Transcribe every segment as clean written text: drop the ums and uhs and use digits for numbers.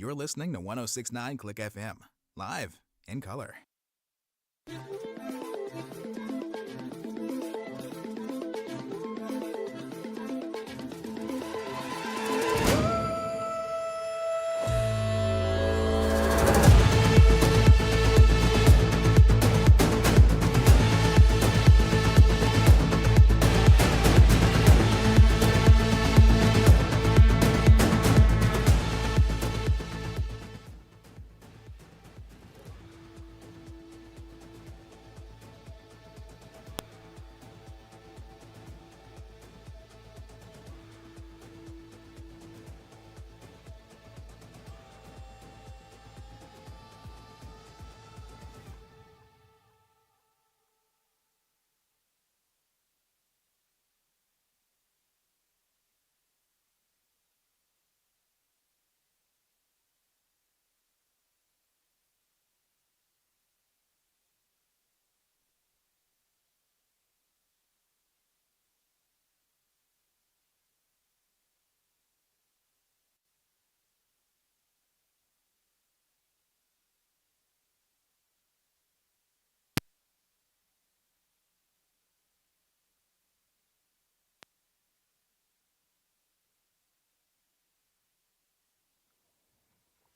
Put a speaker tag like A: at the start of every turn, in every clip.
A: You're listening to 106.9 Click FM, live in color.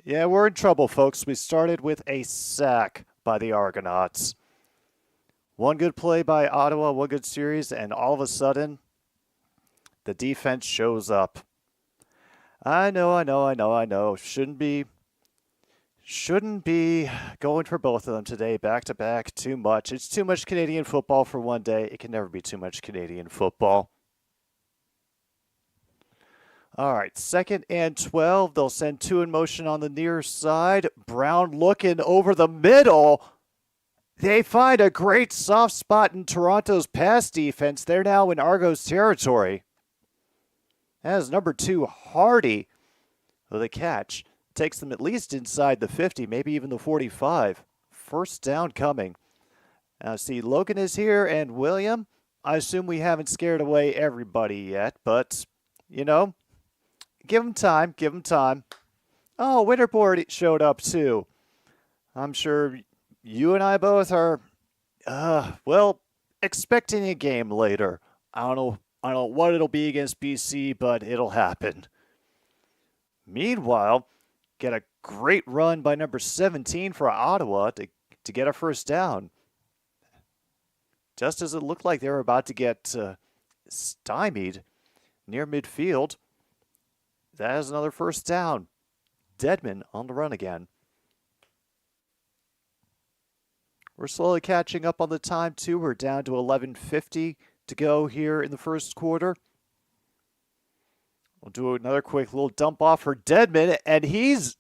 B: Yeah, we're in trouble, folks. We started with a sack by the Argonauts. One good play by Ottawa, one good series, and all of a sudden, the defense shows up. I know. Shouldn't be going for both of them today, back-to-back, too much. It's too much Canadian football for one day. It can never be too much Canadian football. All right, 2nd and 12. They'll send two in motion on the near side. Brown looking over the middle. They find a great soft spot in Toronto's pass defense. They're now in Argos territory. That is number 2, Hardy, with a catch. Takes them at least inside the 50, maybe even the 45. First down coming. Now, see, Logan is here and William. I assume we haven't scared away everybody yet, but, you know, give them time. Oh, Winterboard showed up too. I'm sure you and I both are, expecting a game later. I don't know what it'll be against BC, but it'll happen. Meanwhile, get a great run by number 17 for Ottawa to get a first down. Just as it looked like they were about to get stymied near midfield, that is another first down. Dedman on the run again. We're slowly catching up on the time, too. We're down to 11:50 to go here in the first quarter. We'll do another quick little dump off for Dedman, and he's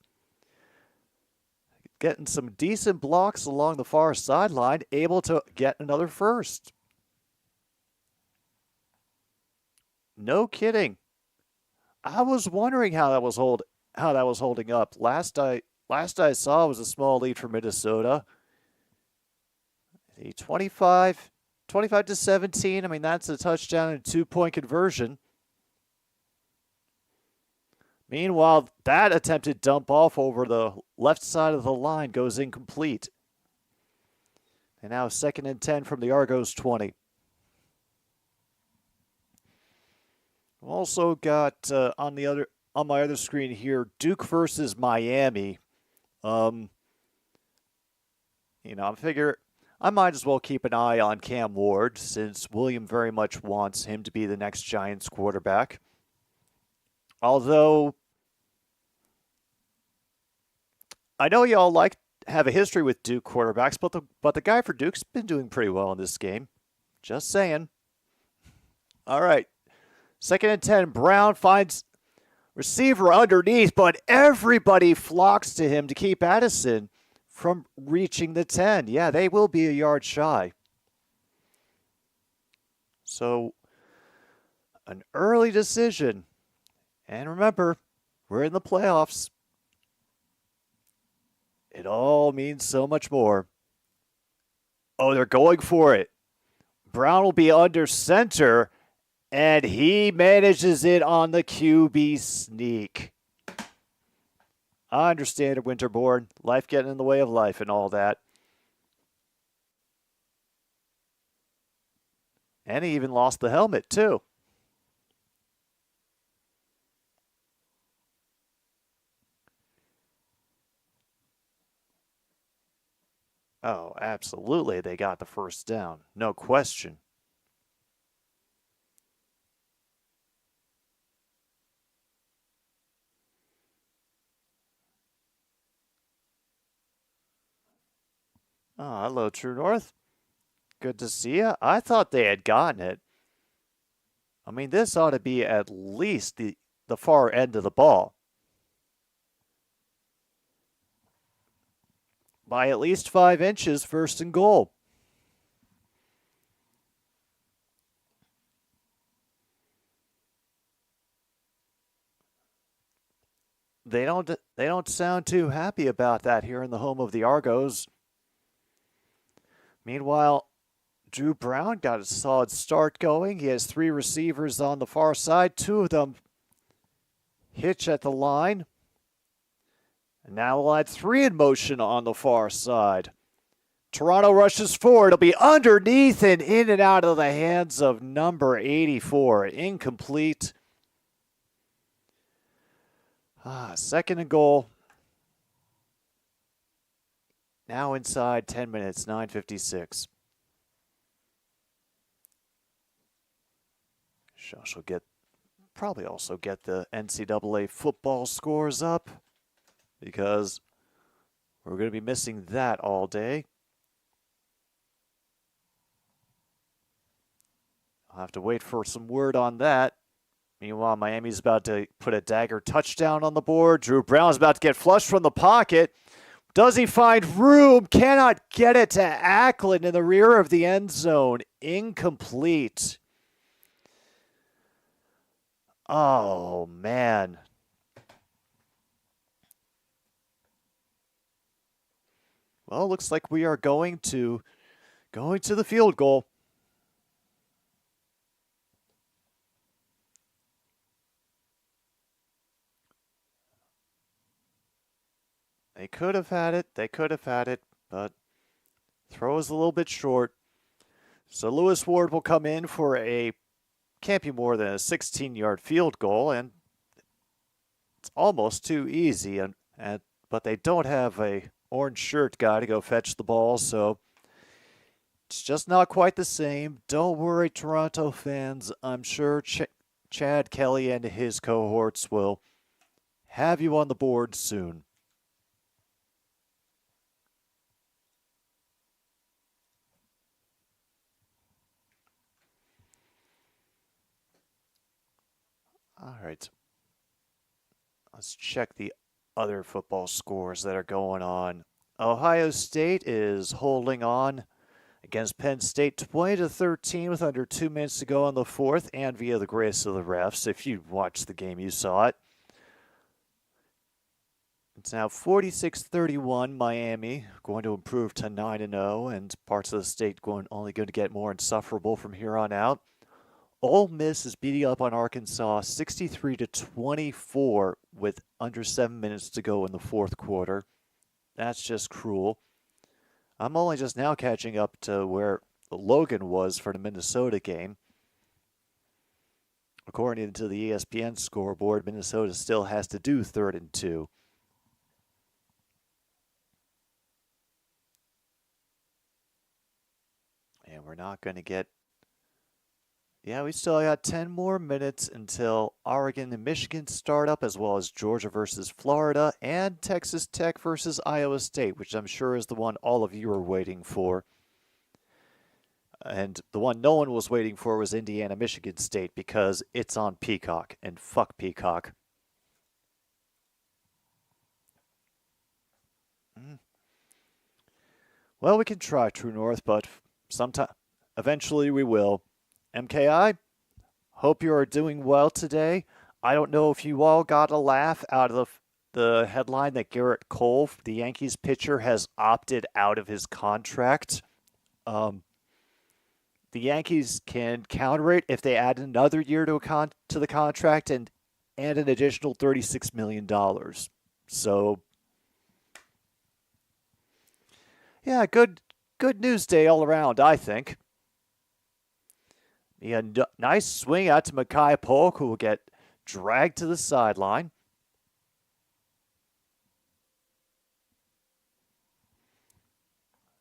B: getting some decent blocks along the far sideline, able to get another first. No kidding. I was wondering how that was holding up. Last I saw was a small lead for Minnesota. The 25 to 17. I mean, that's a touchdown and 2-point conversion. Meanwhile, that attempted dump off over the left side of the line goes incomplete. And now 2nd and 10 from the Argos 20. Also got on my other screen here, Duke versus Miami. I figure I might as well keep an eye on Cam Ward since William very much wants him to be the next Giants quarterback. Although I know y'all have a history with Duke quarterbacks, but the guy for Duke's been doing pretty well in this game. Just saying. All right. 2nd and 10, Brown finds receiver underneath, but everybody flocks to him to keep Addison from reaching the 10. Yeah, they will be a yard shy. So, an early decision. And remember, we're in the playoffs. It all means so much more. Oh, they're going for it. Brown will be under center. And he manages it on the QB sneak. I understand it, Winterborn. Life getting in the way of life and all that. And he even lost the helmet, too. Oh, absolutely, they got the first down. No question. Oh, hello, True North. Good to see you. I thought they had gotten it. I mean, this ought to be at least the far end of the ball. By at least 5 inches, first and goal. They don't sound too happy about that here in the home of the Argos. Meanwhile, Drew Brown got a solid start going. He has 3 receivers on the far side. 2 of them hitch at the line. And now we'll add 3 in motion on the far side. Toronto rushes forward. It'll be underneath and in and out of the hands of number 84. Incomplete. Second and goal. Now inside 10 minutes, 9:56. She'll probably also get the NCAA football scores up because we're going to be missing that all day. I'll have to wait for some word on that. Meanwhile, Miami's about to put a dagger touchdown on the board. Drew Brown's about to get flushed from the pocket. Does he find room? Cannot get it to Ackland in the rear of the end zone. Incomplete. Oh, man. Well, looks like we are going to the field goal. They could have had it, but throw is a little bit short. So Lewis Ward will come in for can't be more than a 16-yard field goal, and it's almost too easy. But they don't have a orange shirt guy to go fetch the ball, so it's just not quite the same. Don't worry, Toronto fans. I'm sure Chad Kelly and his cohorts will have you on the board soon. All right. Let's check the other football scores that are going on. Ohio State is holding on against Penn State 20-13 with under 2 minutes to go in the fourth, and via the grace of the refs. If you watched the game, you saw it. It's now 46-31 Miami, going to improve to 9-0, and parts of the state only going to get more insufferable from here on out. Ole Miss is beating up on Arkansas 63-24 with under 7 minutes to go in the fourth quarter. That's just cruel. I'm only just now catching up to where Logan was for the Minnesota game. According to the ESPN scoreboard, Minnesota still has to do 3rd and 2. And we're not going to get... Yeah, we still got 10 more minutes until Oregon and Michigan start up, as well as Georgia versus Florida and Texas Tech versus Iowa State, which I'm sure is the one all of you are waiting for. And the one no one was waiting for was Indiana-Michigan State because it's on Peacock, and fuck Peacock. Well, we can try, True North, but eventually we will. MKI, hope you are doing well today. I don't know if you all got a laugh out of the headline that Garrett Cole, the Yankees pitcher, has opted out of his contract. The Yankees can counter it if they add another year to the contract and an additional $36 million. So, yeah, good news day all around, I think. A nice swing out to Makai Polk, who will get dragged to the sideline.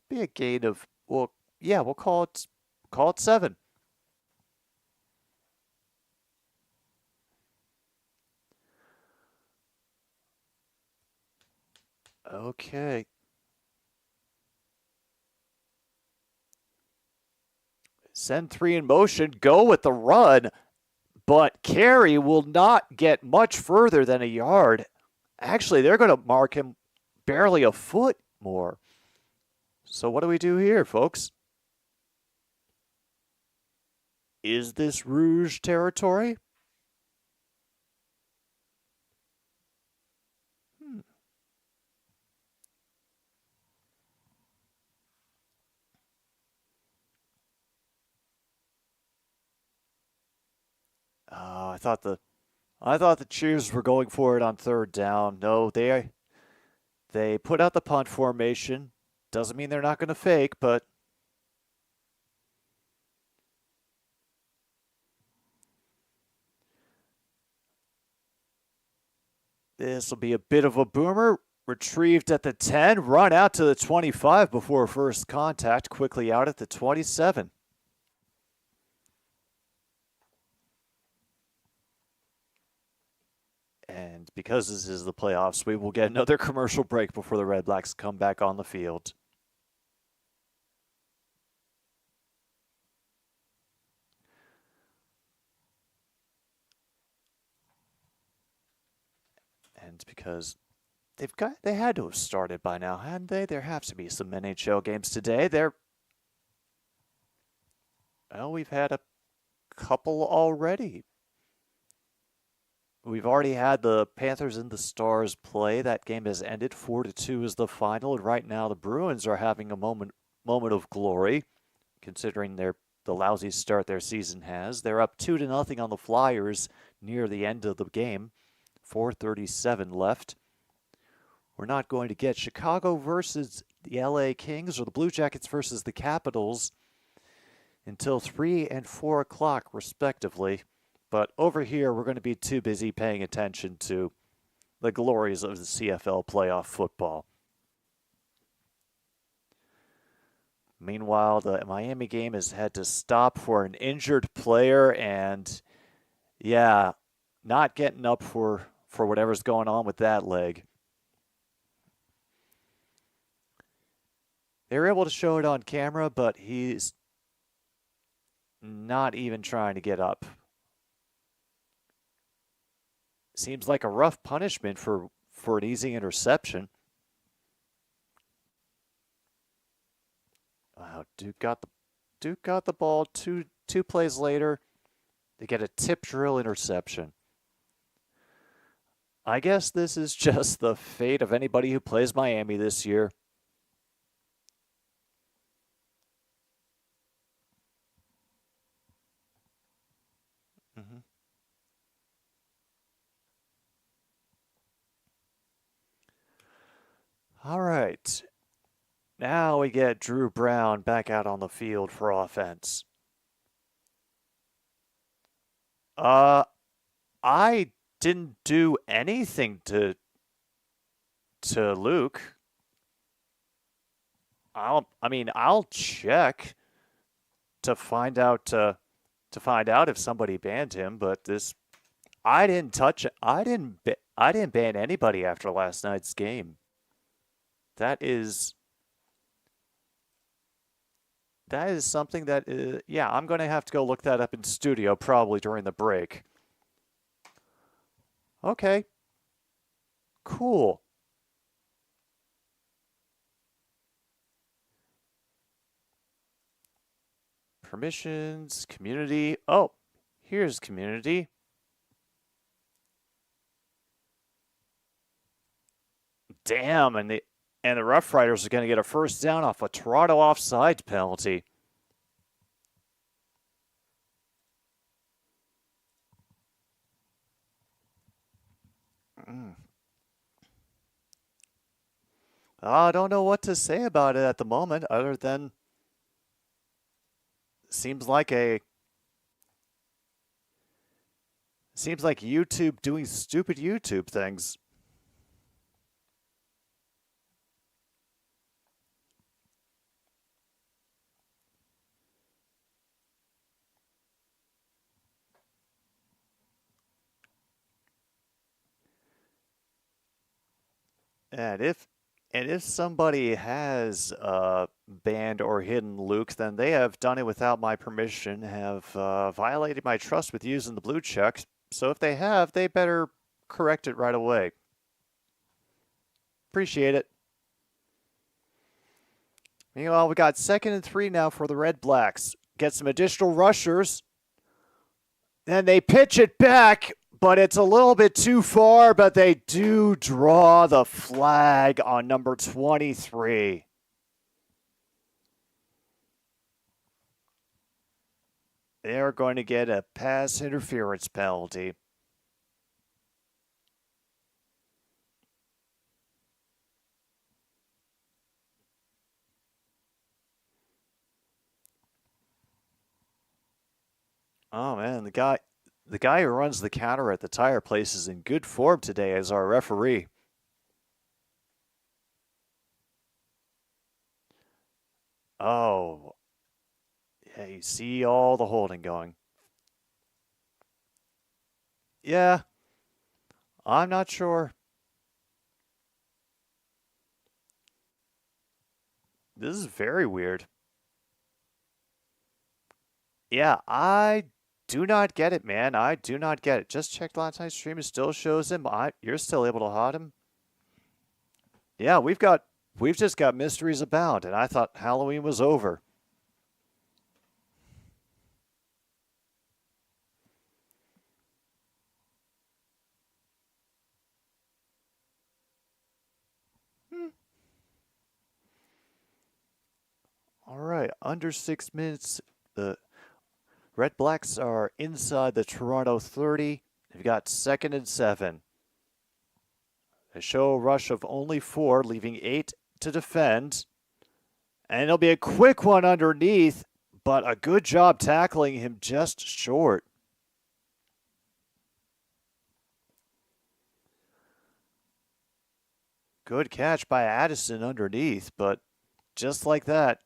B: Be a gain of, well, yeah, we'll call it 7. Okay. Send 3 in motion, go with the run, but Carey will not get much further than a yard. Actually, they're going to mark him barely a foot more. So what do we do here, folks? Is this Rouge territory? I thought the Cheers were going for it on 3rd down. No, they put out the punt formation. Doesn't mean they're not going to fake, but this will be a bit of a boomer. Retrieved at the 10, run out to the 25 before first contact, quickly out at the 27. And because this is the playoffs, we will get another commercial break before the Red Blacks come back on the field. And because they had to have started by now, hadn't they? There have to be some NHL games today. We've had a couple already. We've already had the Panthers and the Stars play. That game has ended. 4-2 is the final. And right now the Bruins are having a moment of glory, considering the lousy start their season has. They're up 2-0 on the Flyers near the end of the game. 4:37 left. We're not going to get Chicago versus the LA Kings or the Blue Jackets versus the Capitals until 3 and 4 o'clock, respectively. But over here, we're going to be too busy paying attention to the glories of the CFL playoff football. Meanwhile, the Miami game has had to stop for an injured player, and yeah, not getting up for whatever's going on with that leg. They were able to show it on camera, but he's not even trying to get up. Seems like a rough punishment for an easy interception. Wow, Duke got the ball two plays later. They get a tip drill interception. I guess this is just the fate of anybody who plays Miami this year. All right. Now we get Drew Brown back out on the field for offense. I didn't do anything to Luke. I'll check to find out if somebody banned him, but I didn't touch it. I didn't ban anybody after last night's game. That is something that, I'm going to have to go look that up in studio probably during the break. Okay. Cool. Permissions, community. Oh, here's community. Damn, and the Rough Riders are going to get a first down off a Toronto offside penalty. I don't know what to say about it at the moment other than seems like YouTube doing stupid YouTube things. And if somebody has banned or hidden Luke, then they have done it without my permission, have violated my trust with using the blue check. So if they have, they better correct it right away. Appreciate it. Meanwhile, we got 2nd and 3 now for the Red Blacks. Get some additional rushers. And they pitch it back, but it's a little bit too far, but they do draw the flag on number 23. They are going to get a pass interference penalty. Oh man, the guy who runs the counter at the tire place is in good form today as our referee. Oh, yeah, you see all the holding going. Yeah, I'm not sure. This is very weird. Yeah, I do not get it, man. I do not get it. Just checked last night's stream. It still shows him. You're still able to hot him. Yeah, we've just got mysteries abound, and I thought Halloween was over. All right, under 6 minutes. The Red Blacks are inside the Toronto 30. They've got 2nd and 7. They show a rush of only 4, leaving 8 to defend. And it'll be a quick one underneath, but a good job tackling him just short. Good catch by Addison underneath, but just like that,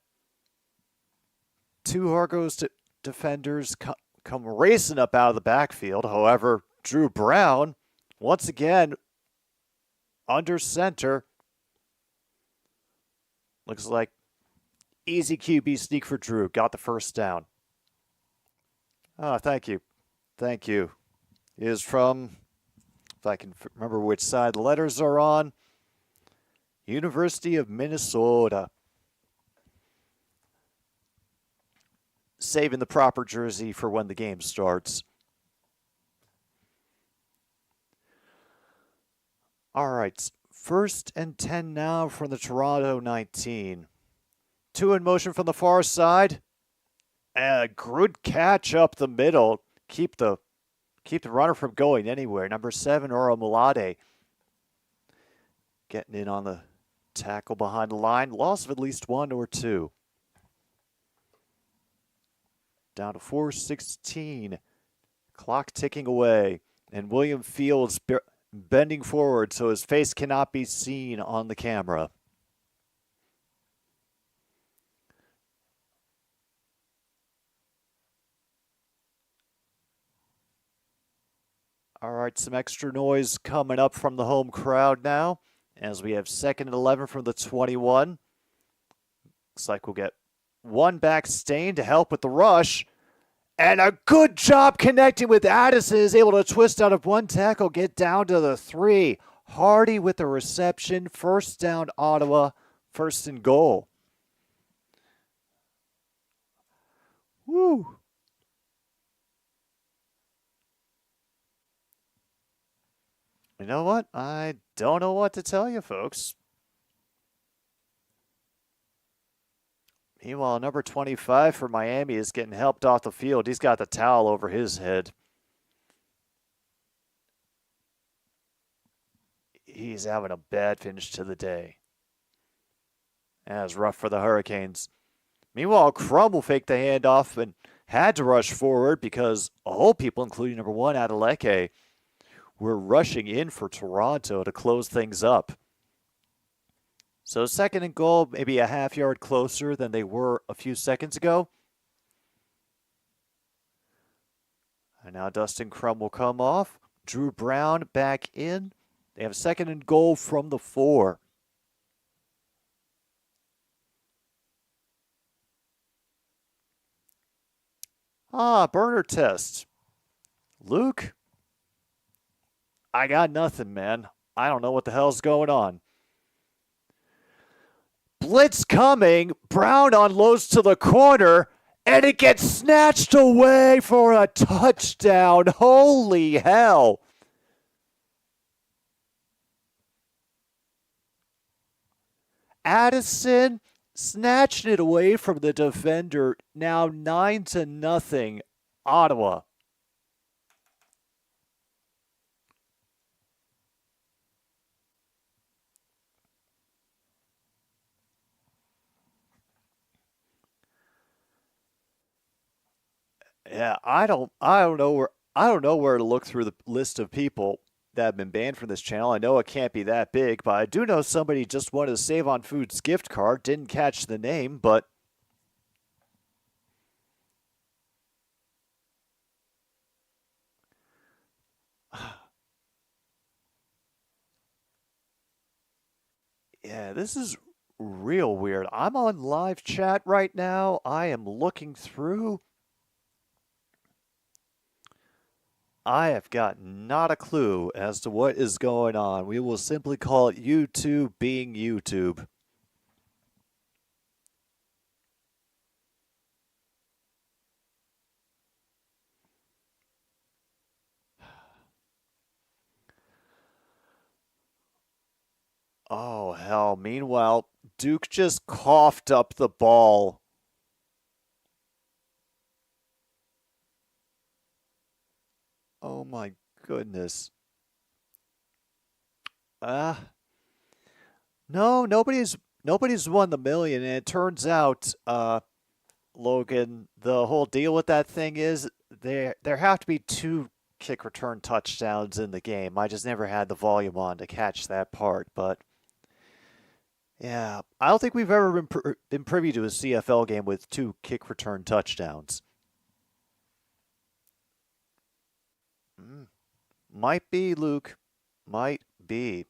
B: 2 Argos defenders come racing up out of the backfield. However, Drew Brown, once again, under center. Looks like easy QB sneak for Drew. Got the first down. Oh, thank you. Thank you. It is from, if I can remember which side the letters are on, University of Minnesota. Saving the proper jersey for when the game starts. All right, 1st and 10 now from the Toronto 19. 2 in motion from the far side. And a good catch up the middle. Keep the runner from going anywhere. Number 7, Ora Mulade, getting in on the tackle behind the line. Loss of at least 1 or 2. Down to 4:16. Clock ticking away. And William Fields bending forward so his face cannot be seen on the camera. All right, some extra noise coming up from the home crowd now as we have 2nd and 11 from the 21. Looks like we'll get 1 back Stain to help with the rush. And a good job connecting with Addison, is able to twist out of 1 tackle, get down to the 3. Hardy with the reception. First down, Ottawa. 1st and goal. Woo. You know what? I don't know what to tell you, folks. Meanwhile, number 25 for Miami is getting helped off the field. He's got the towel over his head. He's having a bad finish to the day. That was rough for the Hurricanes. Meanwhile, Crumble faked the handoff and had to rush forward because all people, including number 1 Adeleke, were rushing in for Toronto to close things up. So 2nd and goal, maybe a half yard closer than they were a few seconds ago. And now Dustin Crum will come off. Drew Brown back in. They have 2nd and goal from the 4. Burner test. Luke? I got nothing, man. I don't know what the hell's going on. Blitz coming. Brown unloads to the corner, and it gets snatched away for a touchdown. Holy hell. Addison snatched it away from the defender. Now 9-0, Ottawa. Yeah, I don't know where to look through the list of people that have been banned from this channel. I know it can't be that big, but I do know somebody just wanted a Save on Foods gift card. Didn't catch the name, but yeah, this is real weird. I'm on live chat right now. I am looking through. I have got not a clue as to what is going on. We will simply call it YouTube being YouTube. Oh, hell. Meanwhile, Duke just coughed up the ball. Oh, my goodness. No, nobody's won the million, and it turns out, Logan, the whole deal with that thing is there have to be 2 kick return touchdowns in the game. I just never had the volume on to catch that part, but yeah, I don't think we've ever been privy to a CFL game with 2 kick return touchdowns. Might be, Luke. Might be.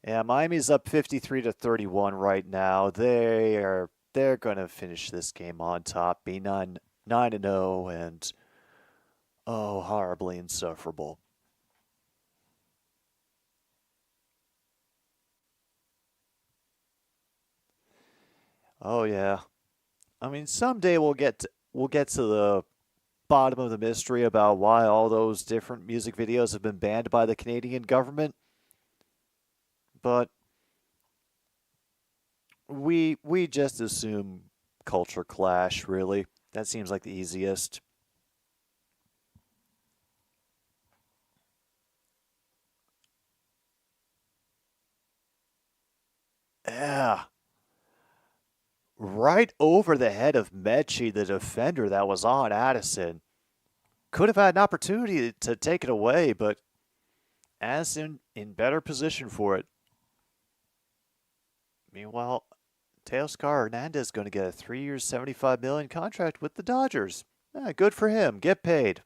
B: Yeah, Miami's up 53-31 right now. They're going to finish this game on top, be 9-0, and horribly insufferable. Oh yeah. I mean, someday we'll get to the bottom of the mystery about why all those different music videos have been banned by the Canadian government. But we just assume culture clash, really. That seems like the easiest. Yeah. Right over the head of Mechie, the defender that was on Addison. Could have had an opportunity to take it away, but Addison in better position for it. Meanwhile, Teoscar Hernandez is going to get a 3-year, $75 million contract with the Dodgers. Good for him. Get paid.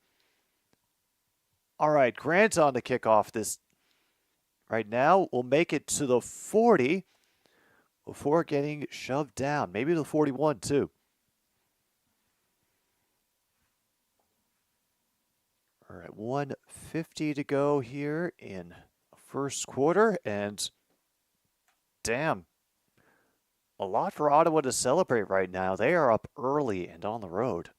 B: All right, Grant's on to kick off this. Right now, we'll make it to the 40 before getting shoved down. Maybe the 41, too. All right, 1:50 to go here in first quarter, and damn, a lot for Ottawa to celebrate right now. They are up early and on the road.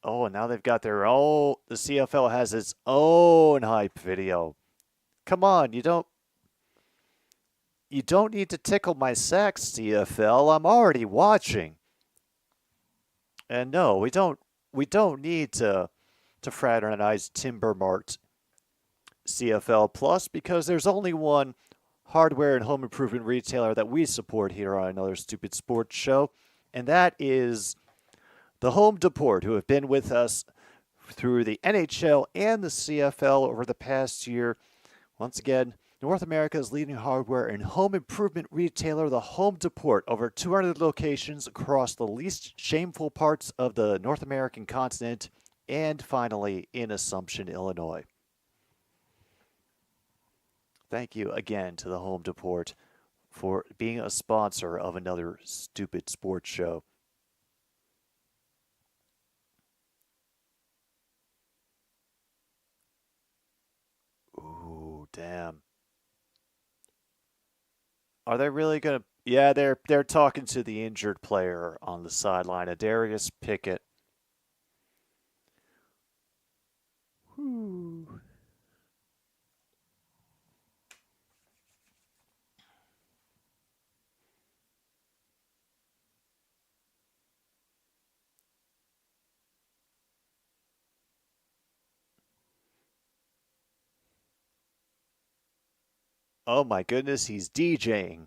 B: Oh, and now they've got their own, the CFL has its own hype video. Come on, you don't need to tickle my sax, CFL. I'm already watching. And no, we don't need to fraternize Timber Mart CFL Plus because there's only one hardware and home improvement retailer that we support here on Another Stupid Sports Show, and that is the Home Depot, who have been with us through the NHL and the CFL over the past year. Once again, North America's leading hardware and home improvement retailer, the Home Depot, over 200 locations across the least shameful parts of the North American continent, and finally in Assumption, Illinois. Thank you again to the Home Depot for being a sponsor of Another Stupid Sports Show. Ooh, damn. Are they really going to? Yeah, they're talking to the injured player on the sideline, Adarius Pickett. Whew. Oh my goodness, he's DJing.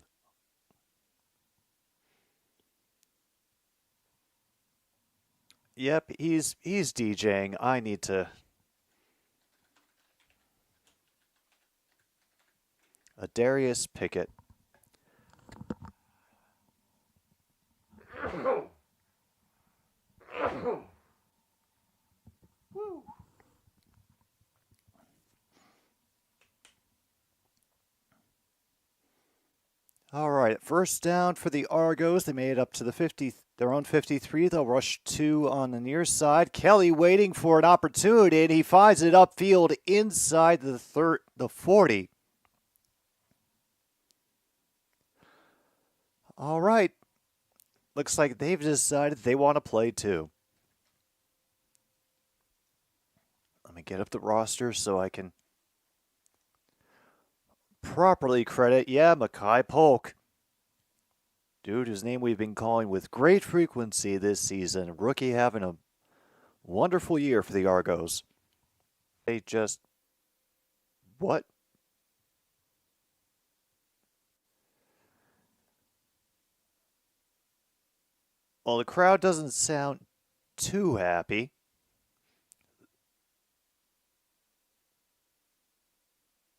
B: Yep, he's DJing. I need to. Adarius Pickett. All right, first down for the Argos. They made it up to their own 53. They'll rush two on the near side. Kelly waiting for an opportunity, and he finds it upfield inside the 40. All right. Looks like they've decided they want to play too. Let me get up the roster so I can properly credit, Mackay Polk. Dude, whose name we've been calling with great frequency this season. Rookie having a wonderful year for the Argos. They just... What? Well, the crowd doesn't sound too happy.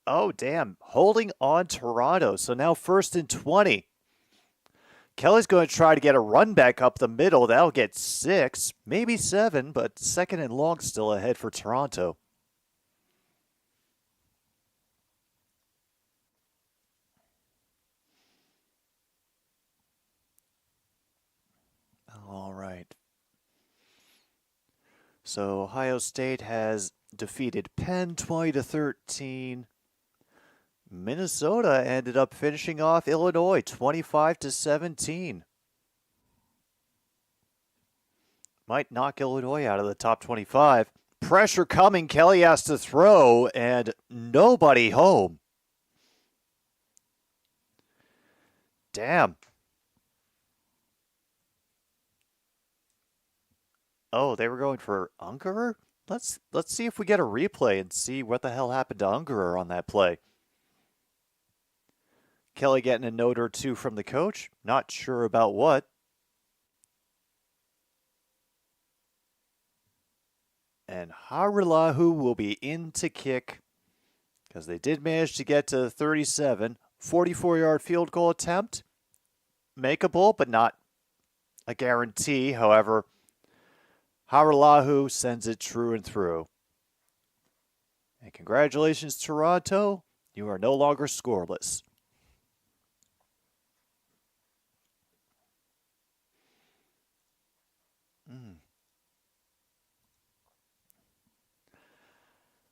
B: Oh, damn. Holding on Toronto. So now 1st and 20. Kelly's going to try to get a run back up the middle. That'll get 6, maybe 7, but 2nd and long still ahead for Toronto. All right. So Ohio State has defeated Penn 20-13. Minnesota ended up finishing off Illinois 25-17. Might knock Illinois out of the top 25. Pressure coming. Kelly has to throw, and nobody home. Damn. Oh, they were going for Ungerer? Let's see if we get a replay and see what the hell happened to Ungerer on that play. Kelly getting a note or two from the coach. Not sure about what. And Harilahu will be in to kick because they did manage to get to 37. 44-yard field goal attempt. Makeable, but not a guarantee. However, Harilahu sends it true and through. And congratulations, Toronto. You are no longer scoreless.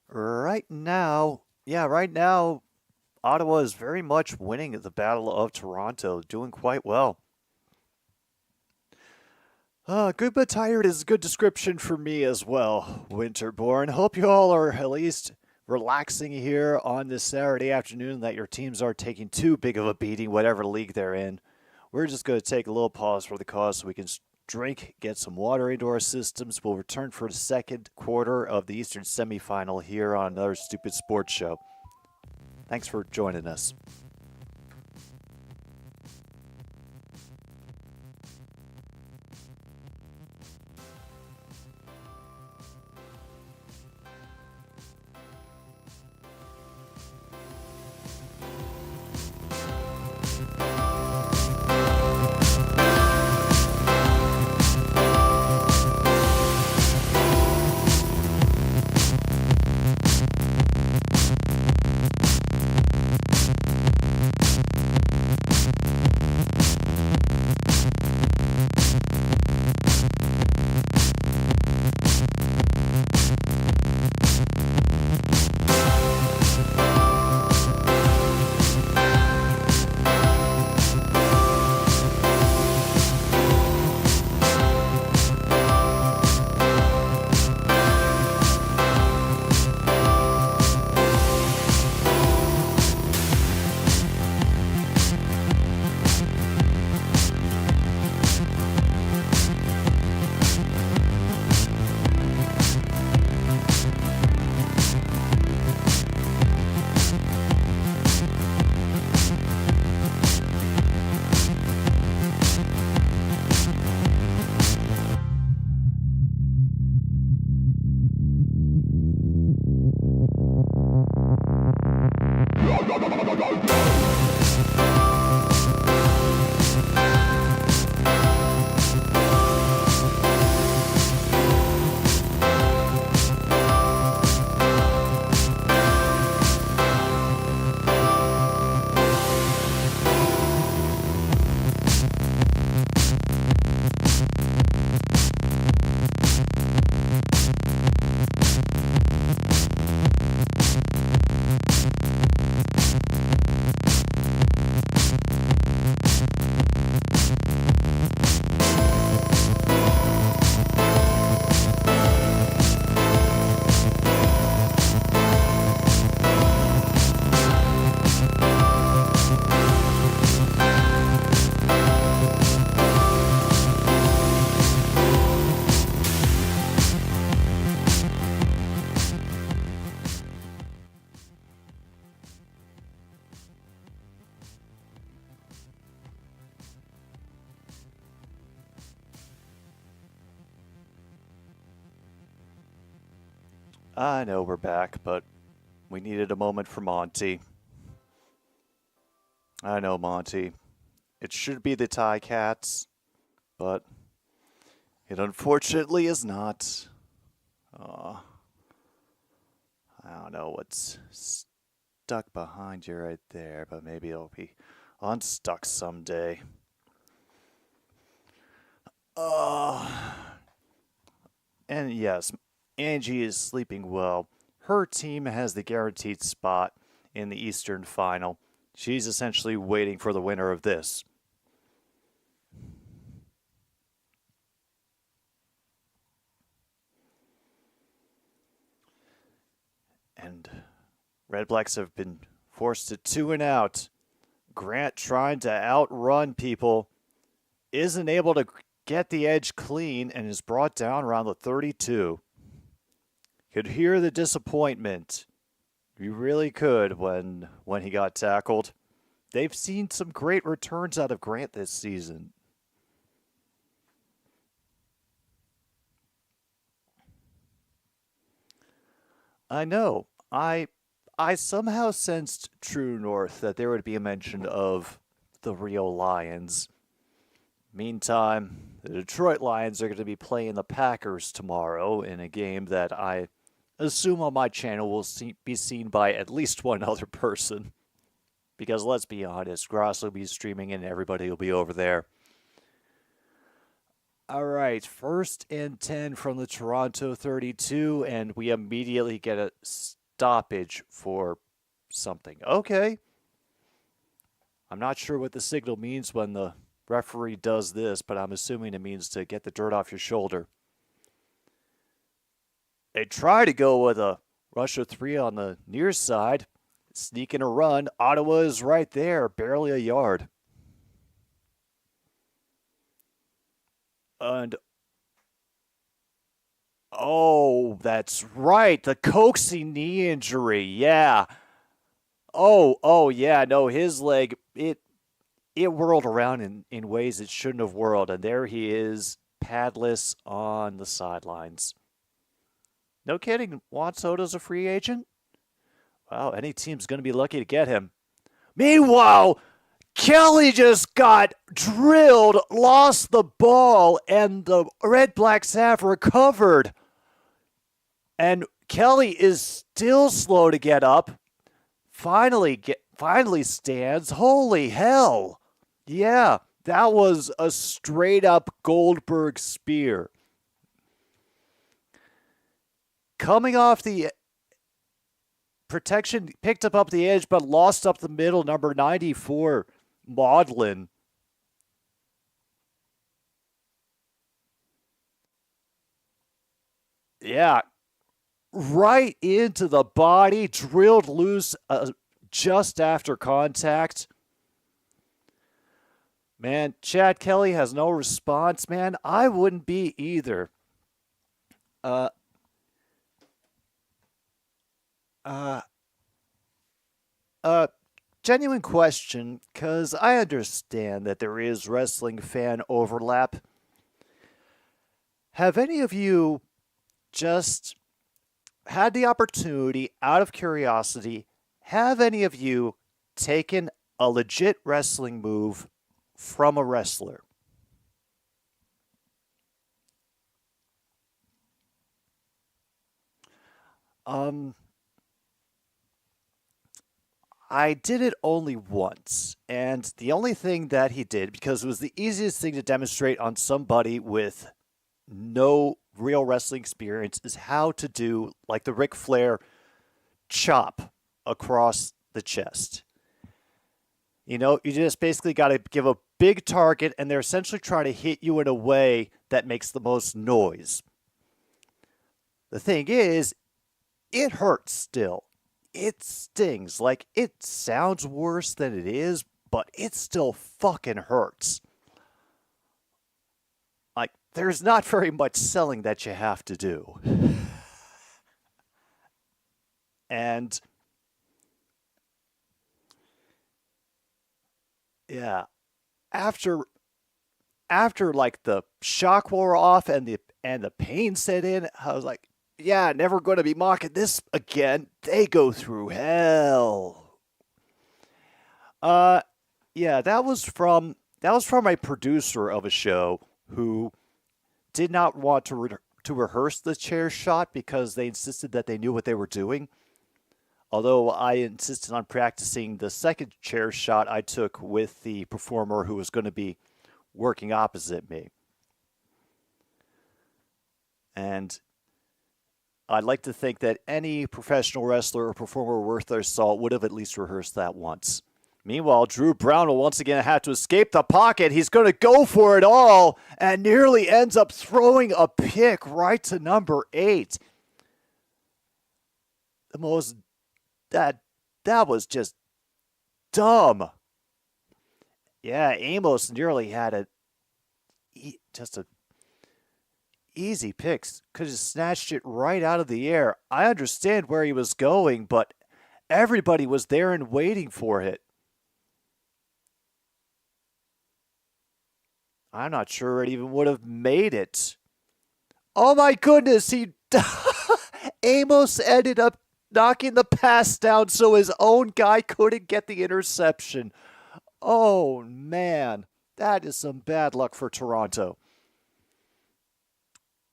B: Right now, Ottawa is very much winning the Battle of Toronto, doing quite well. Good but tired is a good description for me as well, Winterborn. Hope you all are at least relaxing here on this Saturday afternoon, that your teams aren't taking too big of a beating, whatever league they're in. We're just going to take a little pause for the cause so we can drink, get some water into our systems. We'll return for the second quarter of the Eastern Semifinal here on another Stupid Sports Show. Thanks for joining us. I know we're back, but we needed a moment for Monty. I know, Monty. It should be the Tie Cats, but it unfortunately is not. I don't know what's stuck behind you right there, but maybe it'll be unstuck someday. And yes, Angie is sleeping well. Her team has the guaranteed spot in the Eastern Final. She's essentially waiting for the winner of this. And Red Blacks have been forced to 2 and out. Grant trying to outrun people, isn't able to get the edge clean, and is brought down around the 32. Could hear the disappointment. You really could when he got tackled. They've seen some great returns out of Grant this season. I know. I somehow sensed True North that there would be a mention of the Rio Lions. Meantime, the Detroit Lions are going to be playing the Packers tomorrow in a game that I assume on my channel will be seen by at least one other person. Because let's be honest, Gross will be streaming and everybody will be over there. All right, 1st and 10 from the Toronto 32, and we immediately get a stoppage for something. Okay. I'm not sure what the signal means when the referee does this, but I'm assuming it means to get the dirt off your shoulder. They try to go with a rush of 3 on the near side. Sneaking a run. Ottawa is right there, barely a yard. And oh, that's right. The coaxing knee injury. Yeah. Oh, yeah. No, his leg, it whirled around in ways it shouldn't have whirled. And there he is, padless on the sidelines. No kidding. Juan Soto's a free agent? Wow, any team's going to be lucky to get him. Meanwhile, Kelly just got drilled, lost the ball, and the Red Blacks have recovered. And Kelly is still slow to get up. Finally stands. Holy hell. Yeah, that was a straight up Goldberg spear. Coming off the protection, picked up the edge, but lost up the middle, number 94, Maudlin. Yeah, right into the body, drilled loose just after contact. Man, Chad Kelly has no response, man. I wouldn't be either. Uh, uh, uh, Genuine question, because I understand that there is wrestling fan overlap. Have any of you just had the opportunity, out of curiosity, have any of you taken a legit wrestling move from a wrestler? Um, I did it only once, and the only thing that he did, because it was the easiest thing to demonstrate on somebody with no real wrestling experience, is how to do like the Ric Flair chop across the chest. You know, you just basically got to give a big target, and they're essentially trying to hit you in a way that makes the most noise. The thing is, it hurts still. It stings. Like, it sounds worse than it is, but it still fucking hurts. Like, there's not very much selling that you have to do. And yeah, after like the shock wore off and the pain set in, I was like, yeah, never going to be mocking this again. They go through hell. Uh yeah, that was from a producer of a show who did not want to rehearse the chair shot because they insisted that they knew what they were doing. Although I insisted on practicing the second chair shot I took with the performer who was going to be working opposite me. And I'd like to think that any professional wrestler or performer worth their salt would have at least rehearsed that once. Meanwhile, Drew Brown will once again have to escape the pocket. He's going to go for it all and nearly ends up throwing a pick right to number 8. The most that was just dumb. Yeah, Amos nearly had just a easy picks. Could have snatched it right out of the air. I understand where he was going, but everybody was there and waiting for it. I'm not sure it even would have made it. Oh my goodness, Amos ended up knocking the pass down so his own guy couldn't get the interception. Oh man, that is some bad luck for Toronto.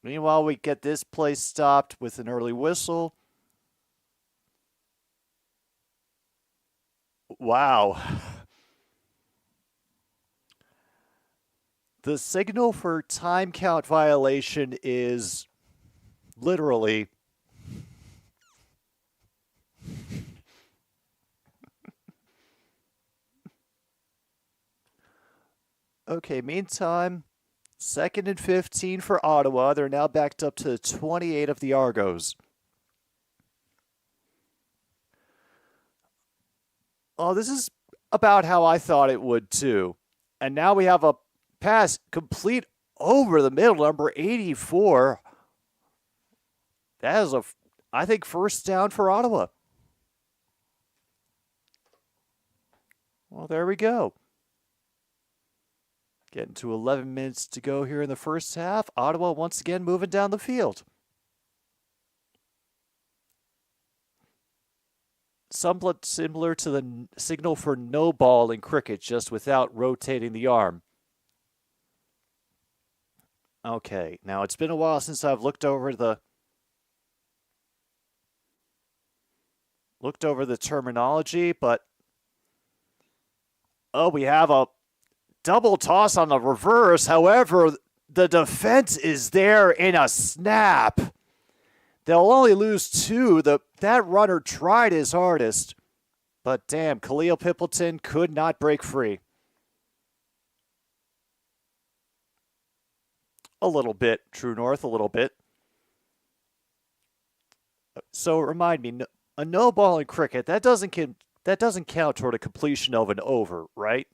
B: Meanwhile, we get this play stopped with an early whistle. Wow. The signal for time count violation is literally okay, meantime, 2nd and 15 for Ottawa. They're now backed up to 28 of the Argos. Oh, this is about how I thought it would too. And now we have a pass complete. over the middle, number 84. That is I think, first down for Ottawa. Well, there we go. Getting to 11 minutes to go here in the first half. Ottawa once again moving down the field. Somewhat similar to the signal for no ball in cricket, just without rotating the arm. Okay, now it's been a while since I've looked over the terminology, but we have a double toss on the reverse. However, the defense is there in a snap. They'll only lose 2. That runner tried his hardest, but damn, Khalil Pimpleton could not break free. A little bit, True North, a little bit. So remind me, a no ball in cricket, that doesn't count toward a completion of an over, right?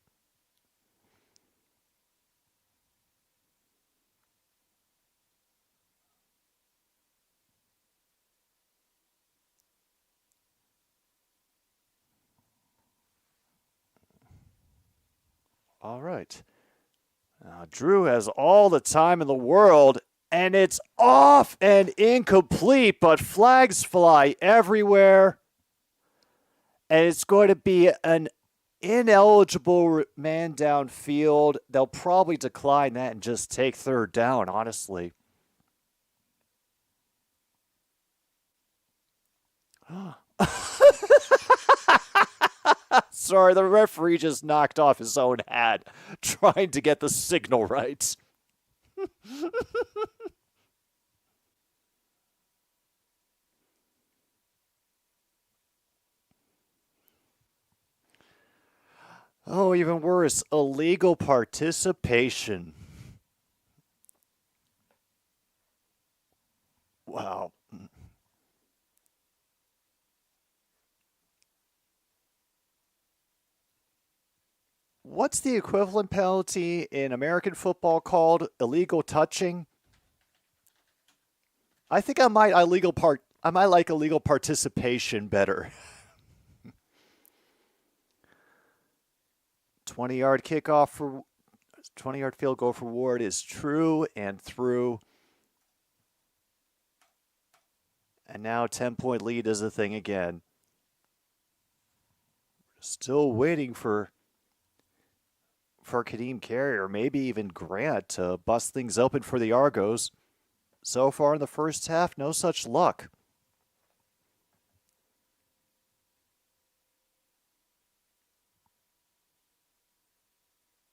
B: All right. Now, Drew has all the time in the world, and it's off and incomplete, but flags fly everywhere. And it's going to be an ineligible man downfield. They'll probably decline that and just take third down, honestly. Sorry, the referee just knocked off his own hat trying to get the signal right. Oh, even worse, illegal participation. Wow. What's the equivalent penalty in American football called? Illegal touching? I think I might like illegal participation better. 20-yard kickoff for 20-yard field goal for Ward is true and through. And now 10-point lead is a thing again. Still waiting for Kadeem Carey or maybe even Grant to bust things open for the Argos. So far in the first half, no such luck.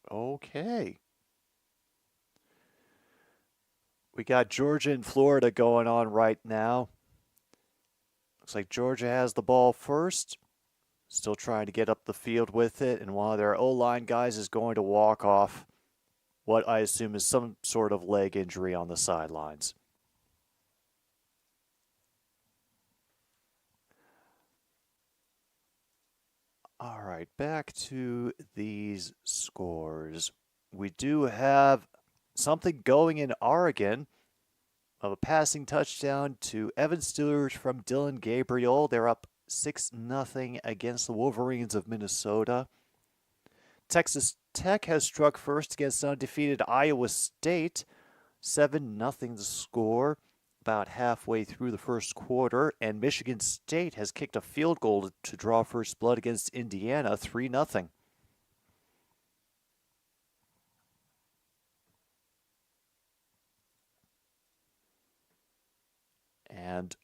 B: Okay. We got Georgia and Florida going on right now. Looks like Georgia has the ball first. Still trying to get up the field with it, and one of their O-line guys is going to walk off what I assume is some sort of leg injury on the sidelines. All right, back to these scores. We do have something going in Oregon of a passing touchdown to Evan Stewart from Dylan Gabriel. They're up 6-0 against the Wolverines of Minnesota. Texas Tech has struck first against undefeated Iowa State. 7-0 the score about halfway through the first quarter. And Michigan State has kicked a field goal to draw first blood against Indiana, 3-0. And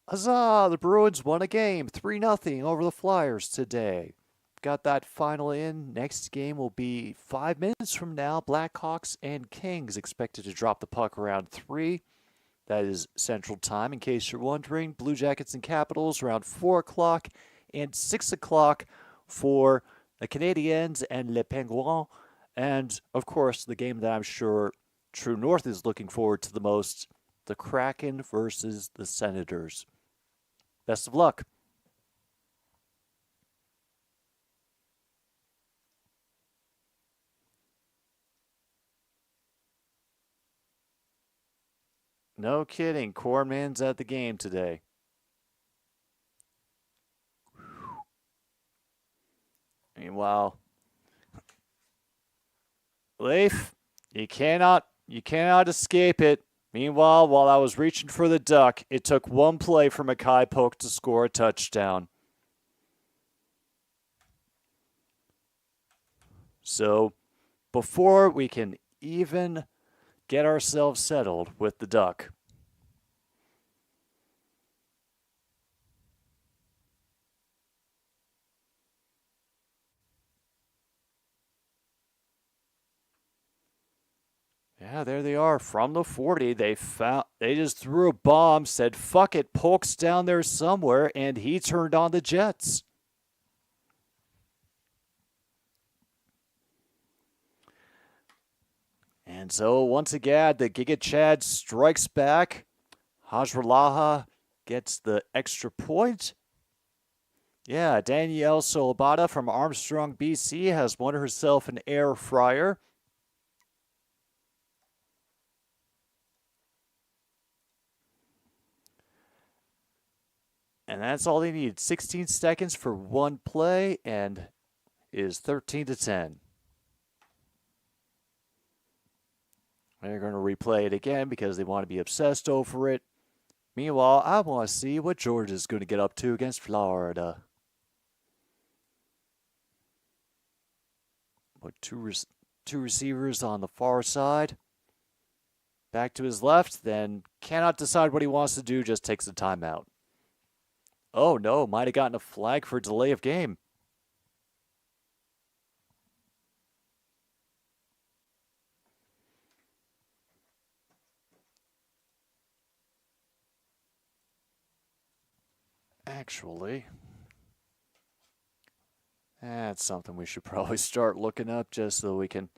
B: huzzah, the Bruins won a game, 3-0 over the Flyers today. Got that final in. Next game will be 5 minutes from now. Blackhawks and Kings expected to drop the puck around 3. That is Central Time, in case you're wondering. Blue Jackets and Capitals around 4 o'clock and 6 o'clock for the Canadiens and Les Penguins. And, of course, the game that I'm sure True North is looking forward to the most, the Kraken versus the Senators. Best of luck. No kidding. Cornman's at the game today. Meanwhile, Leif, you cannot escape it. Meanwhile, while I was reaching for the duck, it took one play for Mackay Polk to score a touchdown. So, before we can even get ourselves settled with the duck, yeah, there they are from the 40. They just threw a bomb, said, fuck it, Polk's down there somewhere, and he turned on the Jets. And so, once again, the Giga-Chad strikes back. Hajrulaha gets the extra point. Yeah, Danielle Solobata from Armstrong, BC has won herself an air fryer. And that's all they need. 16 seconds for one play and is 13-10. They're going to replay it again because they want to be obsessed over it. Meanwhile, I want to see what Georgia's going to get up to against Florida. Put two receivers on the far side. Back to his left, then cannot decide what he wants to do, just takes a timeout. Oh no, might have gotten a flag for delay of game. Actually, that's something we should probably start looking up just so we can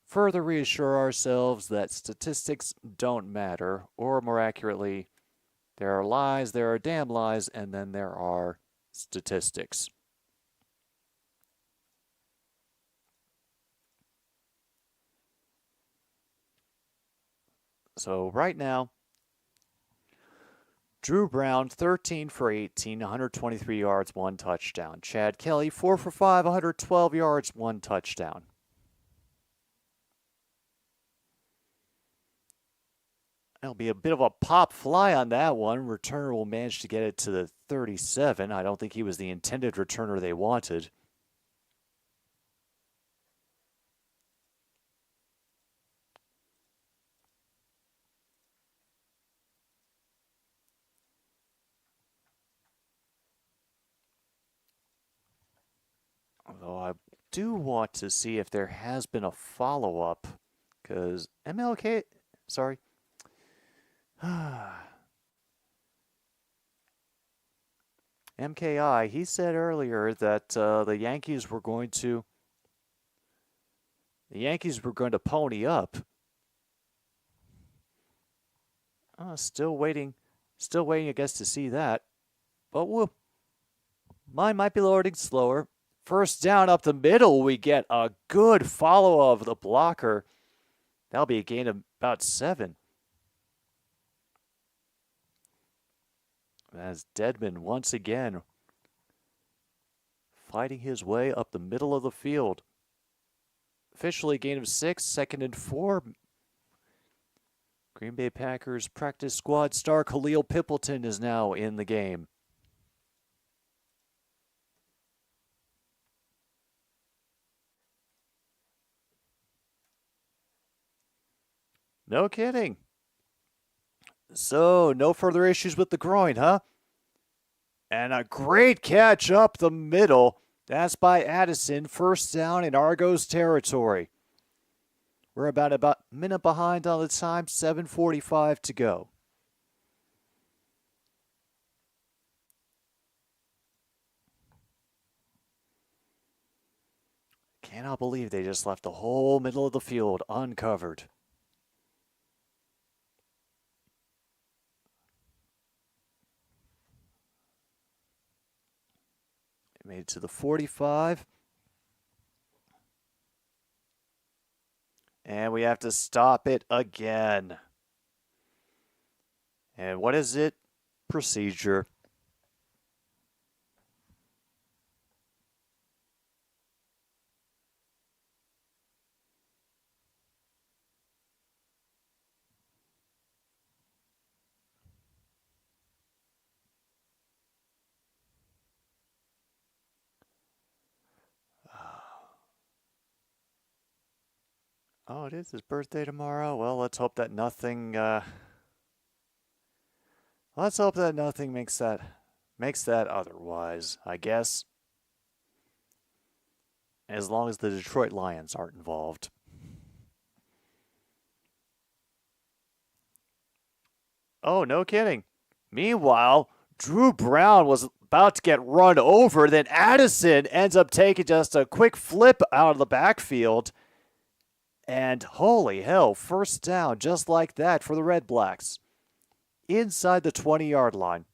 B: further reassure ourselves that statistics don't matter, or more accurately, there are lies, there are damn lies, and then there are statistics. So right now, Drew Brown, 13 for 18, 123 yards, one touchdown. Chad Kelly, 4 for 5, 112 yards, one touchdown. That'll be a bit of a pop fly on that one. Returner will manage to get it to the 37. I don't think he was the intended returner they wanted. Although I do want to see if there has been a follow-up, because MKI, he said earlier that the Yankees were going to pony up. Still waiting, I guess, to see that. But mine might be loading slower. First down up the middle, we get a good follow of the blocker. That'll be a gain of about 7. As Dedman once again fighting his way up the middle of the field. Officially a gain of 6, 2nd and 4. Green Bay Packers practice squad star Khalil Pimpleton is now in the game. No kidding. So, no further issues with the groin, huh? And a great catch up the middle. That's by Addison. First down in Argos territory. We're about a minute behind on the time, 7:45 to go. Cannot believe they just left the whole middle of the field uncovered. Made it to the 45. And we have to stop it again. And what is it? Procedure. Oh, it is his birthday tomorrow. Well, let's hope that nothing. Let's hope that nothing makes that otherwise. I guess, as long as the Detroit Lions aren't involved. Oh, no kidding. Meanwhile, Drew Brown was about to get run over. Then Addison ends up taking just a quick flip out of the backfield. And holy hell, first down just like that for the Red Blacks. Inside the 20-yard line.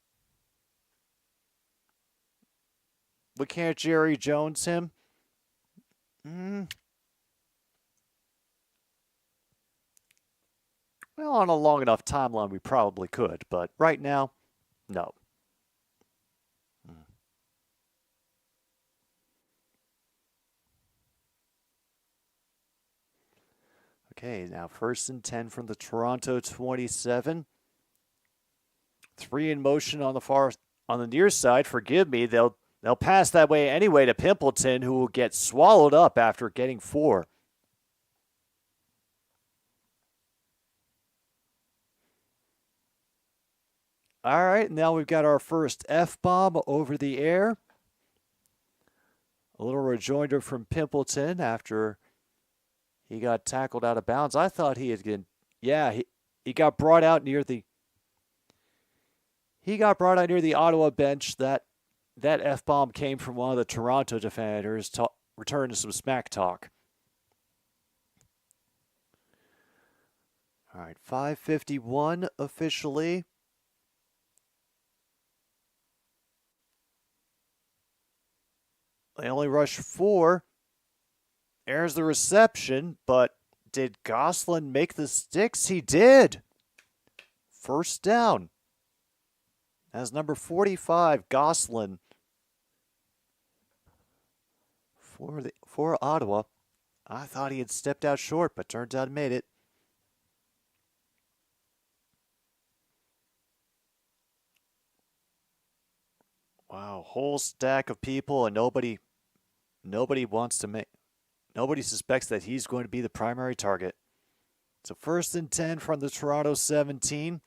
B: We can't Jerry Jones him. Well, on a long enough timeline, we probably could. But right now, no. Okay, now 1st and 10 from the Toronto 27. 3 in motion on the near side. Forgive me, they'll pass that way anyway to Pimpleton, who will get swallowed up after getting 4. All right, now we've got our first F-bomb over the air. A little rejoinder from Pimpleton after he got tackled out of bounds. I thought he had been, he got brought out near the Ottawa bench. That F-bomb came from one of the Toronto defenders, returning some smack talk. All right, 5:51 officially. They only rushed 4. There's the reception, but did Gosselin make the sticks? He did. First down. As number 45, Gosselin for Ottawa. I thought he had stepped out short, but turns out he made it. Wow, whole stack of people, and nobody suspects that he's going to be the primary target. So 1st and 10 from the Toronto 17.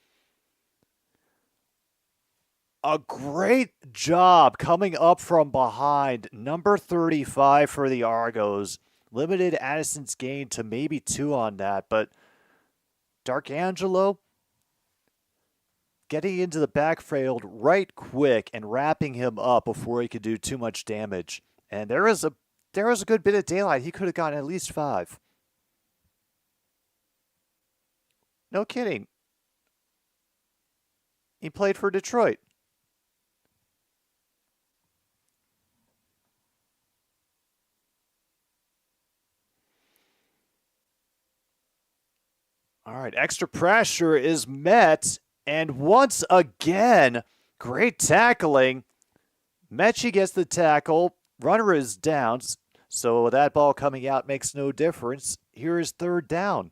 B: A great job coming up from behind. Number 35 for the Argos. Limited Addison's gain to maybe 2 on that, but Darkangelo getting into the backfield right quick and wrapping him up before he could do too much damage. And there was a good bit of daylight. He could have gotten at least 5. No kidding. He played for Detroit. All right, extra pressure is met. And once again, great tackling. Mechie gets the tackle. Runner is down. So that ball coming out makes no difference. Here is 3rd down.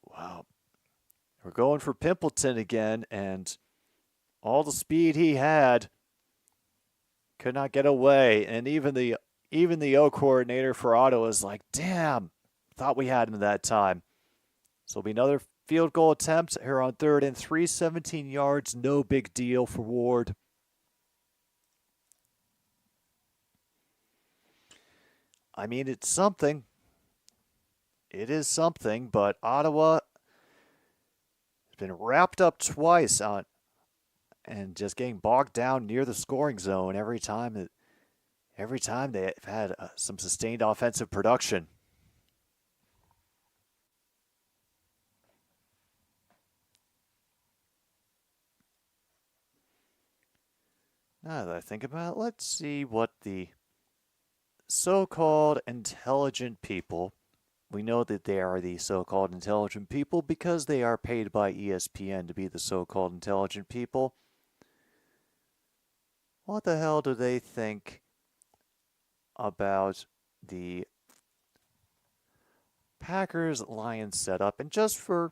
B: Wow. We're going for Pimpleton again, and all the speed he had could not get away. And even the O coordinator for Ottawa is like, damn, thought we had him that time. So it'll be another field goal attempt here on 3rd and 3, 17 yards, no big deal for Ward. I mean, it's something. It is something, but Ottawa has been wrapped up twice on and just getting bogged down near the scoring zone every time they've had some sustained offensive production. Now that I think about it, let's see what the so-called intelligent people, we know that they are the so-called intelligent people because they are paid by ESPN to be the so-called intelligent people. What the hell do they think about the Packers-Lions setup? And just for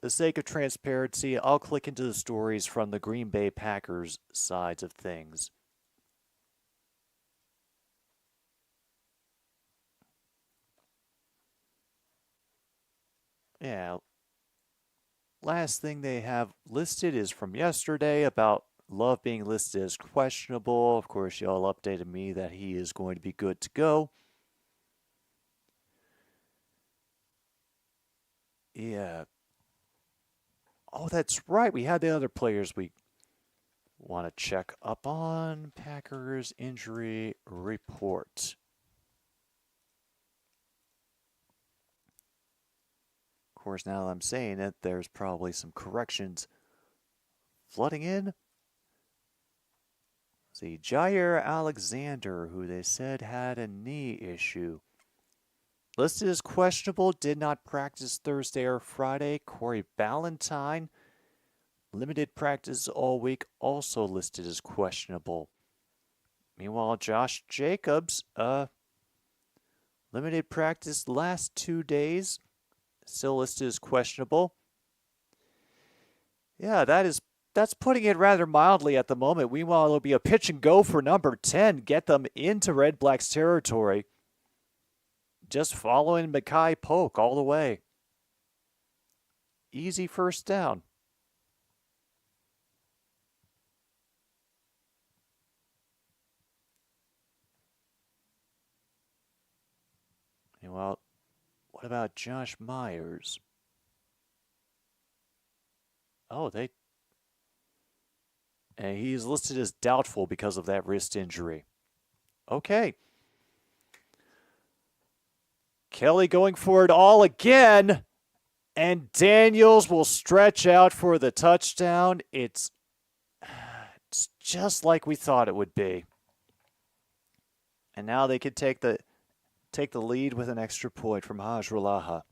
B: the sake of transparency, I'll click into the stories from the Green Bay Packers sides of things. Yeah. Last thing they have listed is from yesterday about Love being listed as questionable. Of course, y'all updated me that he is going to be good to go. Yeah. Oh, that's right. We had the other players we want to check up on. Packers injury report. Of course, now that I'm saying it, there's probably some corrections flooding in. See, Jair Alexander, who they said had a knee issue. Listed as questionable, did not practice Thursday or Friday. Corey Ballantyne, limited practice all week, also listed as questionable. Meanwhile, Josh Jacobs, limited practice last 2 days, still listed as questionable. Yeah, that's putting it rather mildly at the moment. Meanwhile, it'll be a pitch and go for number 10, get them into Red Blacks territory. Just following Mackay Polk all the way. Easy first down. Well, what about Josh Myers? Oh, and he's listed as doubtful because of that wrist injury. Okay. Kelly going for it all again. And Daniels will stretch out for the touchdown. It's just like we thought it would be. And now they could take the lead with an extra point from Hajrulaha.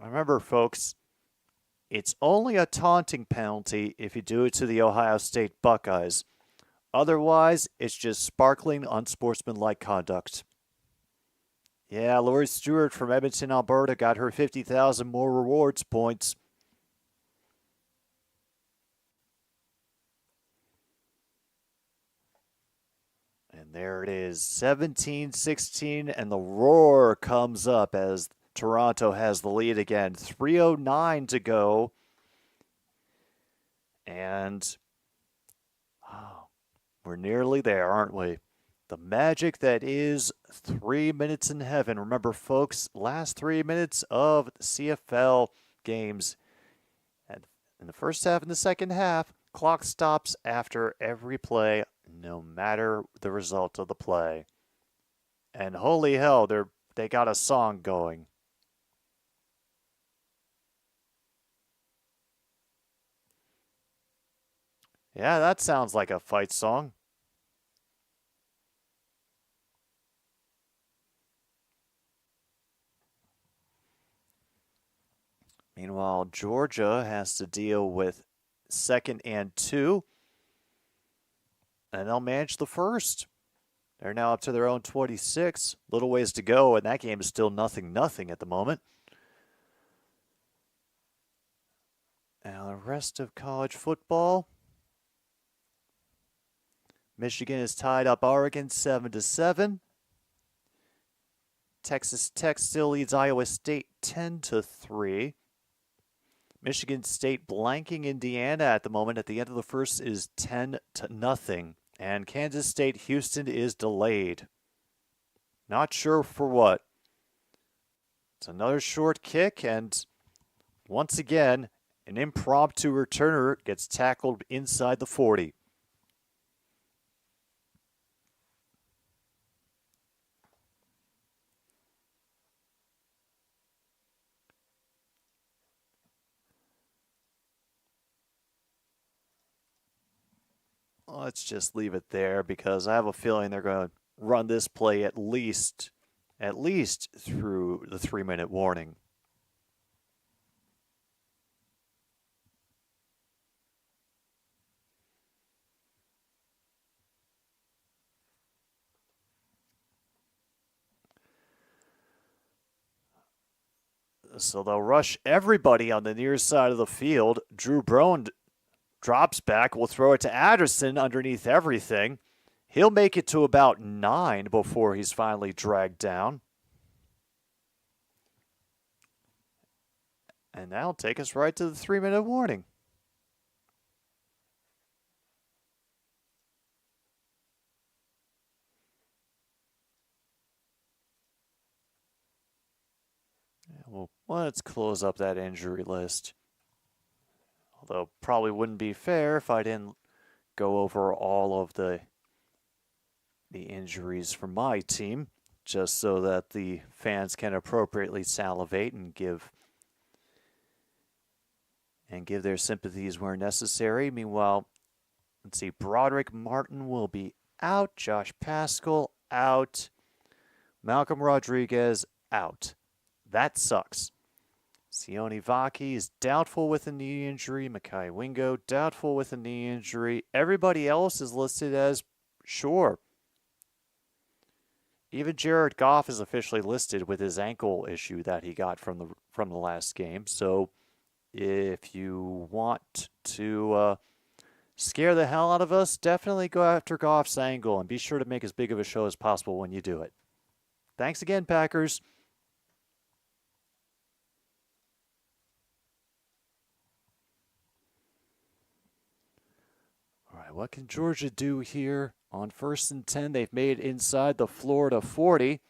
B: Remember, folks, it's only a taunting penalty if you do it to the Ohio State Buckeyes. Otherwise, it's just sparkling, unsportsmanlike conduct. Yeah, Lori Stewart from Edmonton, Alberta got her 50,000 more rewards points. And there it is, 17-16, and the roar comes up as Toronto has the lead again. 3:09 to go. And we're nearly there, aren't we? The magic that is 3 minutes in heaven. Remember, folks, last 3 minutes of the CFL games. And in the first half and the second half, clock stops after every play, no matter the result of the play. And holy hell, they got a song going. Yeah, that sounds like a fight song. Meanwhile, Georgia has to deal with 2nd and 2. And they'll manage the first. They're now up to their own 26. Little ways to go, and that game is still 0-0 at the moment. Now the rest of college football. Michigan has tied up Oregon 7-7. Texas Tech still leads Iowa State 10-3. Michigan State blanking Indiana at the moment. At the end of the first is 10-0. And Kansas State Houston is delayed. Not sure for what. It's another short kick, and once again, an impromptu returner gets tackled inside the 40. Let's just leave it there because I have a feeling they're going to run this play at least through the 3-minute warning. So they'll rush everybody on the near side of the field. Drew Brown drops back. We'll throw it to Anderson underneath everything. He'll make it to about 9 before he's finally dragged down. And that'll take us right to the 3-minute warning. Well, let's close up that injury list. Although probably wouldn't be fair if I didn't go over all of the injuries for my team, just so that the fans can appropriately salivate and give their sympathies where necessary. Meanwhile, let's see, Broderick Martin will be out, Josh Paschal out, Malcolm Rodriguez out. That sucks. Sione Vaki is doubtful with a knee injury. Makai Wingo, doubtful with a knee injury. Everybody else is listed as sure. Even Jared Goff is officially listed with his ankle issue that he got from the last game. So if you want to scare the hell out of us, definitely go after Goff's ankle and be sure to make as big of a show as possible when you do it. Thanks again, Packers. All right, what can Georgia do here? On 1st and 10, they've made inside the Florida 40.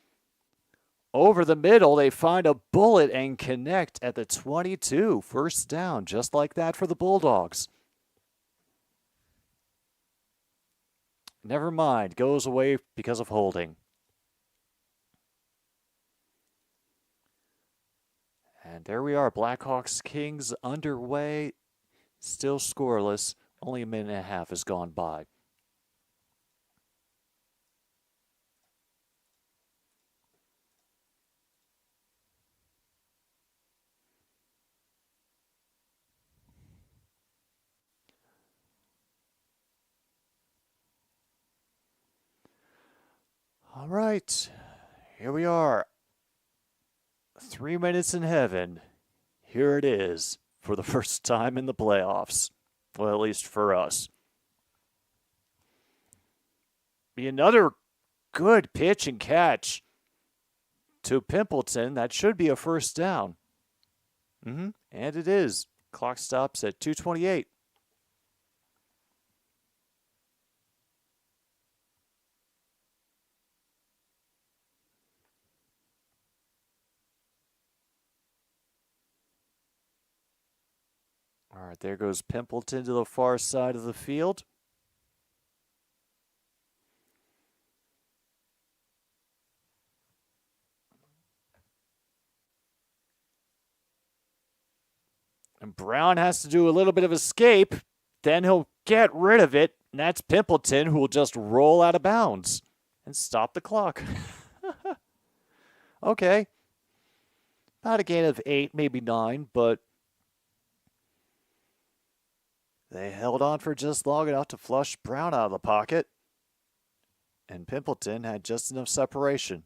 B: Over the middle, they find a bullet and connect at the 22. First down, just like that for the Bulldogs. Never mind, goes away because of holding. And there we are, Blackhawks Kings underway, still scoreless. Only a minute and a half has gone by. All right, here we are. 3 minutes in heaven. Here it is for the first time in the playoffs. Well, at least for us. Be another good pitch and catch to Pimpleton. That should be a first down. And it is. Clock stops at 2:28. All right, there goes Pimpleton to the far side of the field. And Brown has to do a little bit of escape. Then he'll get rid of it. And that's Pimpleton, who will just roll out of bounds and stop the clock. Okay. About a gain of 8, maybe 9, but they held on for just long enough to flush Brown out of the pocket. And Pimpleton had just enough separation.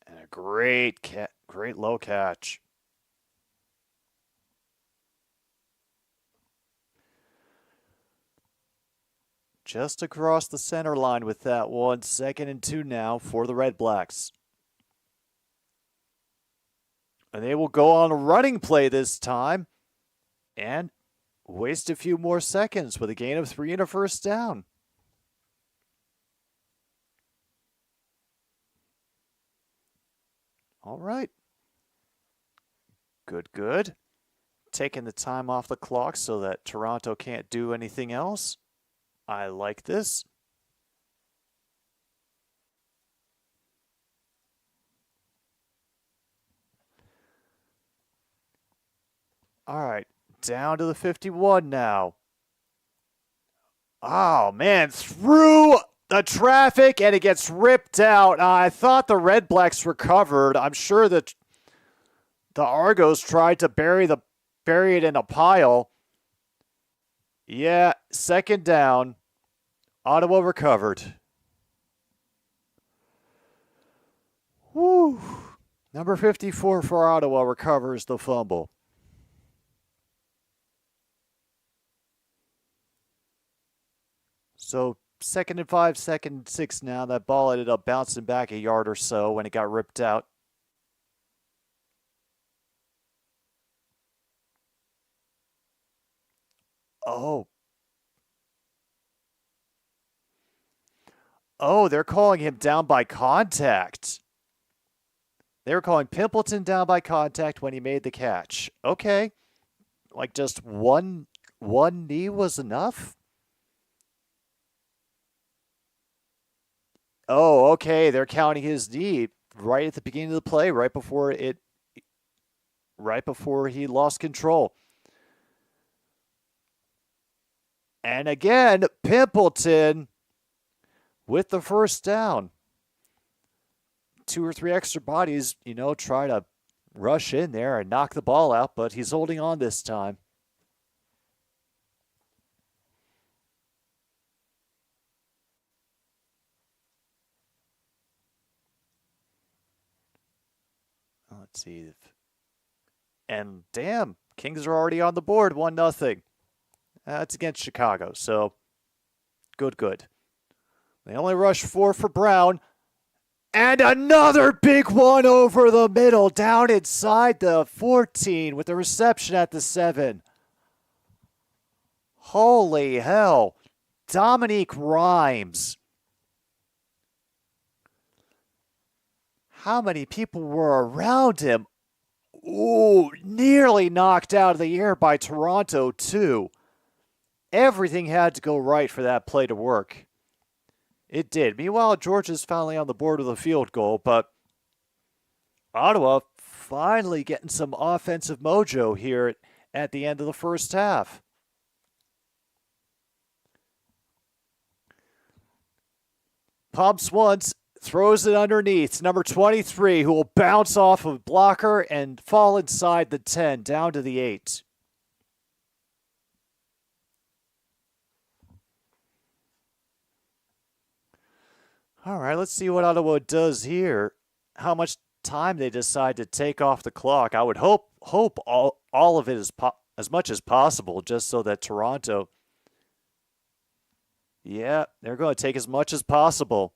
B: And a great low catch. Just across the center line with that one. 2nd and 2 now for the Red Blacks. And they will go on a running play this time and waste a few more seconds with a gain of 3 and a first down. All right. Good. Taking the time off the clock so that Toronto can't do anything else. I like this. All right, down to the 51 now. Oh, man, through the traffic, and it gets ripped out. I thought the Red Blacks recovered. I'm sure that the Argos tried to bury it in a pile. Yeah, second down. Ottawa recovered. Woo. Number 54 for Ottawa recovers the fumble. So 2nd and 5, 2nd and 6 now. That ball ended up bouncing back a yard or so when it got ripped out. Oh, they're calling him down by contact. They were calling Pimpleton down by contact when he made the catch. Okay. Like just one knee was enough? Oh, okay. They're counting his knee right at the beginning of the play, right before he lost control. And again, Pimpleton with the first down. 2 or 3 extra bodies, try to rush in there and knock the ball out, but he's holding on this time. Let's see. And damn, Kings are already on the board, 1-0. That's against Chicago, so good. They only rush 4 for Brown. And another big one over the middle, down inside the 14 with the reception at the 7. Holy hell. Dominique Rhymes. How many people were around him? Ooh, nearly knocked out of the air by Toronto, too. Everything had to go right for that play to work. It did. Meanwhile, Georgia's finally on the board with a field goal, but Ottawa finally getting some offensive mojo here at the end of the first half. Pumps once, throws it underneath. Number 23, who will bounce off of blocker and fall inside the 10, down to the 8. All right, let's see what Ottawa does here. How much time they decide to take off the clock. I would hope all of it is as much as possible, just so that Toronto. Yeah, they're going to take as much as possible.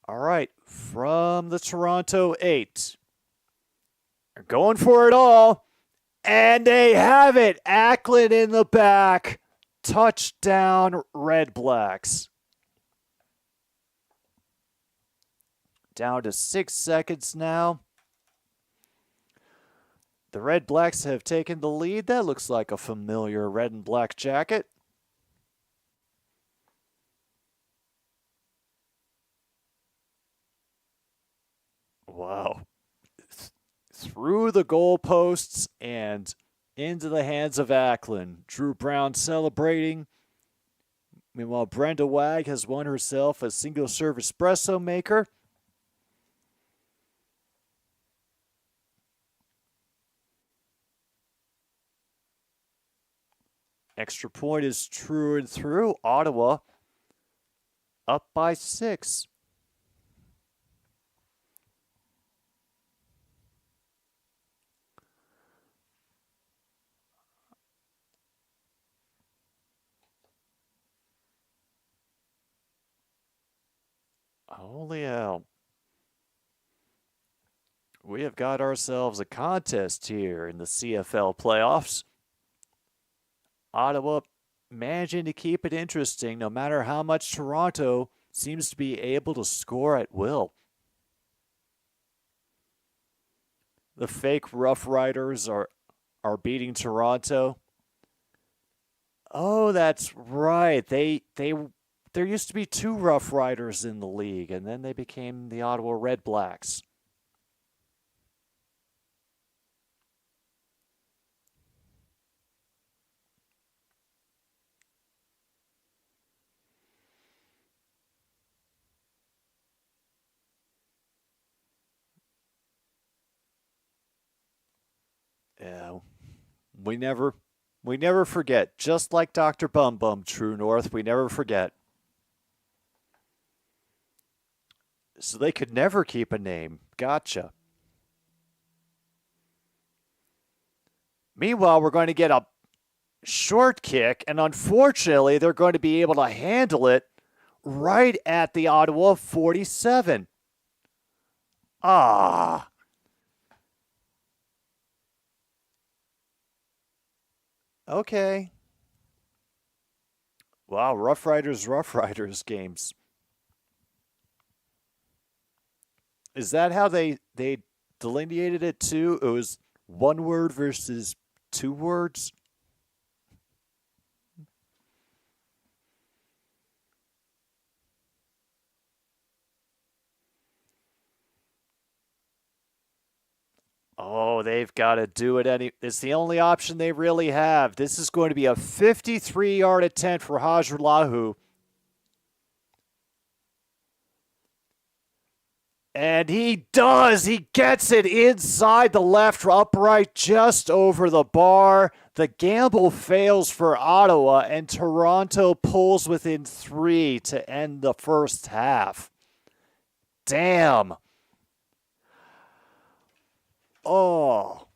B: All right, from the Toronto 8. They're going for it all. And they have it. Ackland in the back. Touchdown, Red Blacks. Down to 6 seconds now. The Red Blacks have taken the lead. That looks like a familiar red and black jacket. Wow. Through the goalposts and into the hands of Ackland. Drew Brown celebrating. Meanwhile, Brenda Wag has won herself a single-serve espresso maker. Extra point is true and through. Ottawa up by 6. Holy hell. We have got ourselves a contest here in the CFL Playoffs. Ottawa managing to keep it interesting no matter how much Toronto seems to be able to score at will. The fake Rough Riders are beating Toronto. Oh, that's right. There used to be 2 Rough Riders in the league, and then they became the Ottawa Red Blacks. Yeah, we never forget. Just like Dr. Bum Bum, True North, we never forget. So they could never keep a name. Gotcha. Meanwhile, we're going to get a short kick, and unfortunately, they're going to be able to handle it right at the Ottawa 47. Ah. Okay. Wow, Rough Riders games. Is that how they delineated it too? It was one word versus two words? Oh, they've got to do it. It's the only option they really have. This is going to be a 53-yard attempt for Hajrullahu. And he does. He gets it inside the left upright, just over the bar. The gamble fails for Ottawa, and Toronto pulls within 3 to end the first half. Damn. Oh.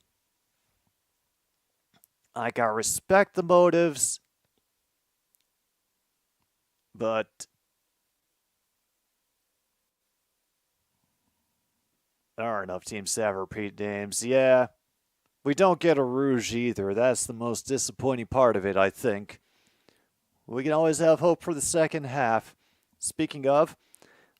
B: I gotta respect the motives, but there aren't enough teams to have repeat names. Yeah. We don't get a Rouge either. That's the most disappointing part of it, I think. We can always have hope for the second half. Speaking of,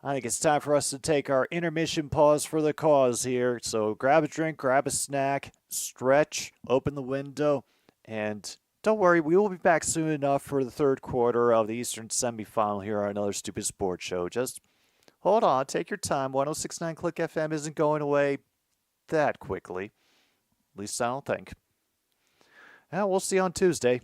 B: I think it's time for us to take our intermission pause for the cause here. So grab a drink, grab a snack, stretch, open the window, and don't worry, we will be back soon enough for the third quarter of the Eastern Semifinal here on Another Stupid Sports Show. Just hold on, take your time. 106.9 Click FM isn't going away that quickly. At least I don't think. And we'll see you on Tuesday.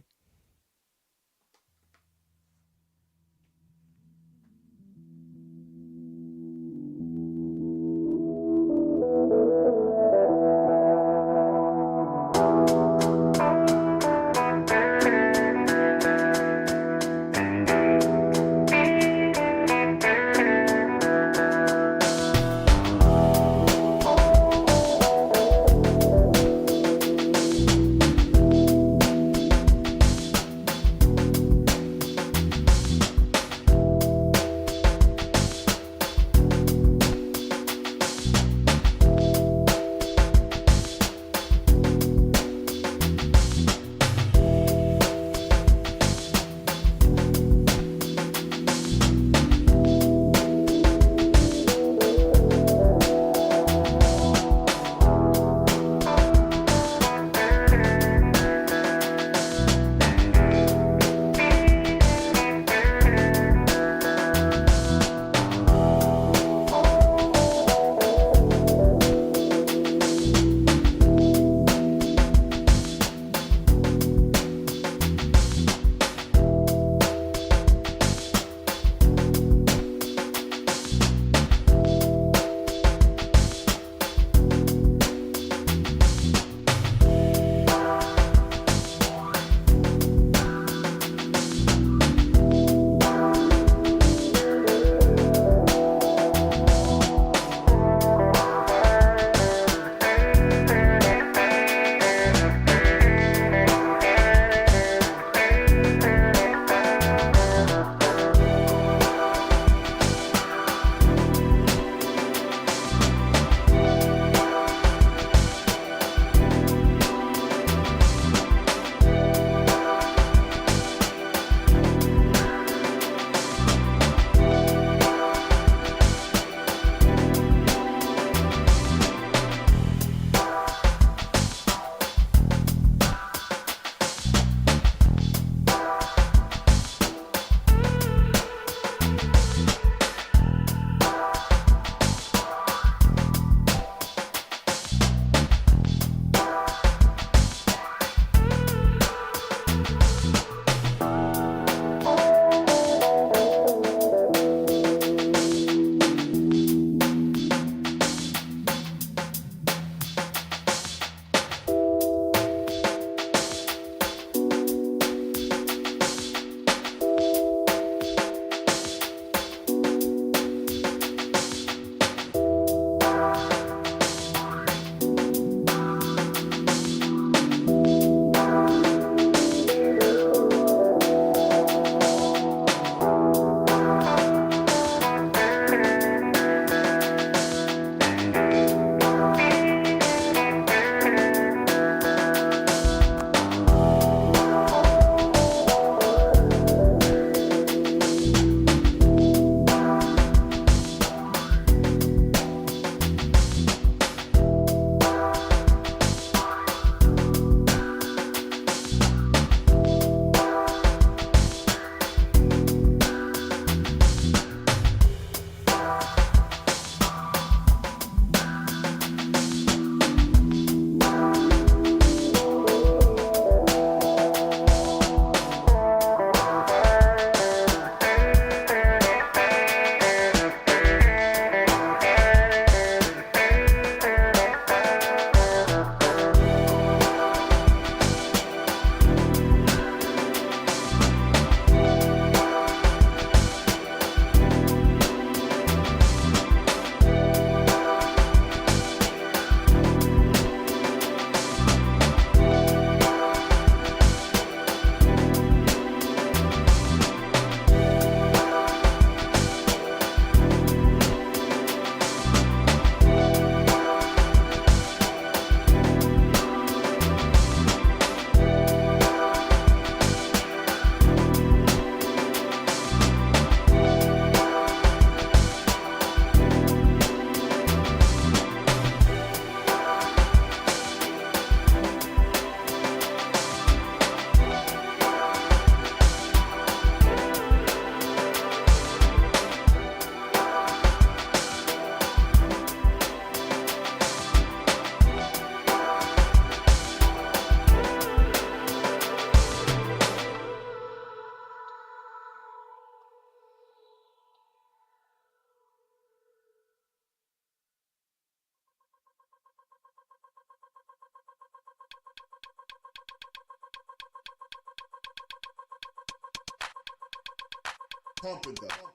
C: Pump it up.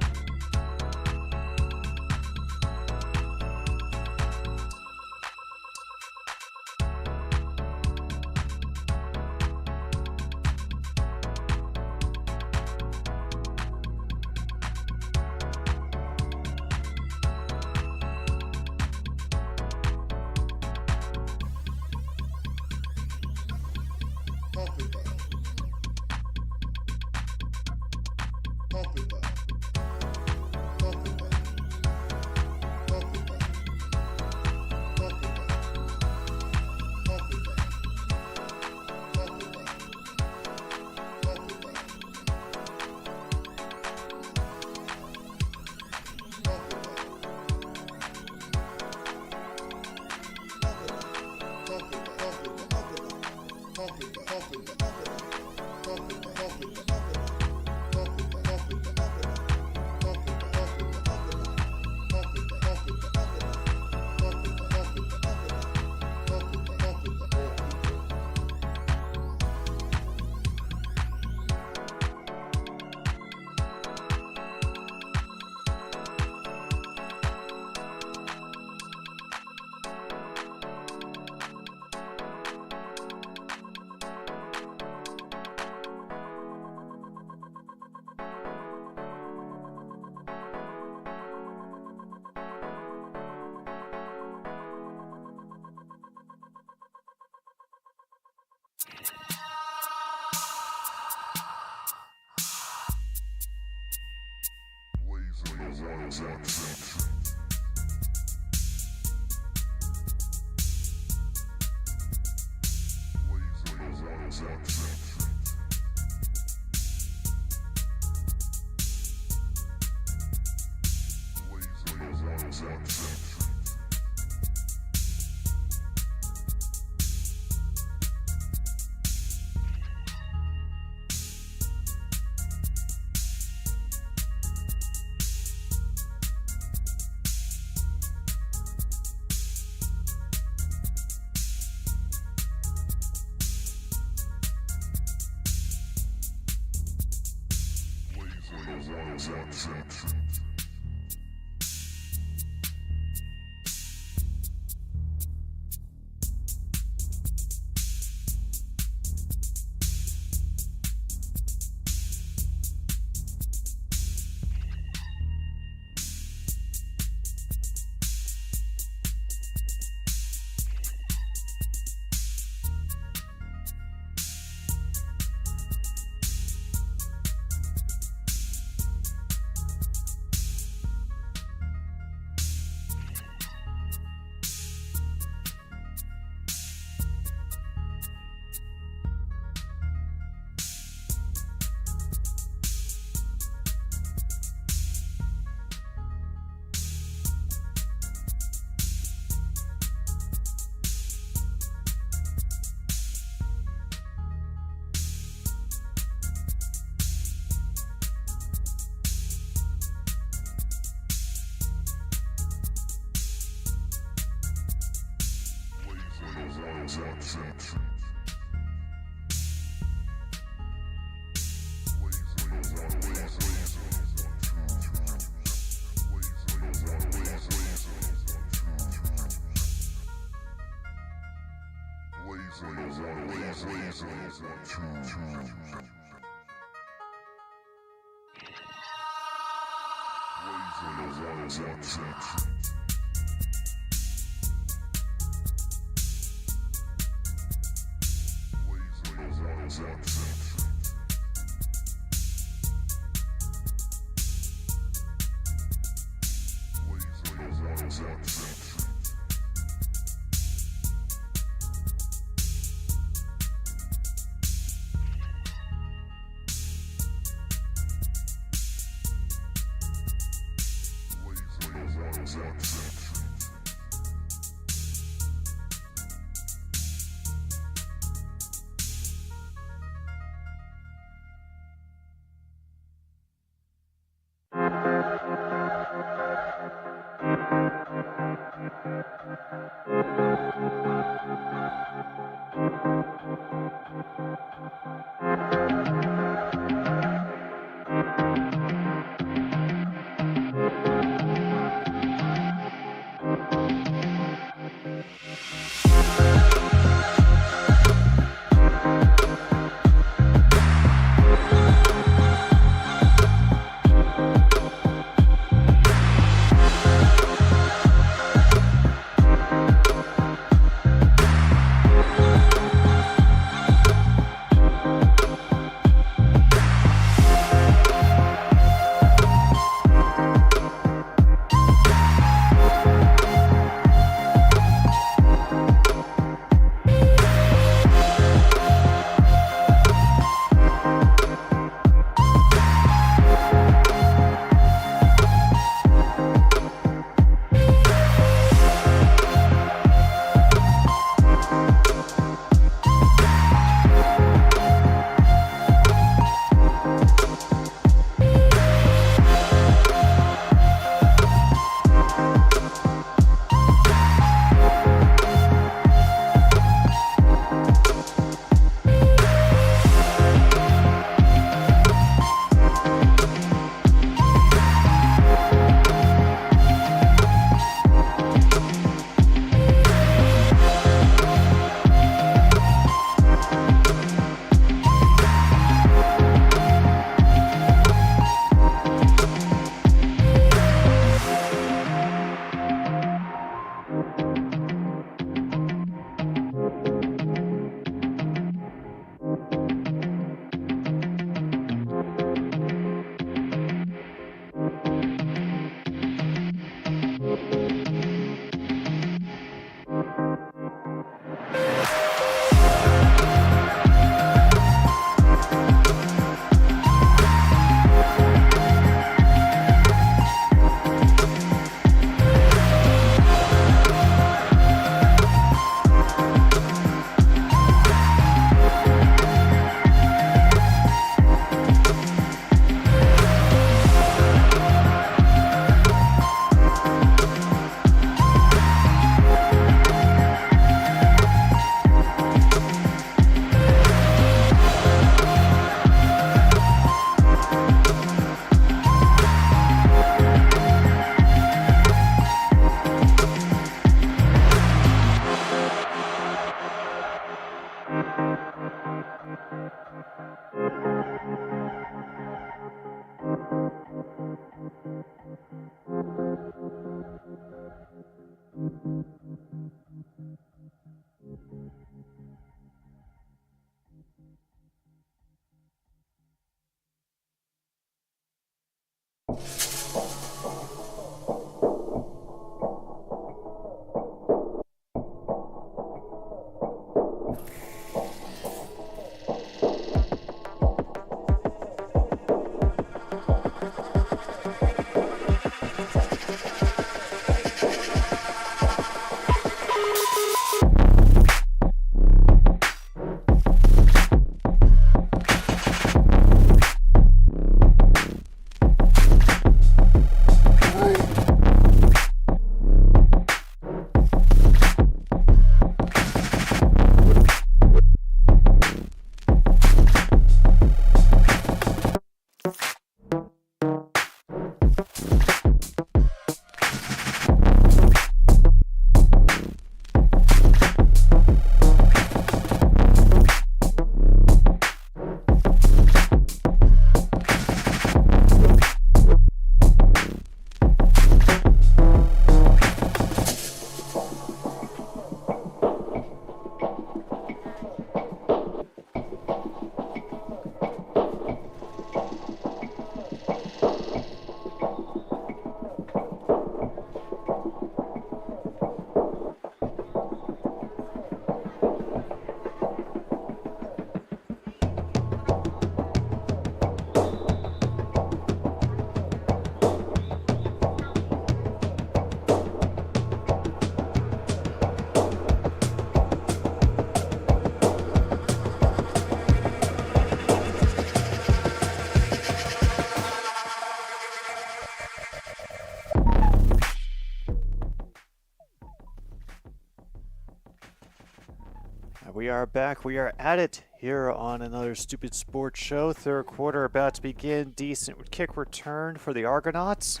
B: We are back. We are at it here on another Stupid Sports Show. Third quarter about to begin. Decent kick return for the Argonauts.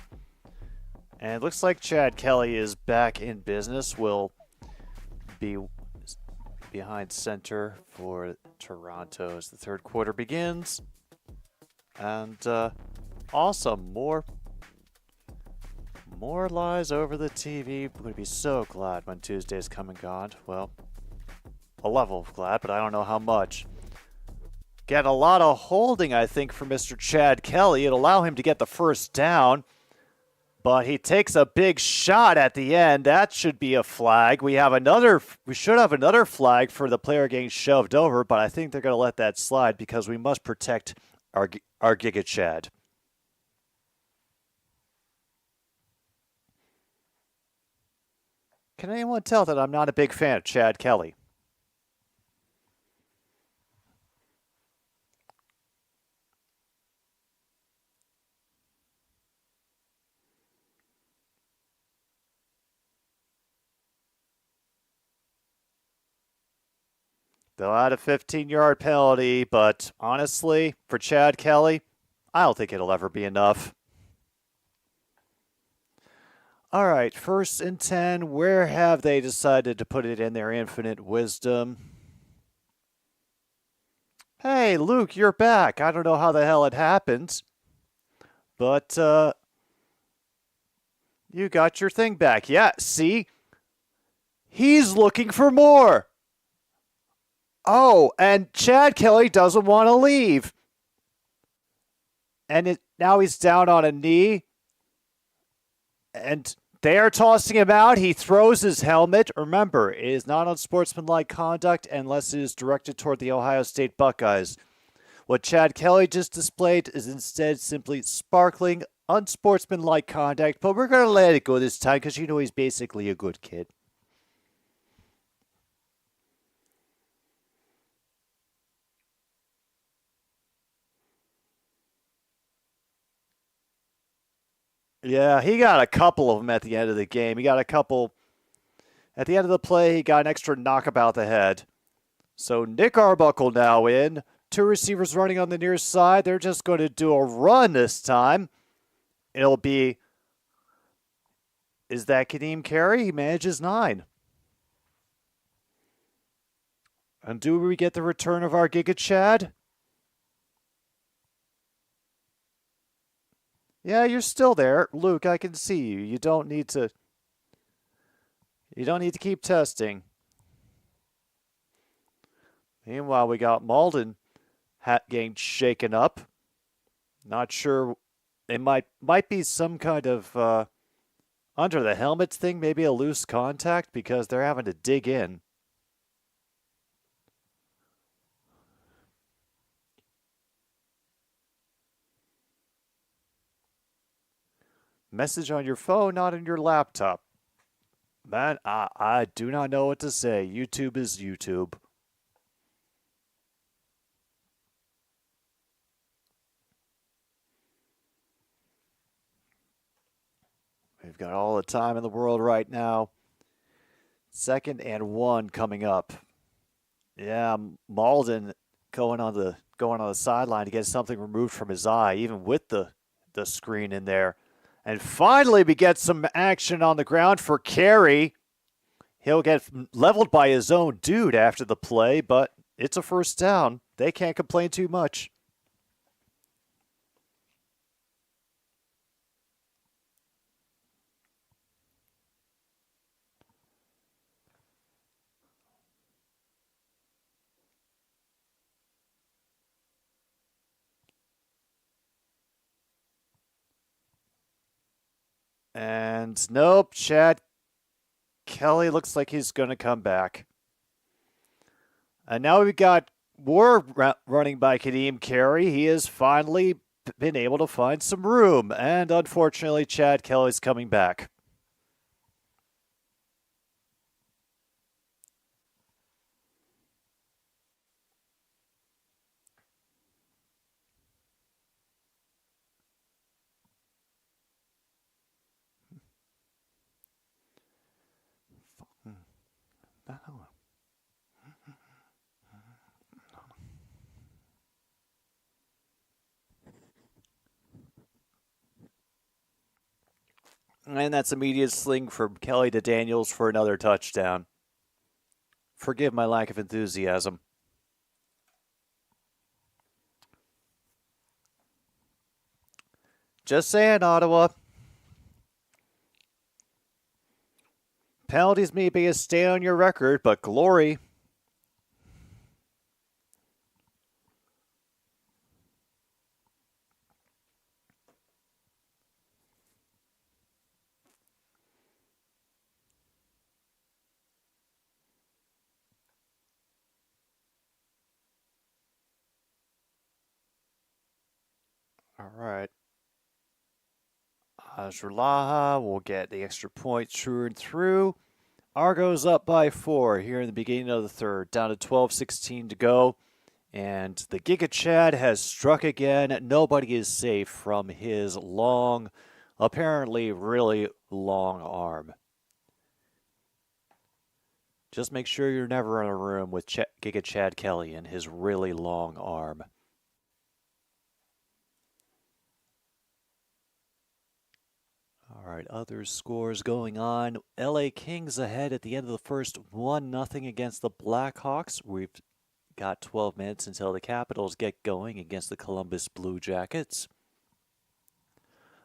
B: And it looks like Chad Kelly is back in business. Will be behind center for Toronto as the third quarter begins. And awesome. More lies over the TV. I'm going to be so glad when Tuesday's come and gone. Well, a level of glad, but I don't know how much. Get a lot of holding, I think, for Mr. Chad Kelly. It'll allow him to get the first down, but he takes a big shot at the end. That should be a flag. We should have another flag for the player getting shoved over, but I think they're going to let that slide because we must protect our Giga-Chad. Can anyone tell that I'm not a big fan of Chad Kelly? They'll add a 15-yard penalty, but honestly, for Chad Kelly, I don't think it'll ever be enough. All right, 1st and 10. Where have they decided to put it in their infinite wisdom? Hey, Luke, you're back. I don't know how the hell it happened, but you got your thing back. Yeah, see? He's looking for more. Oh, and Chad Kelly doesn't want to leave. And now he's down on a knee. And they are tossing him out. He throws his helmet. Remember, it is not unsportsmanlike conduct unless it is directed toward the Ohio State Buckeyes. What Chad Kelly just displayed is instead simply sparkling, unsportsmanlike conduct. But we're going to let it go this time because you know he's basically a good kid. Yeah, he got a couple of them at the end of the game. He got a couple at the end of the play. He got an extra knockabout the head. So Nick Arbuckle now in. 2 receivers running on the near side. They're just going to do a run this time. It'll be, is that Kadeem Carey? He manages 9. And do we get the return of our Giga-Chad? Yeah, you're still there. Luke, I can see you. You don't need to keep testing. Meanwhile, we got Malden getting shaken up. Not sure. It might be some kind of under the helmets thing, maybe a loose contact because they're having to dig in. Message on your phone, not on your laptop. Man, I do not know what to say. YouTube is YouTube. We've got all the time in the world right now. 2nd and 1 coming up. Yeah, Malden going on the sideline to get something removed from his eye, even with the screen in there. And finally, we get some action on the ground for Carey. He'll get leveled by his own dude after the play, but it's a first down. They can't complain too much. And nope, Chad Kelly looks like he's going to come back. And now we've got more running by Kadeem Carey. He has finally been able to find some room. And unfortunately, Chad Kelly's coming back. And that's immediate sling from Kelly to Daniels for another touchdown. Forgive my lack of enthusiasm. Just saying, Ottawa. Penalties may be a stain on your record, but glory. All right. Azrulaha will get the extra point through and through. Argo's up by 4 here in the beginning of the third, down to 12:16 to go. And the Giga-Chad has struck again. Nobody is safe from his long, apparently really long arm. Just make sure you're never in a room with Giga-Chad Kelly and his really long arm. All right, other scores going on. LA Kings ahead at the end of the first, 1-0 against the Blackhawks. We've got 12 minutes until the Capitals get going against the Columbus Blue Jackets.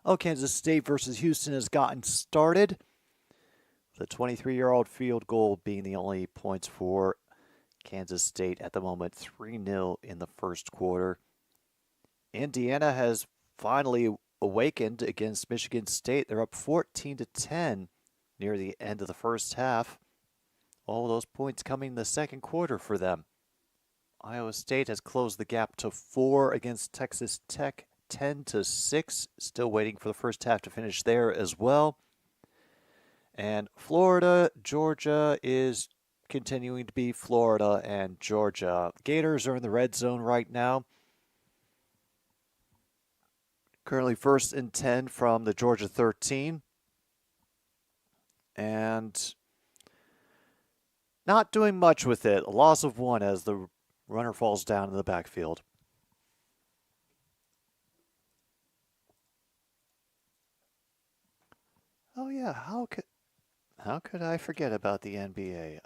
B: Oh, Kansas State versus Houston has gotten started. The 23-year-old field goal being the only points for Kansas State at the moment, 3-0 in the first quarter. Indiana has finally awakened against Michigan State. They're up 14-10 near the end of the first half. All those points coming in the second quarter for them. Iowa State has closed the gap to 4 against Texas Tech, 10-6. Still waiting for the first half to finish there as well. And Florida, Georgia is continuing to be Florida and Georgia. Gators are in the red zone right now. Currently 1st and 10 from the Georgia 13. And not doing much with it. A loss of 1 as the runner falls down in the backfield. Oh yeah, how could I forget about the NBA?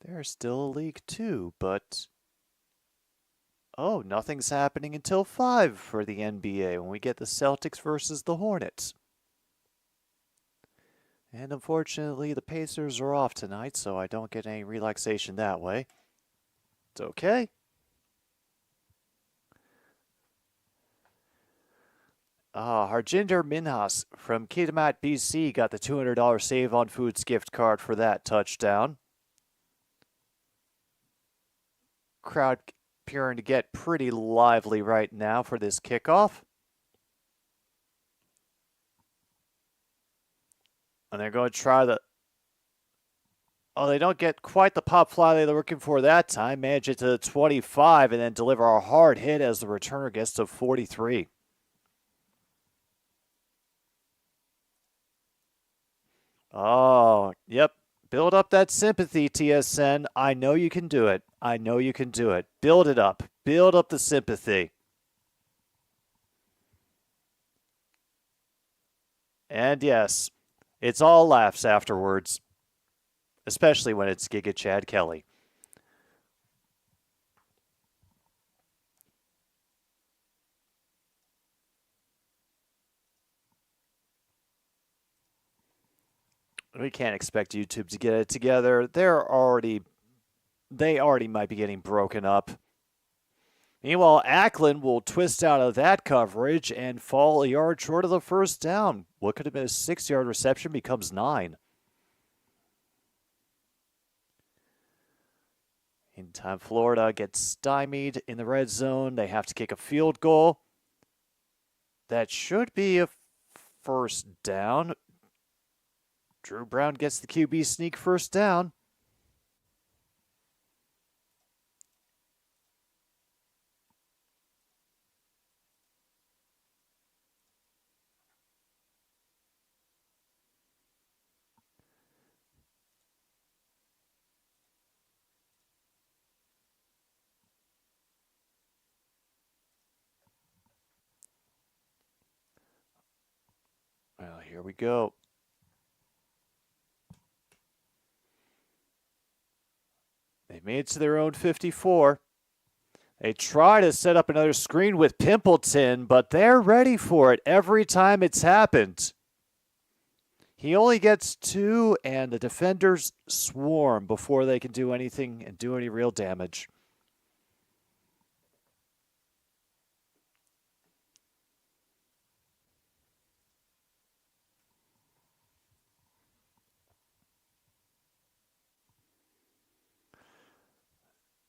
B: There's still a League 2, but oh, nothing's happening until 5 for the NBA when we get the Celtics versus the Hornets. And unfortunately, the Pacers are off tonight, so I don't get any relaxation that way. It's okay. Harjinder Minhas from Kitimat, BC got the $200 Save on Foods gift card for that touchdown. Crowd appearing to get pretty lively right now for this kickoff. And they're going to try the... Oh, they don't get quite the pop fly they were looking for that time. Manage it to the 25 and then deliver a hard hit as the returner gets to 43. Oh, yep. Build up that sympathy, TSN. I know you can do it. I know you can do it. Build it up. Build up the sympathy. And yes, it's all laughs afterwards, especially when it's Giga-Chad Kelly. We can't expect YouTube to get it together. They already might be getting broken up. Meanwhile, Ackland will twist out of that coverage and fall a yard short of the first down. What could have been a 6-yard reception becomes 9. In time, Florida gets stymied in the red zone. They have to kick a field goal. That should be a first down. Drew Brown gets the QB sneak first down. Well, here we go. They made it to their own 54. They try to set up another screen with Pimpleton, but they're ready for it every time it's happened. He only gets 2, and the defenders swarm before they can do anything and do any real damage.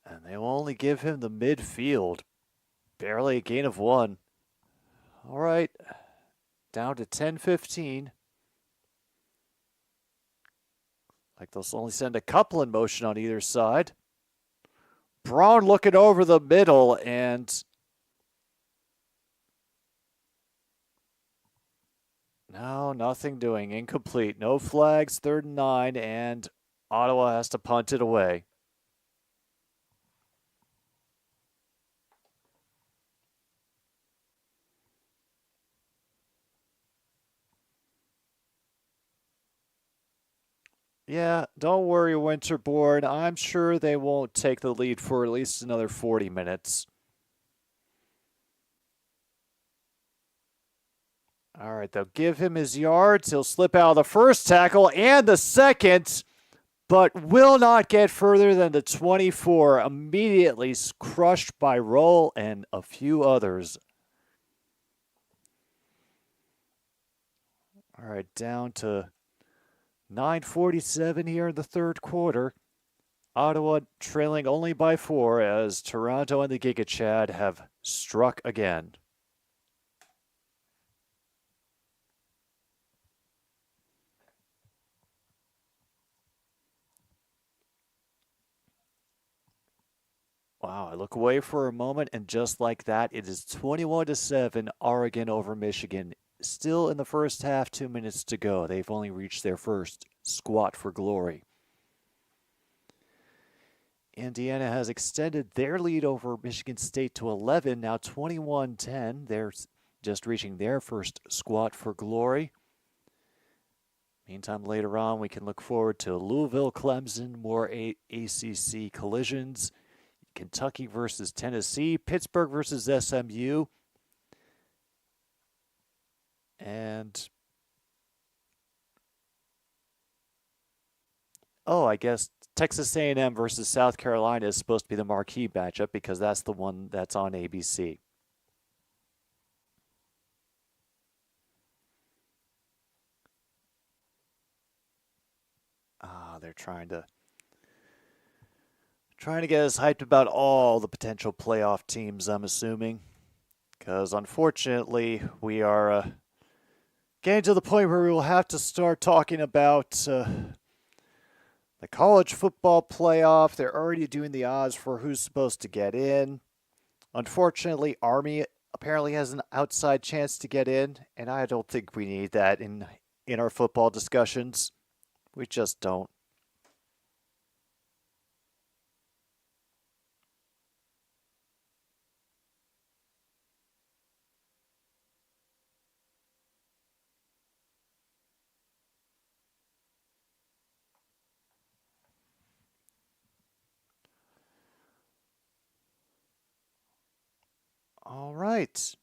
B: And they will only give him the midfield. Barely a gain of 1. All right, down to 10-15. Like they'll only send a couple in motion on either side. Braun looking over the middle, and no, nothing doing. Incomplete. No flags, 3rd and 9, and Ottawa has to punt it away. Yeah, don't worry, Winterborn. I'm sure they won't take the lead for at least another 40 minutes. All right, they'll give him his yards. He'll slip out of the first tackle and the second, but will not get further than the 24. Immediately crushed by Roll and a few others. All right, down to 9:47 here in the third quarter. Ottawa trailing only by 4 as Toronto and the Giga-Chad have struck again. Wow, I look away for a moment, and just like that, it is 21-7, Oregon over Michigan. Still in the first half, 2 minutes to go. They've only reached their first squat for glory. Indiana has extended their lead over Michigan State to 11, now 21-10. They're just reaching their first squat for glory. Meantime, later on, we can look forward to Louisville, Clemson, more ACC collisions. Kentucky versus Tennessee, Pittsburgh versus SMU, and I guess Texas A&M versus South Carolina is supposed to be the marquee matchup because that's the one that's on ABC. They're trying to get us hyped about all the potential playoff teams, I'm assuming. Because unfortunately, we are getting to the point where we will have to start talking about the college football playoff. They're already doing the odds for who's supposed to get in. Unfortunately, Army apparently has an outside chance to get in, and I don't think we need that in our football discussions. We just don't. right.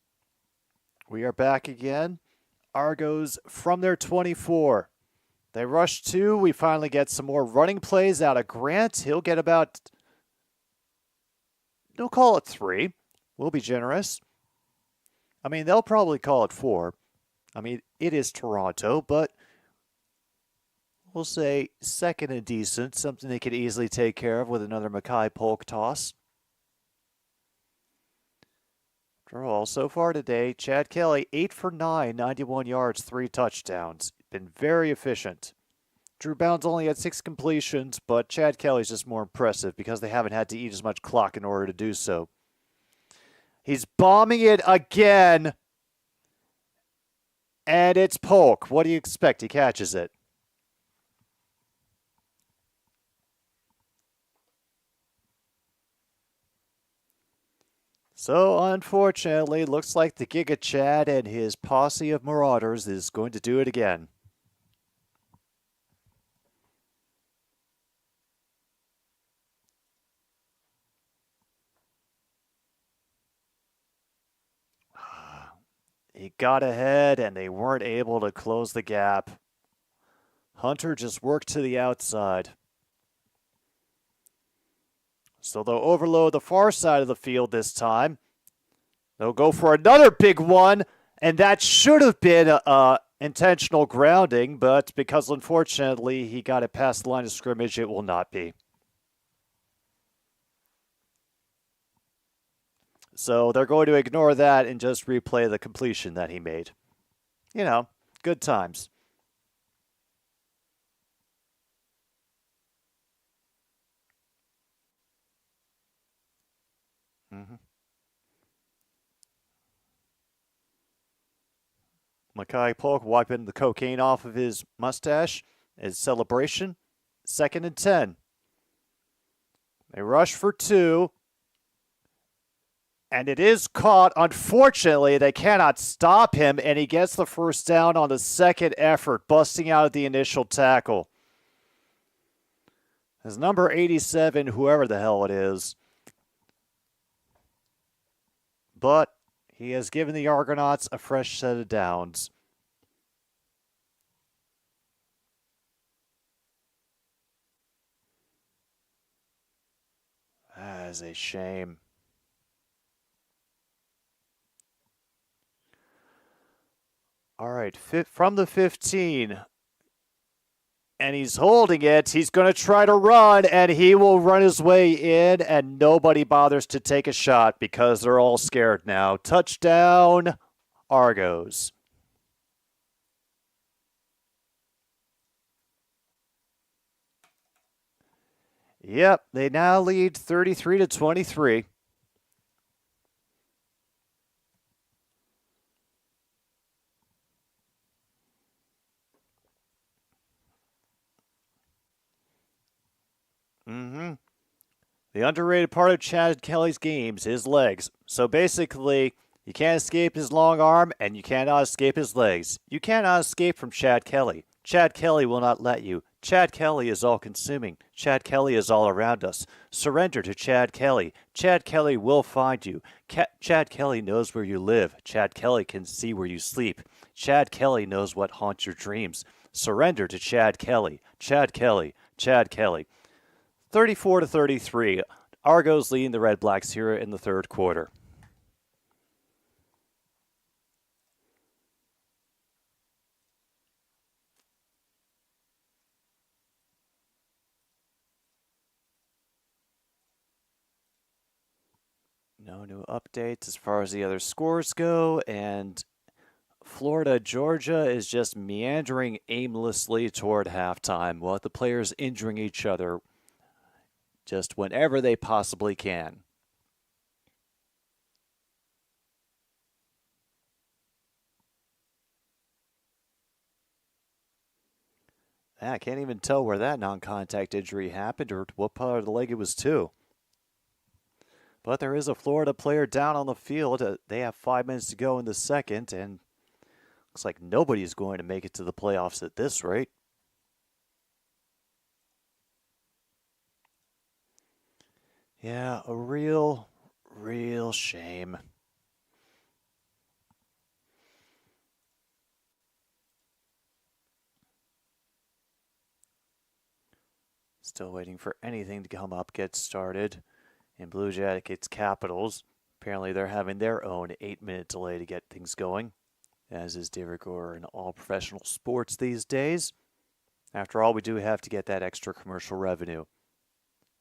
B: We are back again. Argos from their 24. They rush 2. We finally get some more running plays out of Grant. He'll get about, they'll call it 3. We'll be generous. I mean, they'll probably call it 4. I mean, it is Toronto, but we'll say second and decent, something they could easily take care of with another Mackay Polk toss. Draw so far today, Chad Kelly, 8 for 9, 91 yards, 3 touchdowns. Been very efficient. Drew Bounds only had 6 completions, but Chad Kelly's just more impressive because they haven't had to eat as much clock in order to do so. He's bombing it again. And it's Polk. What do you expect? He catches it. So, unfortunately, looks like the Giga-Chad and his posse of marauders is going to do it again. He got ahead, and they weren't able to close the gap. Hunter just worked to the outside. So they'll overload the far side of the field this time. They'll go for another big one, and that should have been intentional grounding, but because unfortunately he got it past the line of scrimmage, it will not be. So they're going to ignore that and just replay the completion that he made. You know, good times. Mackay Polk wiping the cocaine off of his mustache. His celebration. 2nd and 10. They rush for 2. And it is caught. Unfortunately, they cannot stop him, and he gets the first down on the second effort, busting out of the initial tackle. His number 87, whoever the hell it is. But he has given the Argonauts a fresh set of downs. That is a shame. All right, from the 15. And he's holding it. He's going to try to run, and he will run his way in, and nobody bothers to take a shot because they're all scared now. Touchdown, Argos. Yep, they now lead 33-23. The underrated part of Chad Kelly's games, his legs. So basically, you can't escape his long arm, and you cannot escape his legs. You cannot escape from Chad Kelly. Chad Kelly will not let you. Chad Kelly is all-consuming. Chad Kelly is all around us. Surrender to Chad Kelly. Chad Kelly will find you. Chad Kelly knows where you live. Chad Kelly can see where you sleep. Chad Kelly knows what haunts your dreams. Surrender to Chad Kelly. Chad Kelly. Chad Kelly. 34-33. Argos leading the Red Blacks here in the third quarter. No new updates as far as the other scores go, and Florida, Georgia is just meandering aimlessly toward halftime while the players injuring each other just whenever they possibly can. I can't even tell where that non-contact injury happened or what part of the leg it was to. But there is a Florida player down on the field. They have 5 minutes to go in the second, and looks like nobody's going to make it to the playoffs at this rate. Yeah, a real shame. Still waiting for anything to come up, get started. In Blue Jackets Capitals, apparently they're having their own 8-minute delay to get things going, as is de rigueur in all professional sports these days. After all, we do have to get that extra commercial revenue.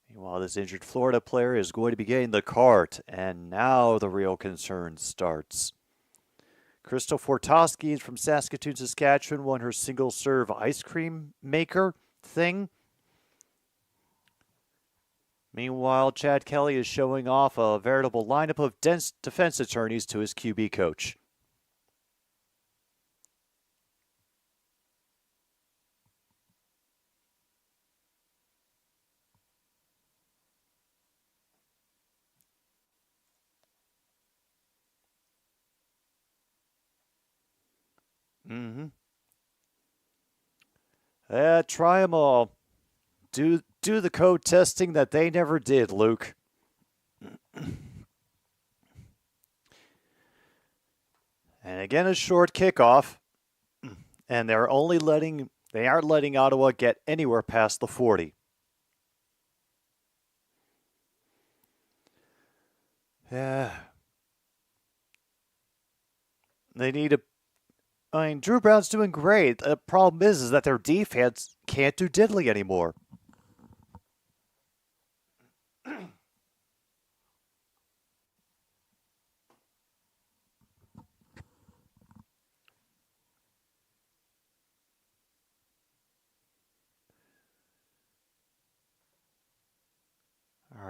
B: Meanwhile, this injured Florida player is going to be getting the cart, and now the real concern starts. Crystal Fortowski from Saskatoon, Saskatchewan won her single-serve ice cream maker thing. Meanwhile, Chad Kelly is showing off a veritable lineup of dense defense attorneys to his QB coach. Try them all. Do the code testing that they never did, Luke. And again, a short kickoff. And they aren't letting Ottawa get anywhere past the 40. Yeah. They need a... I mean, Drew Brown's doing great. The problem is that their defense can't do diddly anymore. All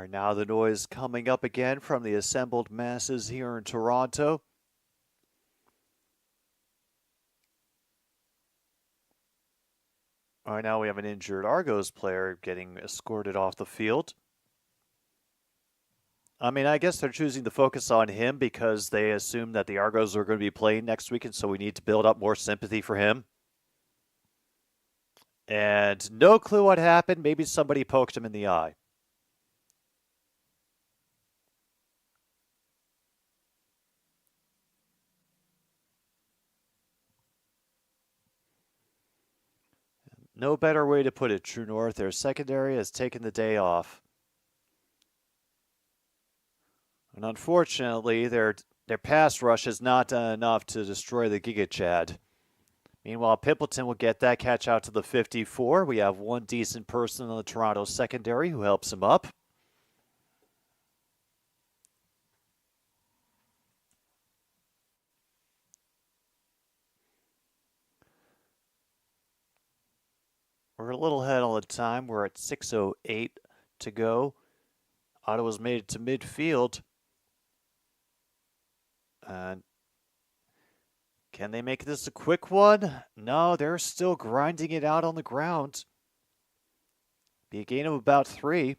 B: right, now the noise coming up again from the assembled masses here in Toronto. All right, now we have an injured Argos player getting escorted off the field. I mean, I guess they're choosing to focus on him because they assume that the Argos are going to be playing next week, and so we need to build up more sympathy for him. And no clue what happened. Maybe somebody poked him in the eye. No better way to put it, True North. Their secondary has taken the day off. And unfortunately, their pass rush has not done enough to destroy the Giga-Chad. Meanwhile, Pimpleton will get that catch out to the 54. We have one decent person on the Toronto secondary who helps him up. We're a little ahead on the time. We're at 6:08 to go. Ottawa's made it to midfield. Can they make this a quick one? No, they're still grinding it out on the ground. Be a gain of about 3.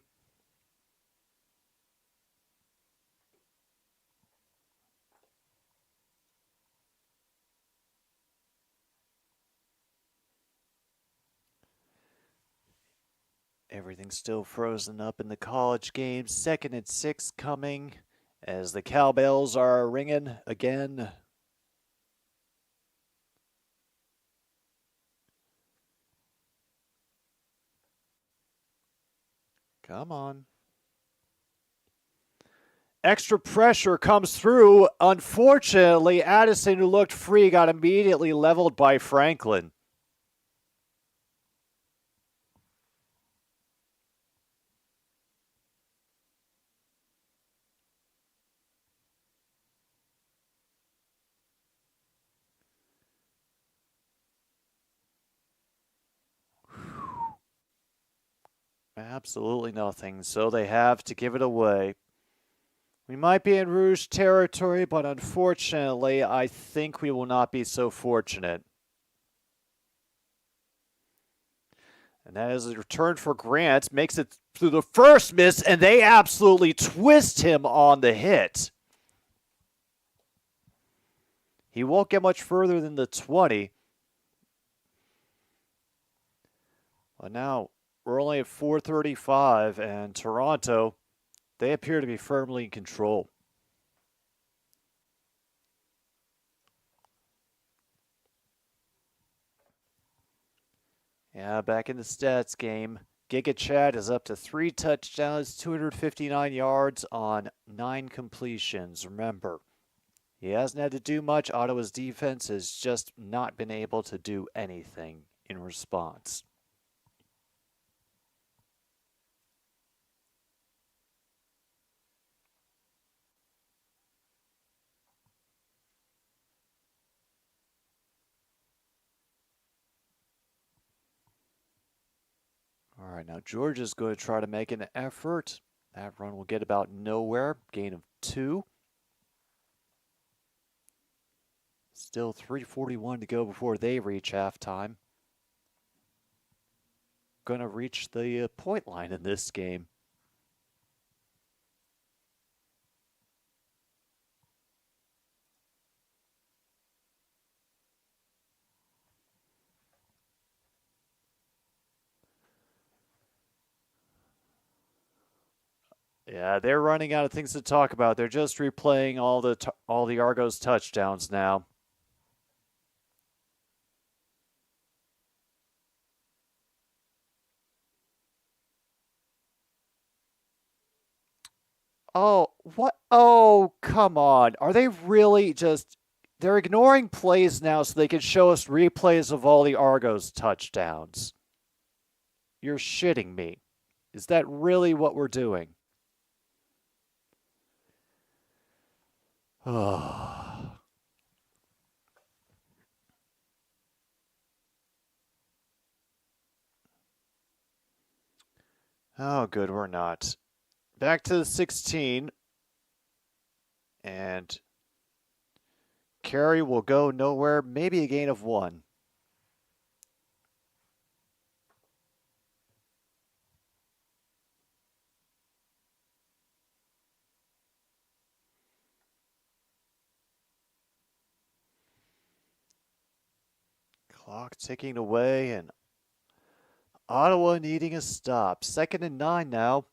B: Everything's still frozen up in the college game. 2nd and 6 coming as the cowbells are ringing again. Come on. Extra pressure comes through. Unfortunately, Addison, who looked free, got immediately leveled by Franklin. Absolutely nothing, so they have to give it away. We might be in Rouge territory, but unfortunately, I think we will not be so fortunate. And that is a return for Grant. Makes it through the first miss, and they absolutely twist him on the hit. He won't get much further than the 20. But now we're only at 4:35, and Toronto, they appear to be firmly in control. Yeah, back in the stats game. Giga-Chad is up to 3 touchdowns, 259 yards on 9 completions. Remember, he hasn't had to do much. Ottawa's defense has just not been able to do anything in response. All right, now Georgia's going to try to make an effort. That run will get about nowhere. Gain of 2. Still 3:41 to go before they reach halftime. Going to reach the point line in this game. Yeah, they're running out of things to talk about. They're just replaying all the Argos touchdowns now. Oh, what? Oh, come on. Are they really just... They're ignoring plays now so they can show us replays of all the Argos touchdowns. You're shitting me. Is that really what we're doing? Oh. Oh, good, we're not. Back to the 16. And carry will go nowhere, maybe a gain of 1. Clock ticking away and Ottawa needing a stop. 2nd and 9 now.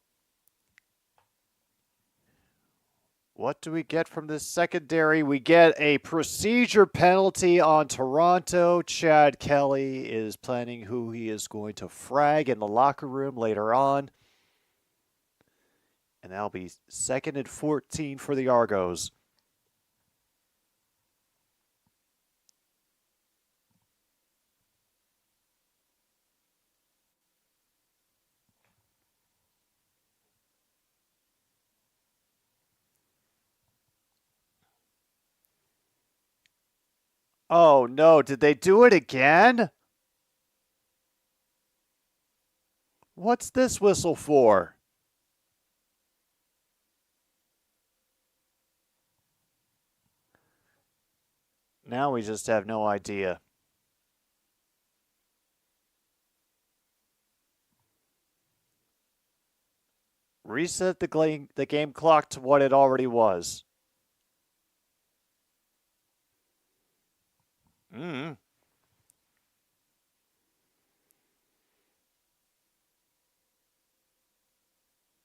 B: What do we get from this secondary? We get a procedure penalty on Toronto. Chad Kelly is planning who he is going to frag in the locker room later on. And that'll be 2nd and 14 for the Argos. Oh no, did they do it again? What's this whistle for? Now we just have no idea. Reset the game clock to what it already was.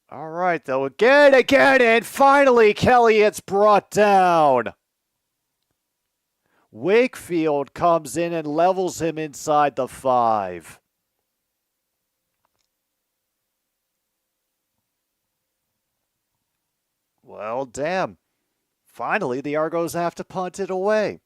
B: All right, though, again, and finally Kelly gets brought down. Wakefield comes in and levels him inside the 5. Well, damn. Finally, the Argos have to punt it away.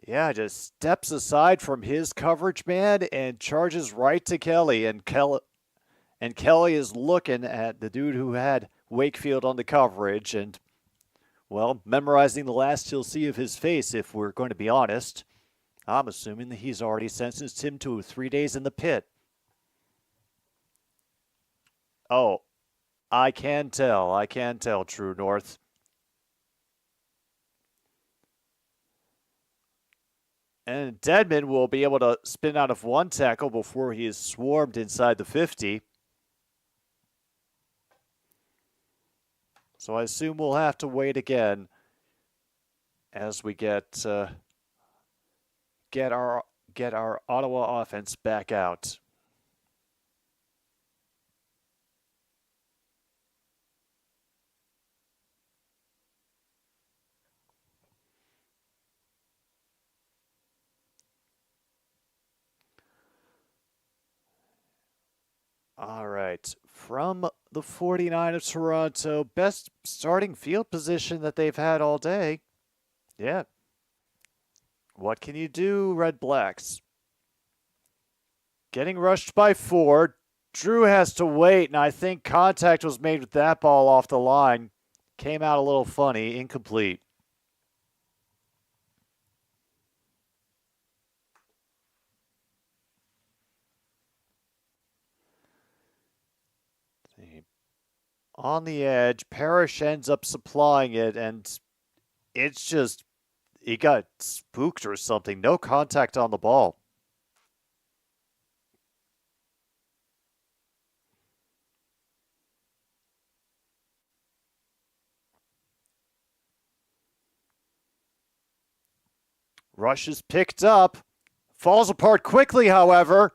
B: Yeah, just steps aside from his coverage man and charges right to Kelly. And Kelly is looking at the dude who had Wakefield on the coverage and, well, memorizing the last he'll see of his face, if we're going to be honest. I'm assuming that he's already sentenced him to 3 days in the pit. Oh, I can tell, True North. And Dedman will be able to spin out of 1 tackle before he is swarmed inside the 50. So I assume we'll have to wait again as we get our Ottawa offense back out. All right. From the 49 of Toronto, best starting field position that they've had all day. Yeah. What can you do, Red Blacks? Getting rushed by 4. Drew has to wait, and I think contact was made with that ball off the line. Came out a little funny, incomplete. On the edge, Parrish ends up supplying it, and it's just, he got spooked or something. No contact on the ball. Rush is picked up. Falls apart quickly, however.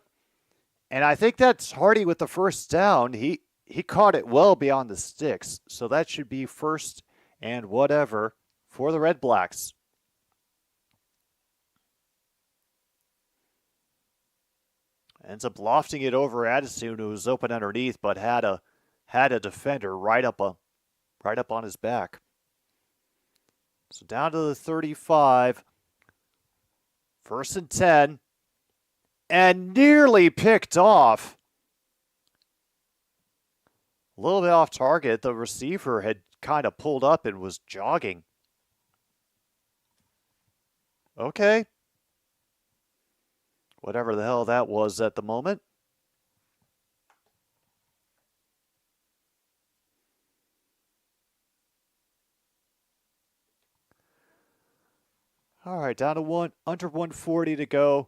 B: And I think that's Hardy with the first down. He caught it well beyond the sticks. So that should be first and whatever for the Red Blacks. Ends up lofting it over Addison, who was open underneath, but had a defender right up on his back. So down to the 35. First and 10. And nearly picked off. A little bit off target. The receiver had kind of pulled up and was jogging. Okay. Whatever the hell that was at the moment. All right, down to under 140 to go.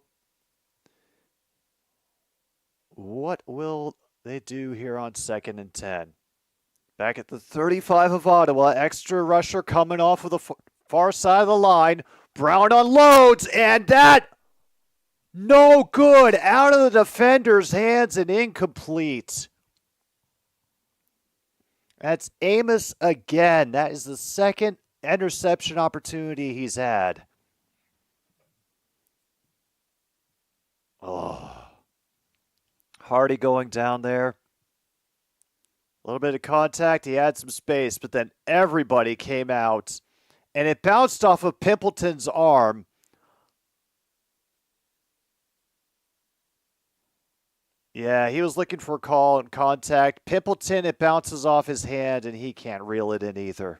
B: What will they do here on 2nd and 10? Back at the 35 of Ottawa, extra rusher coming off of the far side of the line. Brown unloads, and that no good, out of the defender's hands and incomplete. That's Amos again. That is the second interception opportunity he's had. Oh. Hardy going down there. A little bit of contact. He had some space, but then everybody came out, and it bounced off of Pimpleton's arm. Yeah, he was looking for a call and contact. Pimpleton, it bounces off his hand, and he can't reel it in either.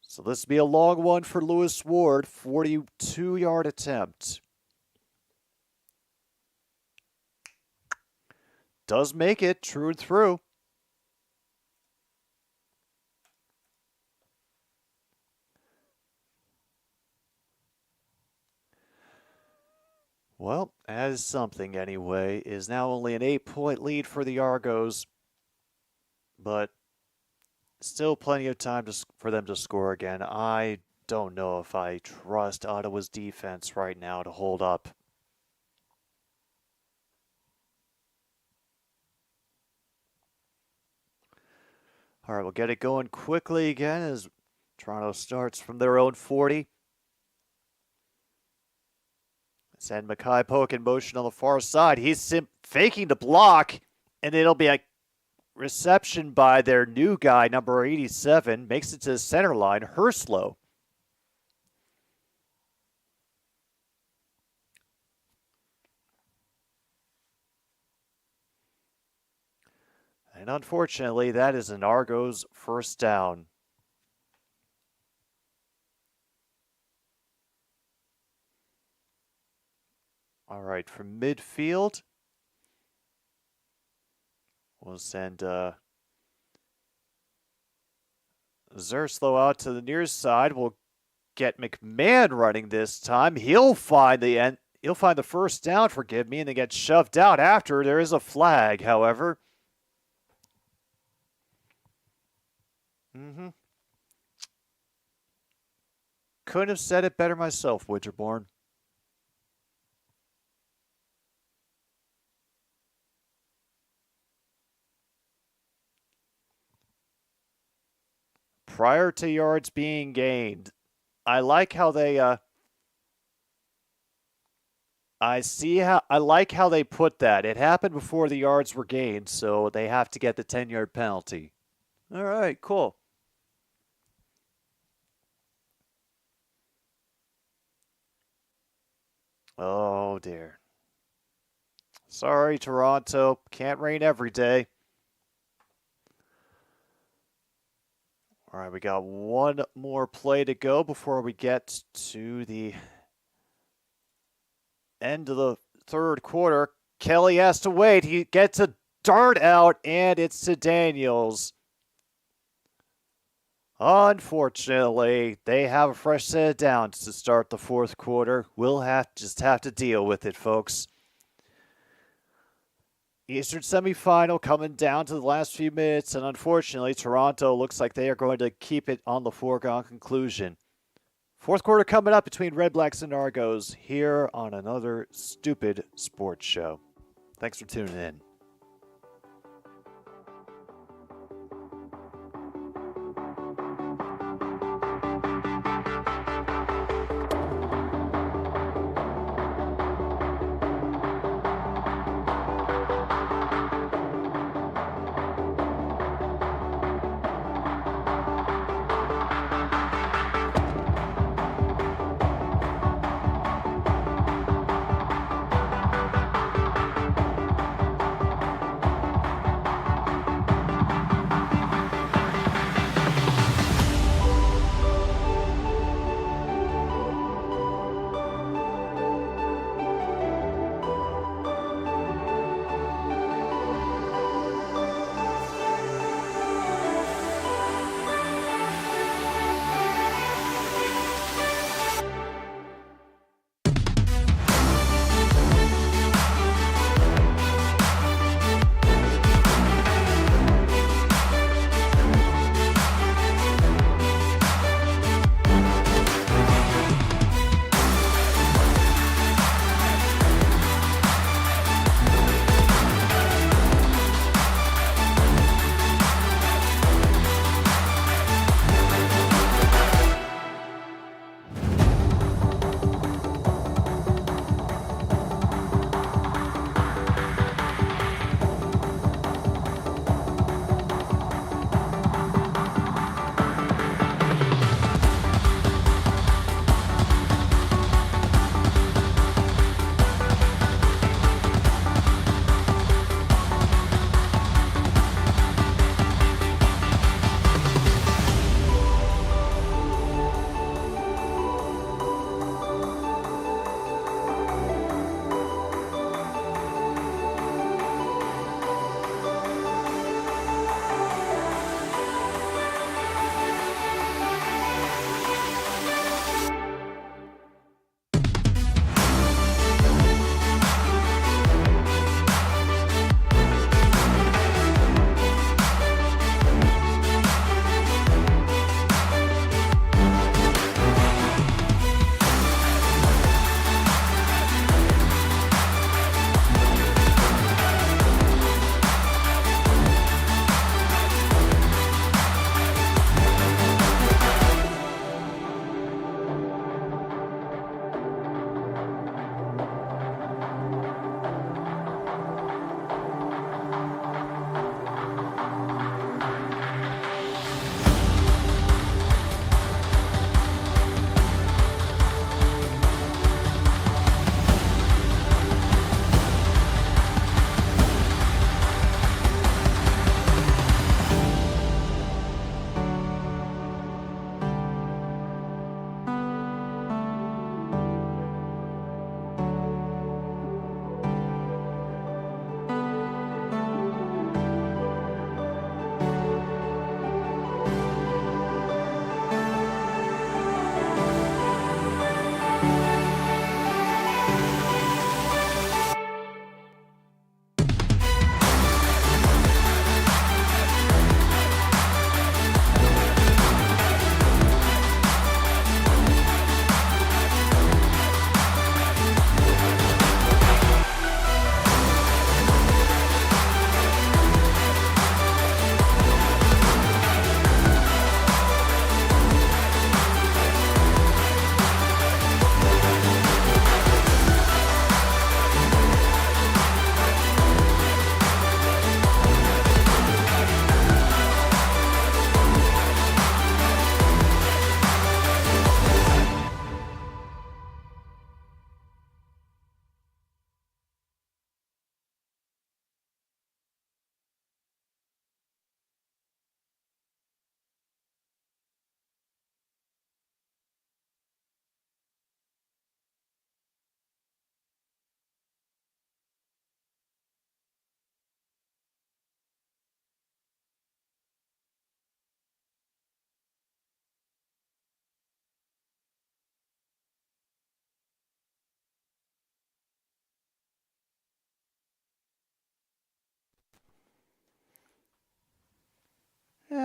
B: So this will be a long one for Lewis Ward, 42-yard attempt. Does make it true and through. Well, as something anyway, is now only an 8-point lead for the Argos, but still plenty of time for them to score again. I don't know if I trust Ottawa's defense right now to hold up. All right, we'll get it going quickly again as Toronto starts from their own 40. Send Mackay poke in motion on the far side. He's faking to block, and it'll be a reception by their new guy, number 87. Makes it to the center line, Herslow. And unfortunately, that is an Argos first down. All right, from midfield, we'll send Zerslow out to the near side. We'll get McMahon running this time. He'll find the first down, forgive me, and then get shoved out after. There is a flag, however. Couldn't have said it better myself, Winterborn. Prior to yards being gained, I like how they I like how they put that. It happened before the yards were gained, so they have to get the 10-yard penalty. All right, cool. Oh, dear. Sorry, Toronto. Can't rain every day. All right, we got one more play to go before we get to the end of the third quarter. Kelly has to wait. He gets a dart out, and it's to Daniels. Unfortunately, they have a fresh set of downs to start the fourth quarter. We'll just have to deal with it, folks. Eastern Semifinal coming down to the last few minutes, and unfortunately, Toronto looks like they are going to keep it on the foregone conclusion. Fourth quarter coming up between Red Blacks and Argos here on another stupid sports show. Thanks for tuning in.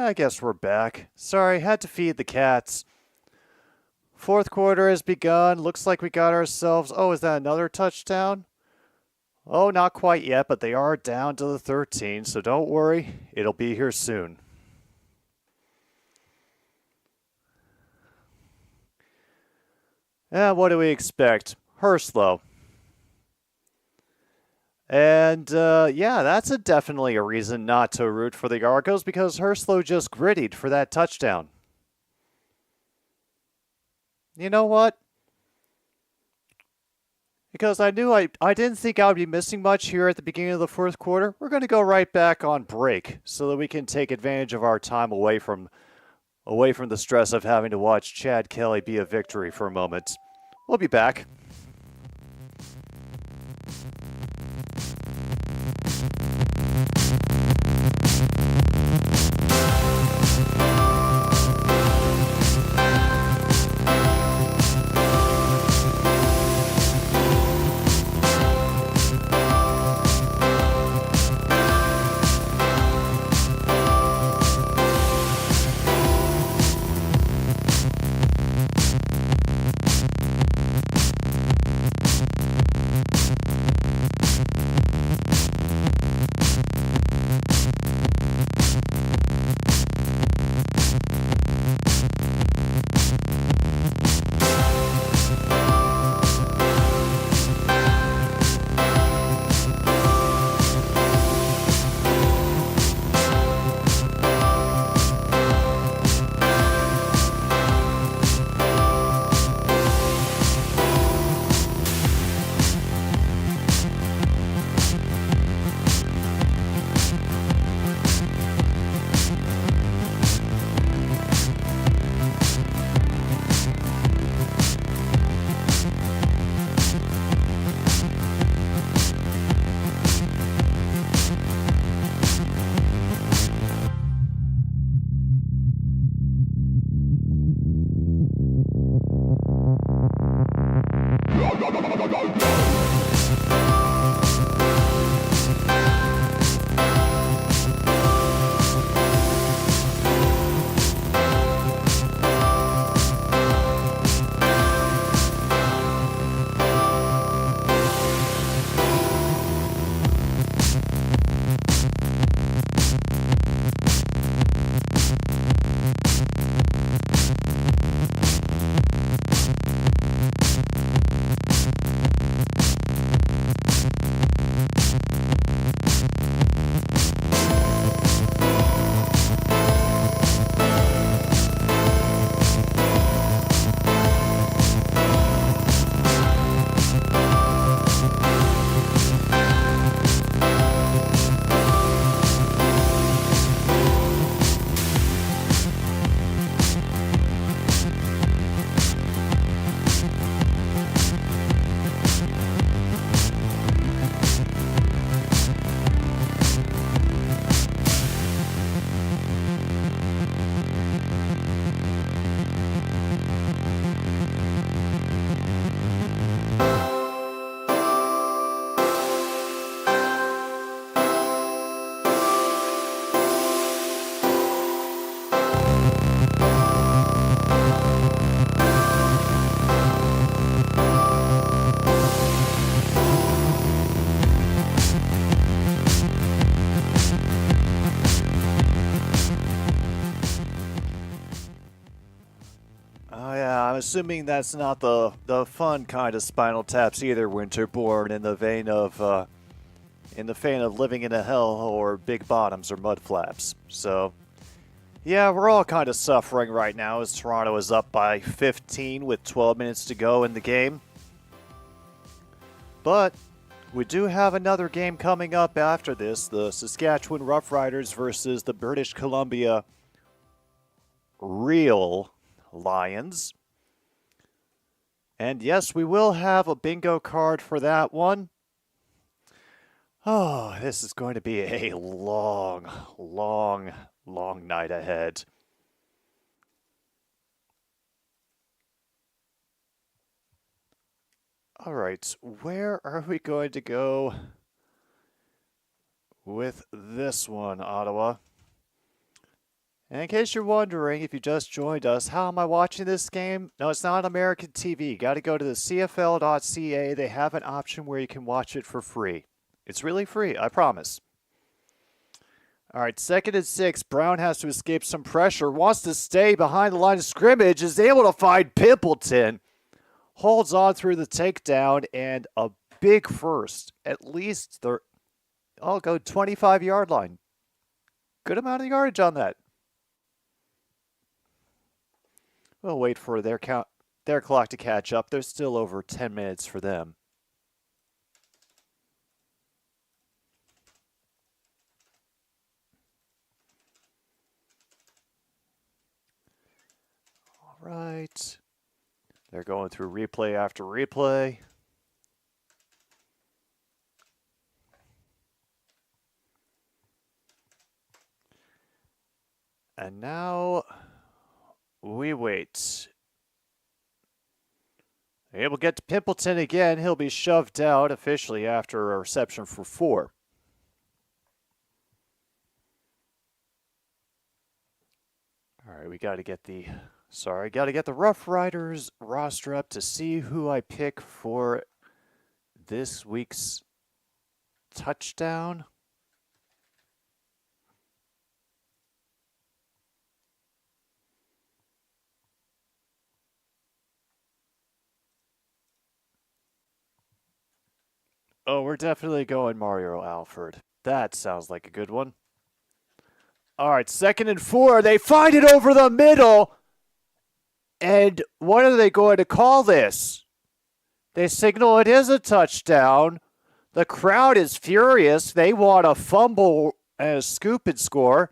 B: I guess we're back. Sorry, had to feed the cats. Fourth quarter has begun. Looks like we got ourselves... Oh, is that another touchdown? Oh, not quite yet, but they are down to the 13, so don't worry. It'll be here soon. What do we expect? Herslow. And, yeah, that's definitely a reason not to root for the Argos because Herslow just grittied for that touchdown. You know what? Because I knew I didn't think I would be missing much here at the beginning of the fourth quarter, we're going to go right back on break so that we can take advantage of our time away from the stress of having to watch Chad Kelly be a victory for a moment. We'll be back. I'm assuming that's not the fun kind of Spinal Taps either, Winterborn, in the vein of living in a hell or big bottoms or mud flaps. So, yeah, we're all kind of suffering right now as Toronto is up by 15 with 12 minutes to go in the game. But we do have another game coming up after this, the Saskatchewan Roughriders versus the British Columbia Real Lions. And yes, we will have a bingo card for that one. Oh, this is going to be a long, long, long night ahead. All right, where are we going to go with this one, Ottawa? And in case you're wondering, if you just joined us, how am I watching this game? No, it's not American TV. You got to go to the CFL.ca. They have an option where you can watch it for free. It's really free, I promise. All right, 2nd and 6. Brown has to escape some pressure, wants to stay behind the line of scrimmage, is able to find Pimpleton. Holds on through the takedown, and a big first. At least I'll go 25-yard line. Good amount of yardage on that. We'll wait for their clock to catch up. There's still over 10 minutes for them. All right. They're going through replay after replay. And now we wait. Able to get to Pimpleton again. He'll be shoved out officially after a reception for 4. All right, we got to get the Rough Riders roster up to see who I pick for this week's touchdown. Oh, we're definitely going Mario Alford. That sounds like a good one. All right, 2nd and 4. They find it over the middle. And what are they going to call this? They signal it is a touchdown. The crowd is furious. They want a fumble and a scoop and score.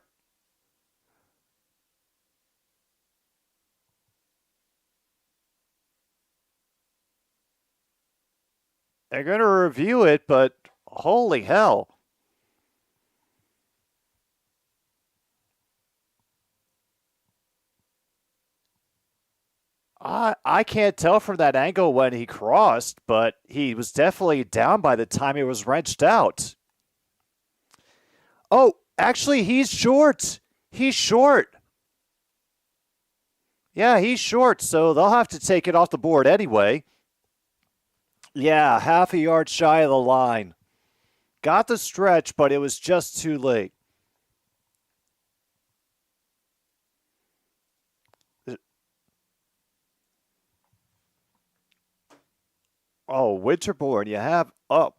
B: They're going to review it, but holy hell. I can't tell from that angle when he crossed, but he was definitely down by the time he was wrenched out. Oh, actually, he's short. He's short. Yeah, he's short, so they'll have to take it off the board anyway. Yeah, half a yard shy of the line. Got the stretch, but it was just too late. Oh, Winterborn, you have up.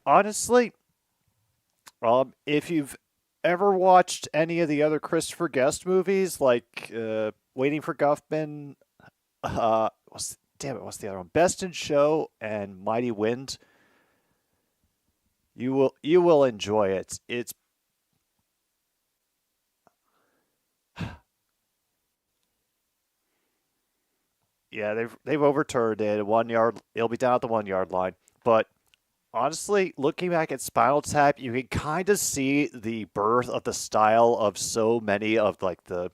B: Honestly, if you've ever watched any of the other Christopher Guest movies, like Waiting for Guffman, what's the other one? Best in Show and Mighty Wind. You will enjoy it. It's yeah, they've overturned it. 1 yard. It'll be down at the 1 yard line. But honestly, looking back at Spinal Tap, you can kind of see the birth of the style of so many of like the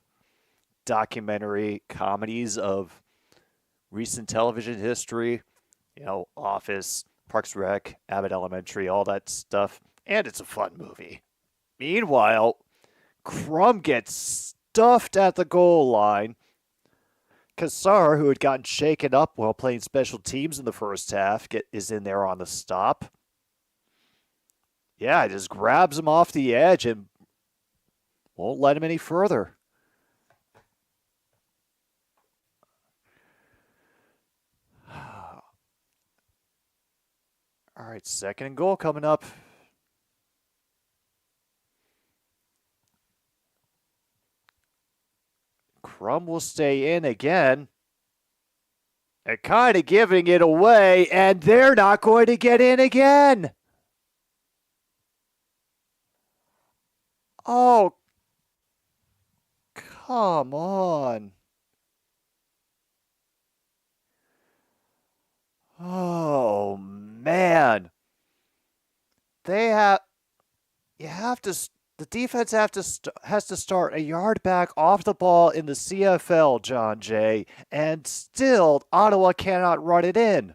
B: documentary comedies of recent television history. You know, Office, Parks and Rec, Abbott Elementary, all that stuff. And it's a fun movie. Meanwhile, Crumb gets stuffed at the goal line. Kassar, who had gotten shaken up while playing special teams in the first half, is in there on the stop. Yeah, just grabs him off the edge and won't let him any further. All right, 2nd and goal coming up. Crumb will stay in again. They're kind of giving it away, and they're not going to get in again. Oh, come on. Oh, man. The defense has to start a yard back off the ball in the CFL, John Jay, and still Ottawa cannot run it in.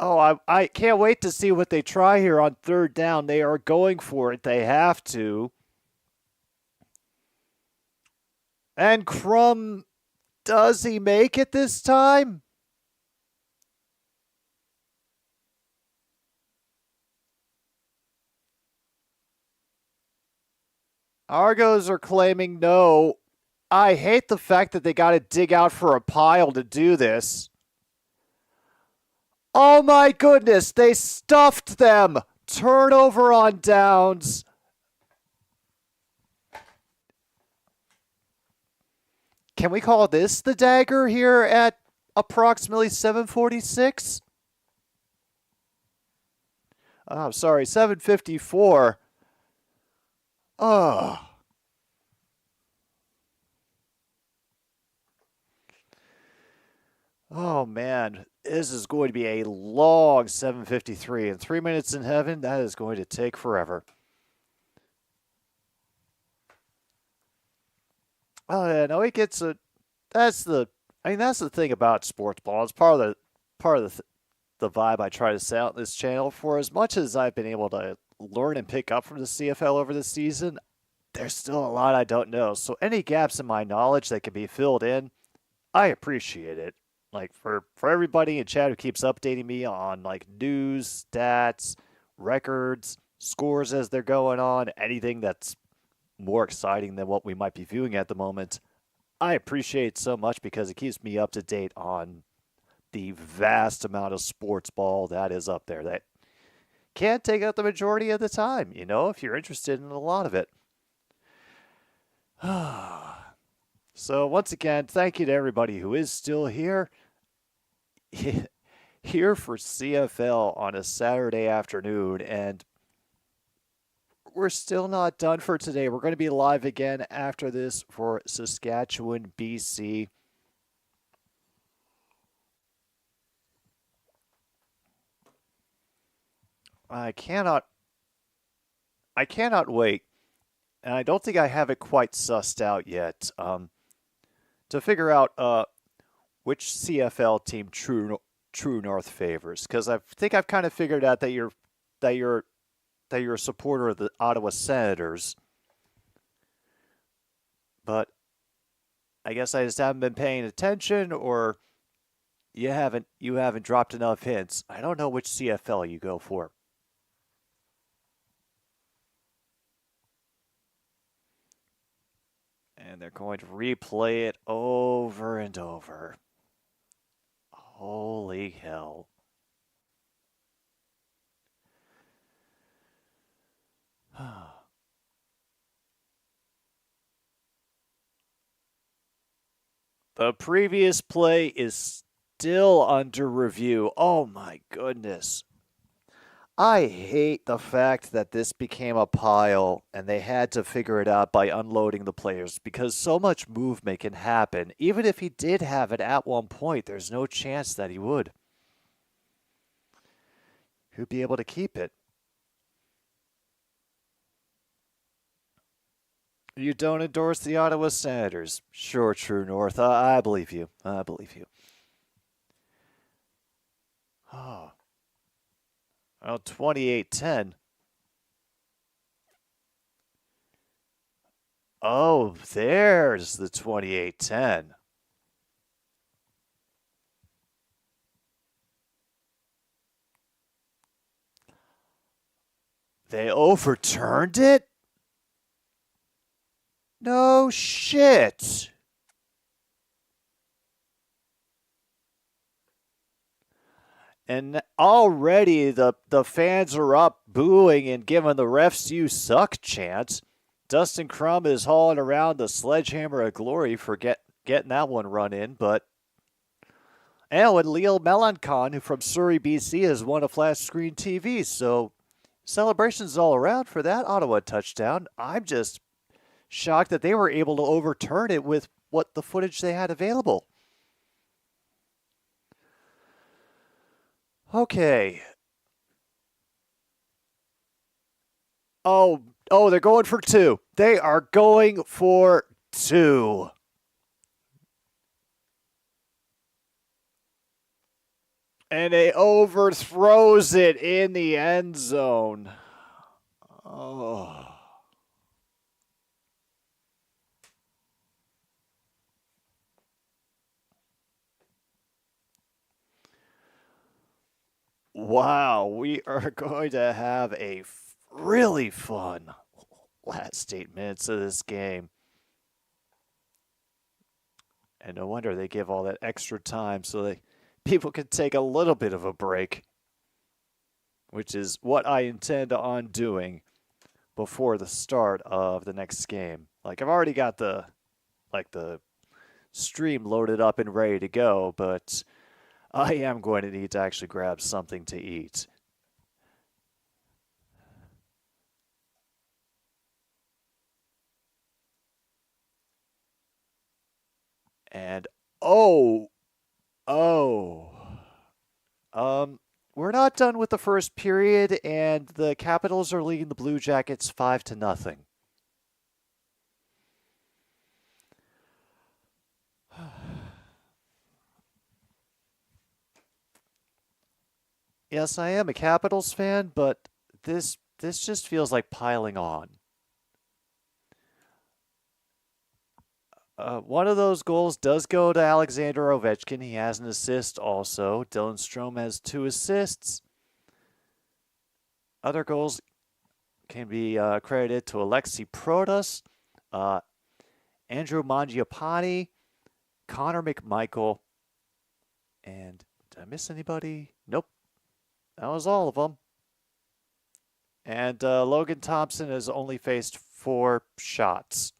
B: Oh, I can't wait to see what they try here on third down. They are going for it. They have to. And Crum, does he make it this time? Argos are claiming no. I hate the fact that they got to dig out for a pile to do this. Oh my goodness, they stuffed them. Turnover on downs. Can we call this the dagger here at approximately 7:46? Oh, sorry, 7:54. Oh. Oh man, this is going to be a long 7:53, and 3 minutes in heaven, that is going to take forever. Oh yeah, no, it gets a. That's the. I mean, that's the thing about sports ball. It's part of the vibe I try to set out this channel. For as much as I've been able to learn and pick up from the CFL over the season, there's still a lot I don't know. So any gaps in my knowledge that can be filled in, I appreciate it. Like for everybody in chat who keeps updating me on like news, stats, records, scores as they're going on, anything that's more exciting than what we might be viewing at the moment, I appreciate it so much because it keeps me up to date on the vast amount of sports ball that is up there that can't take up the majority of the time, you know, if you're interested in a lot of it. So once again, thank you to everybody who is still here. Here for CFL on a Saturday afternoon, and we're still not done for today. We're going to be live again after this for Saskatchewan, BC. I cannot wait, and I don't think I have it quite sussed out yet, to figure out which CFL team True North favors, because I think I've kind of figured out that you're a supporter of the Ottawa Senators, but I guess I just haven't been paying attention, or you haven't dropped enough hints. I don't know which CFL you go for. And they're going to replay it over and over. Holy hell. The previous play is still under review. Oh my goodness. I hate the fact that this became a pile and they had to figure it out by unloading the players, because so much movement can happen. Even if he did have it at one point, there's no chance that he would. He'd be able to keep it. You don't endorse the Ottawa Senators. Sure, True North. I believe you. I believe you. Oh. Well, 28-10. Oh, there's the 28-10. They overturned it? No shit. And already the fans are up booing and giving the refs "you suck" chants. Dustin Crum is hauling around the sledgehammer of glory for getting that one run in. And Leo Melancon, who from Surrey, BC, has won a flat screen TV. So celebrations all around for that Ottawa touchdown. I'm just shocked that they were able to overturn it with what the footage they had available. Okay. Oh, they're going for two. They are going for two. And he overthrows it in the end zone. Oh. Wow, we are going to have a really fun last 8 minutes of this game. And no wonder they give all that extra time so people can take a little bit of a break, which is what I intend on doing before the start of the next game. Like, I've already got the stream loaded up and ready to go, but I am going to need to actually grab something to eat. And we're not done with the first period, and the Capitals are leading the Blue Jackets 5-0. Yes, I am a Capitals fan, but this just feels like piling on. One of those goals does go to Alexander Ovechkin. He has an assist also. Dylan Strome has 2 assists. Other goals can be credited to Alexi Protas, Andrew Mangiapane, Connor McMichael, and did I miss anybody? Nope. That was all of them. And Logan Thompson has only faced 4 shots.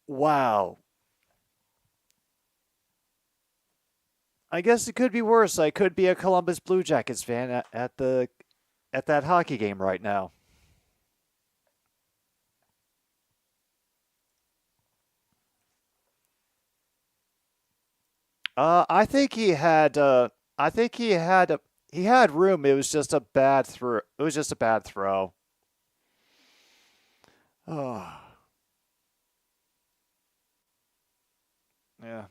B: Wow. I guess it could be worse. I could be a Columbus Blue Jackets fan at that hockey game right now. I think he had he had room. It was just a bad throw. It was just a bad throw. Oh. Yeah.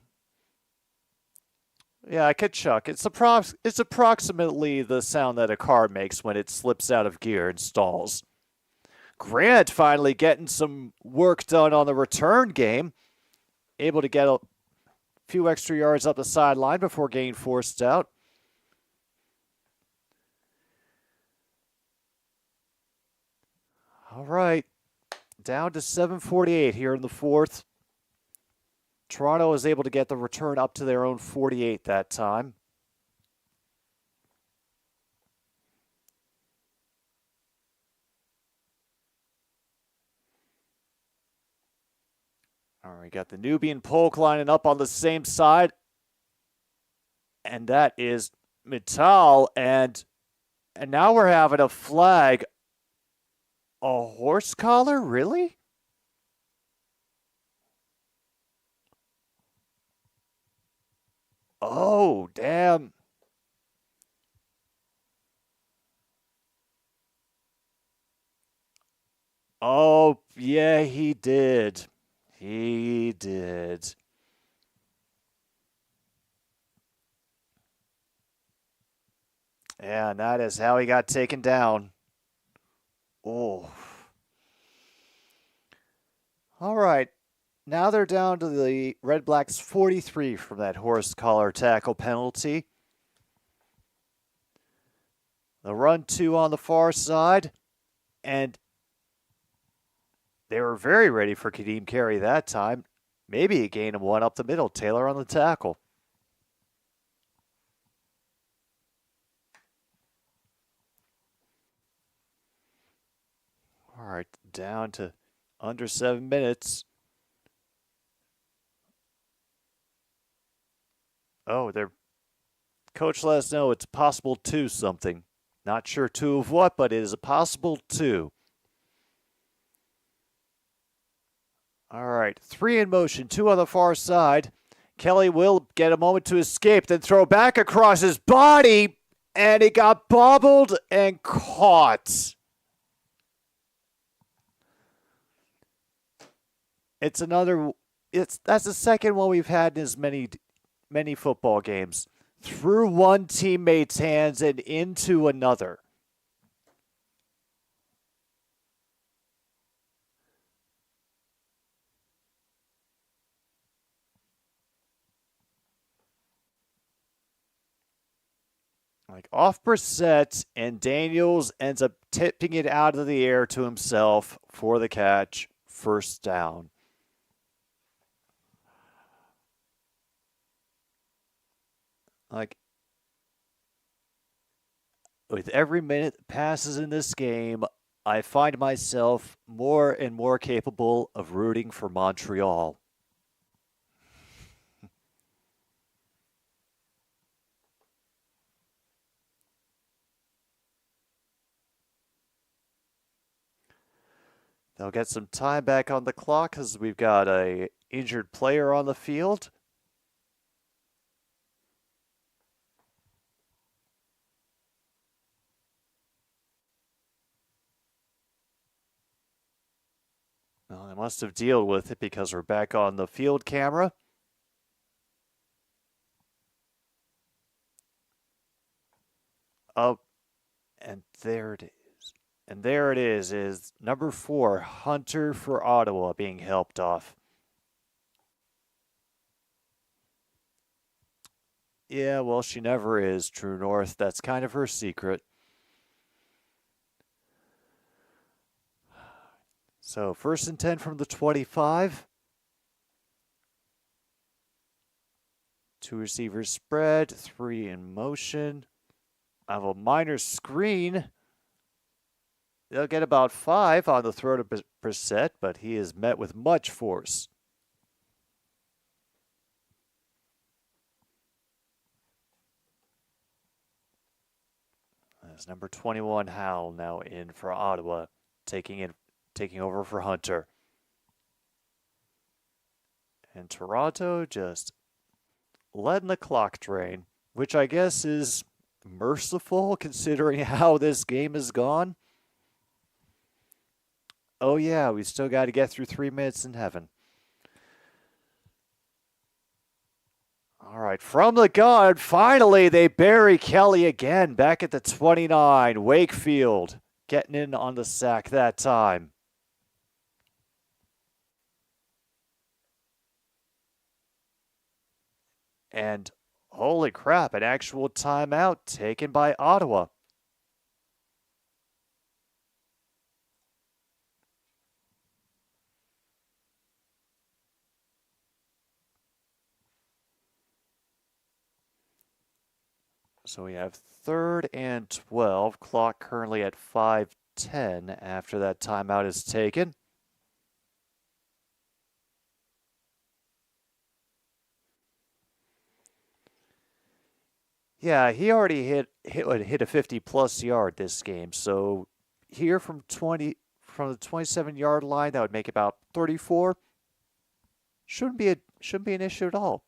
B: Yeah, I could chuck. It's approximately the sound that a car makes when it slips out of gear and stalls. Grant finally getting some work done on the return game. Able to get a few extra yards up the sideline before getting forced out. All right. Down to 7:48 here in the fourth. Toronto was able to get the return up to their own 48 that time. All right, got the Nubian Polk lining up on the same side. And that is Mittal. And now we're having a flag. A horse collar? Really? Oh, damn. Oh, yeah, he did. He did. Yeah, and that is how he got taken down. Oh. All right. Now they're down to the Red Blacks 43 from that horse collar tackle penalty. The run 2 on the far side. And they were very ready for Kadeem Carey that time. Maybe a gain of 1 up the middle. Taylor on the tackle. All right, down to under 7 minutes. Oh, their coach let us know it's possible 2 something. Not sure 2 of what, but it is a possible 2. All right, 3 in motion, 2 on the far side. Kelly will get a moment to escape, then throw back across his body, and it got bobbled and caught. That's the second one we've had in as many many football games. Through one teammate's hands and into another. Like off Brissett, and Daniels ends up tipping it out of the air to himself for the catch. First down. Like, with every minute that passes in this game, I find myself more and more capable of rooting for Montreal. They'll get some time back on the clock because we've got a injured player on the field. Well, I must have dealt with it because we're back on the field camera. Oh, and there it is. And there it is number 4, Hunter for Ottawa, being helped off. Yeah, well, she never is, True North. That's kind of her secret. So 1st and 10 from the 25. 2 receivers spread, 3 in motion. I have a minor screen. They'll get about 5 on the throw to Brissett, but he is met with much force. As number 21, Howell, now in for Ottawa, taking over for Hunter. And Toronto just letting the clock drain, which I guess is merciful considering how this game has gone. Oh yeah, we still got to get through 3 minutes in heaven. All right, from the gun, finally they bury Kelly again back at the 29. Wakefield getting in on the sack that time. And holy crap, an actual timeout taken by Ottawa. So we have 3rd and 12. Clock currently at 5:10 after that timeout is taken. Yeah, he already hit a 50-plus yard this game. So here from the 27-yard line, that would make about 34. Shouldn't be an issue at all.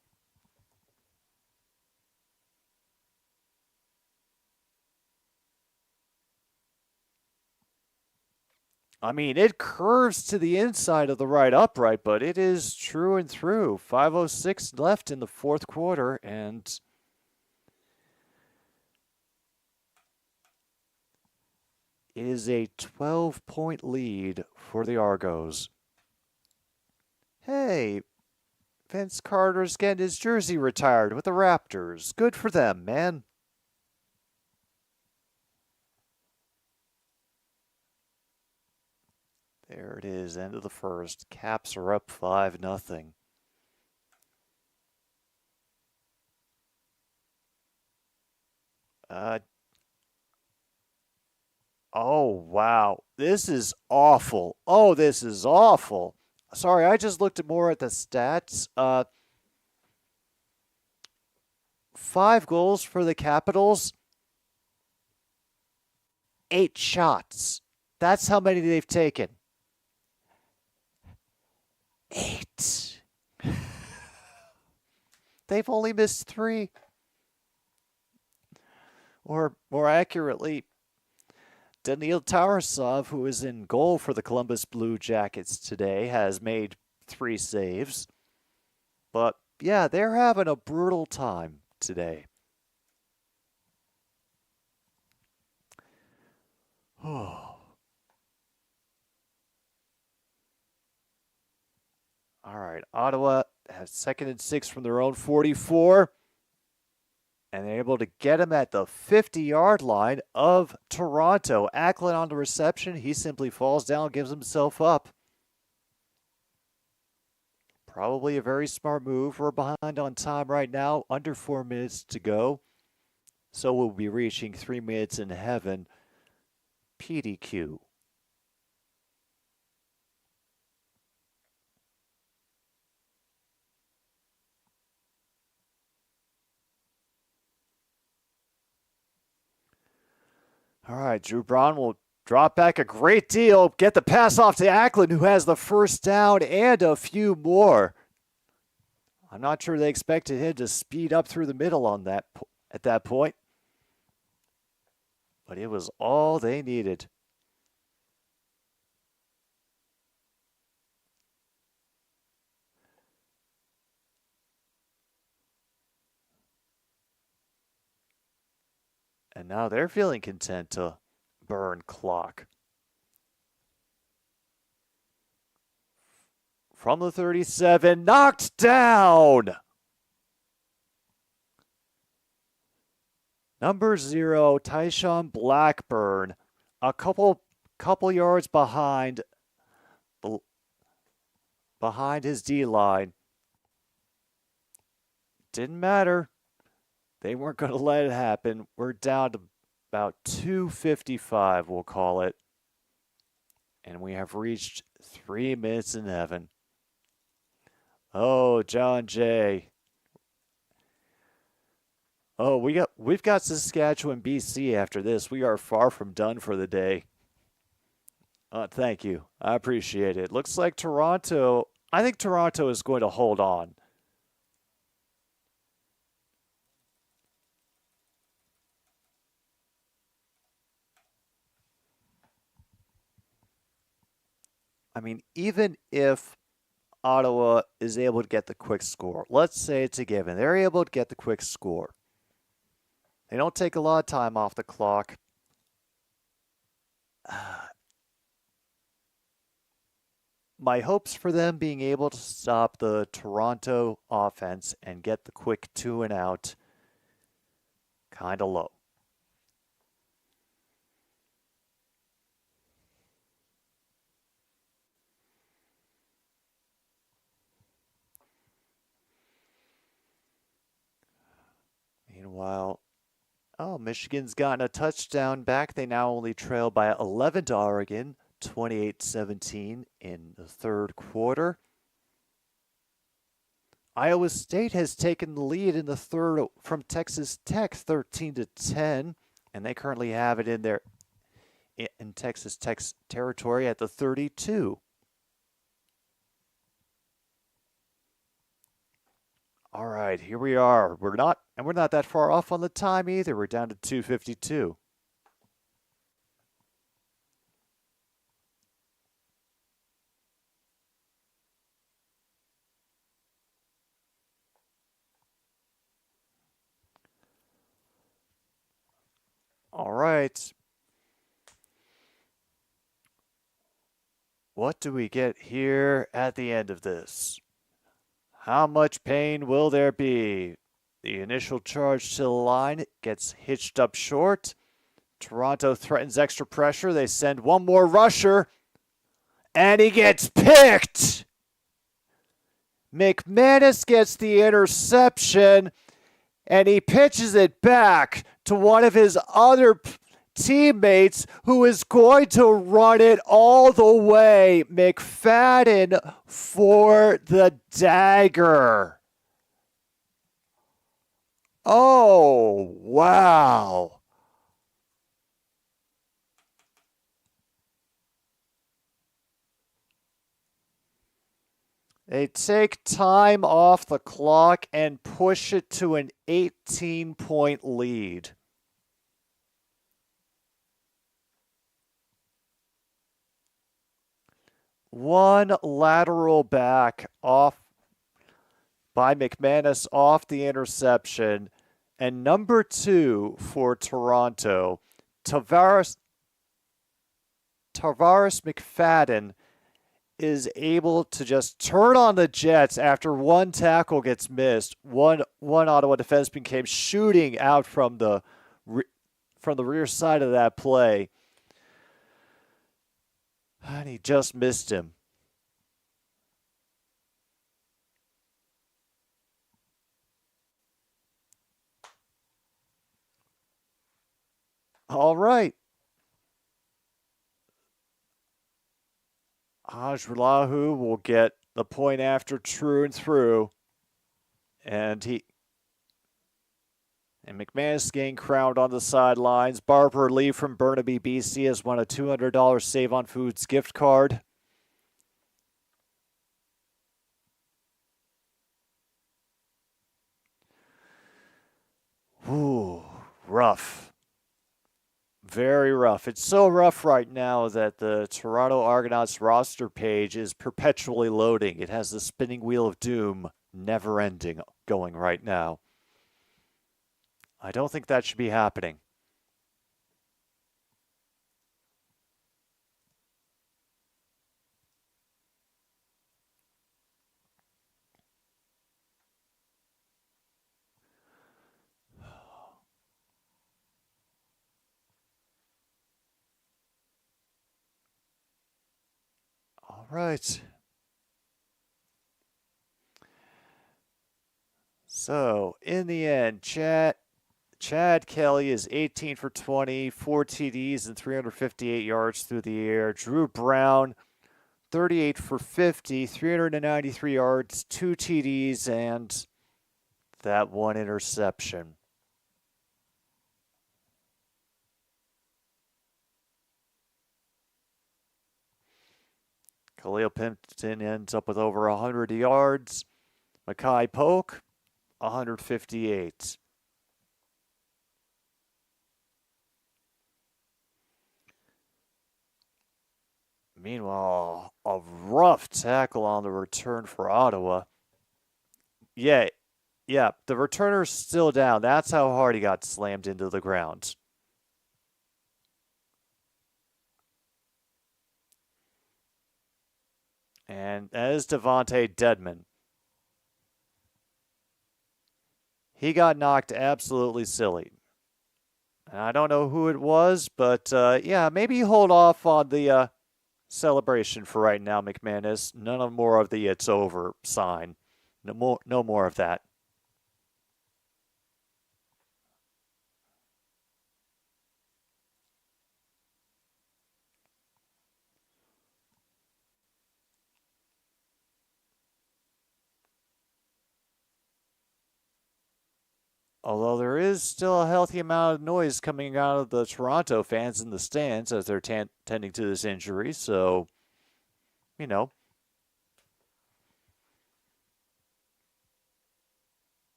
B: I mean, it curves to the inside of the right upright, but it is true and through. 5:06 left in the 4th quarter, and it is a 12-point lead for the Argos. Hey, Vince Carter's getting his jersey retired with the Raptors. Good for them, man. There it is, end of the 1st. Caps are up 5-0. Oh, wow. This is awful. Oh, this is awful. Sorry, I just looked more at the stats. 5 goals for the Capitals. 8 shots. That's how many they've taken. 8. They've only missed 3. Or more accurately, Daniil Tarasov, who is in goal for the Columbus Blue Jackets today, has made 3 saves. But yeah, they're having a brutal time today. All right, Ottawa has 2nd and 6 from their own 44. And they're able to get him at the 50-yard line of Toronto. Ackland on the reception. He simply falls down, gives himself up. Probably a very smart move. We're behind on time right now. Under 4 minutes to go. So we'll be reaching 3 minutes in heaven. PDQ. All right, Drew Braun will drop back a great deal. Get the pass off to Ackland, who has the first down and a few more. I'm not sure they expected him to speed up through the middle on that at that point. But it was all they needed. And now they're feeling content to burn clock. From the 37, knocked down. Number 0, Tyshawn Blackburn, a couple yards behind his D-line. Didn't matter. They weren't going to let it happen. We're down to about 2:55, we'll call it. And we have reached 3 minutes in heaven. Oh, John Jay. Oh, we've got Saskatchewan, BC after this. We are far from done for the day. Thank you. I appreciate it. Looks like Toronto, I think Toronto is going to hold on. I mean, even if Ottawa is able to get the quick score, let's say it's a given, they're able to get the quick score. They don't take a lot of time off the clock. My hopes for them being able to stop the Toronto offense and get the quick 2 and out kind of low. Meanwhile, Michigan's gotten a touchdown back. They now only trail by 11 to Oregon, 28-17 in the third quarter. Iowa State has taken the lead in the third from Texas Tech, 13-10, and they currently have it in Texas Tech's territory at the 32. All right, here we are. We're not that far off on the time either. We're down to 2:52. All right. What do we get here at the end of this? How much pain will there be? The initial charge to the line gets hitched up short. Toronto threatens extra pressure. They send one more rusher, and he gets picked. McManus gets the interception, and he pitches it back to one of his other teammates who is going to run it all the way. McFadden for the dagger. Oh, wow. They take time off the clock and push it to an 18-point lead. One lateral back off by McManus off the interception. And number 2 for Toronto, Tavares McFadden is able to just turn on the Jets after one tackle gets missed. One Ottawa defenseman came shooting out from the rear side of that play, and he just missed him. All right. Hajrullahu will get the point after true and through. And McManus getting crowned on the sidelines. Barbara Lee from Burnaby, BC has won a $200 Save on Foods gift card. Ooh, rough. Very rough. It's so rough right now that the Toronto Argonauts roster page is perpetually loading. It has the spinning wheel of doom, never ending, going right now. I don't think that should be happening. All right. So, in the end, Chad Kelly is 18 for 20, 4 TDs and 358 yards through the air. Drew Brown, 38 for 50, 393 yards, 2 TDs, and that 1 interception. Khalil Pimpton ends up with over 100 yards. Makai Polk, 158. Meanwhile, a rough tackle on the return for Ottawa. Yeah, the returner's still down. That's how hard he got slammed into the ground. And that is Devontae Dedman. He got knocked absolutely silly. And I don't know who it was, but yeah, maybe hold off on the celebration for right now, McManus. None more of the "it's over" sign. No more of that. Although there is still a healthy amount of noise coming out of the Toronto fans in the stands as they're tending to this injury, so, you know.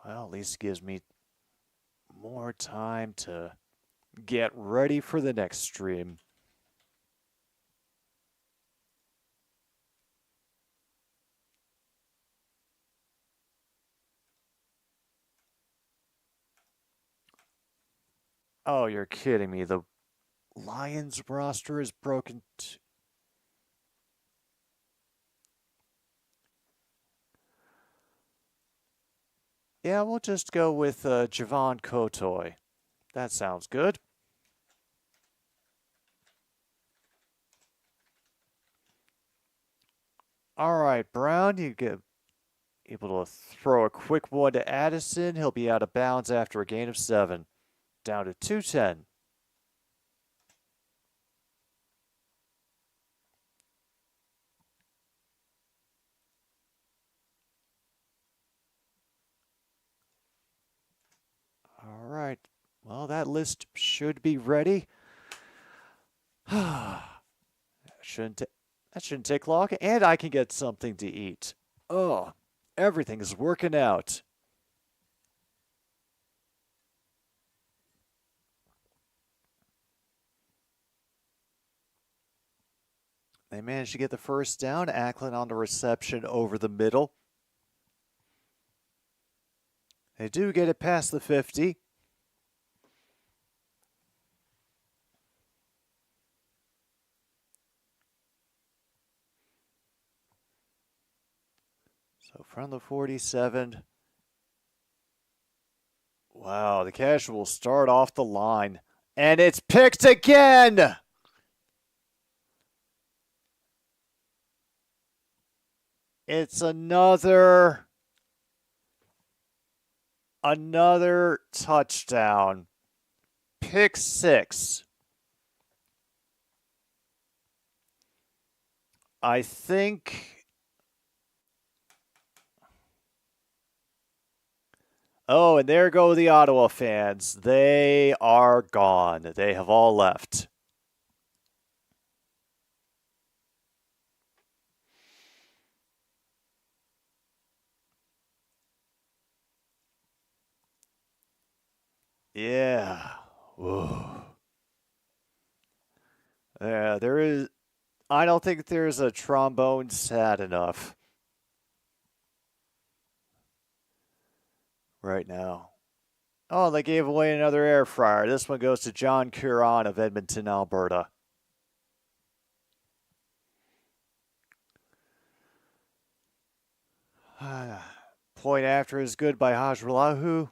B: Well, at least it gives me more time to get ready for the next stream. Oh, you're kidding me. The Lions roster is broken. Yeah, we'll just go with Javon Kotoy. That sounds good. All right, Brown, you get able to throw a quick one to Addison. He'll be out of bounds after a gain of 7. Down to 210. All right. Well, that list should be ready. that shouldn't take long, and I can get something to eat. Oh, everything is working out. They managed to get the first down. Ackland on the reception over the middle. They do get it past the 50. So from the 47. Wow, the catch will start off the line. And it's picked again! It's another touchdown. Pick 6. I think... Oh, and there go the Ottawa fans. They are gone. They have all left. Yeah. Whoa. Yeah, there is... I don't think there's a trombone sad enough right now. Oh, they gave away another air fryer. This one goes to John Curon of Edmonton, Alberta. Point after is good by Hajrullahu.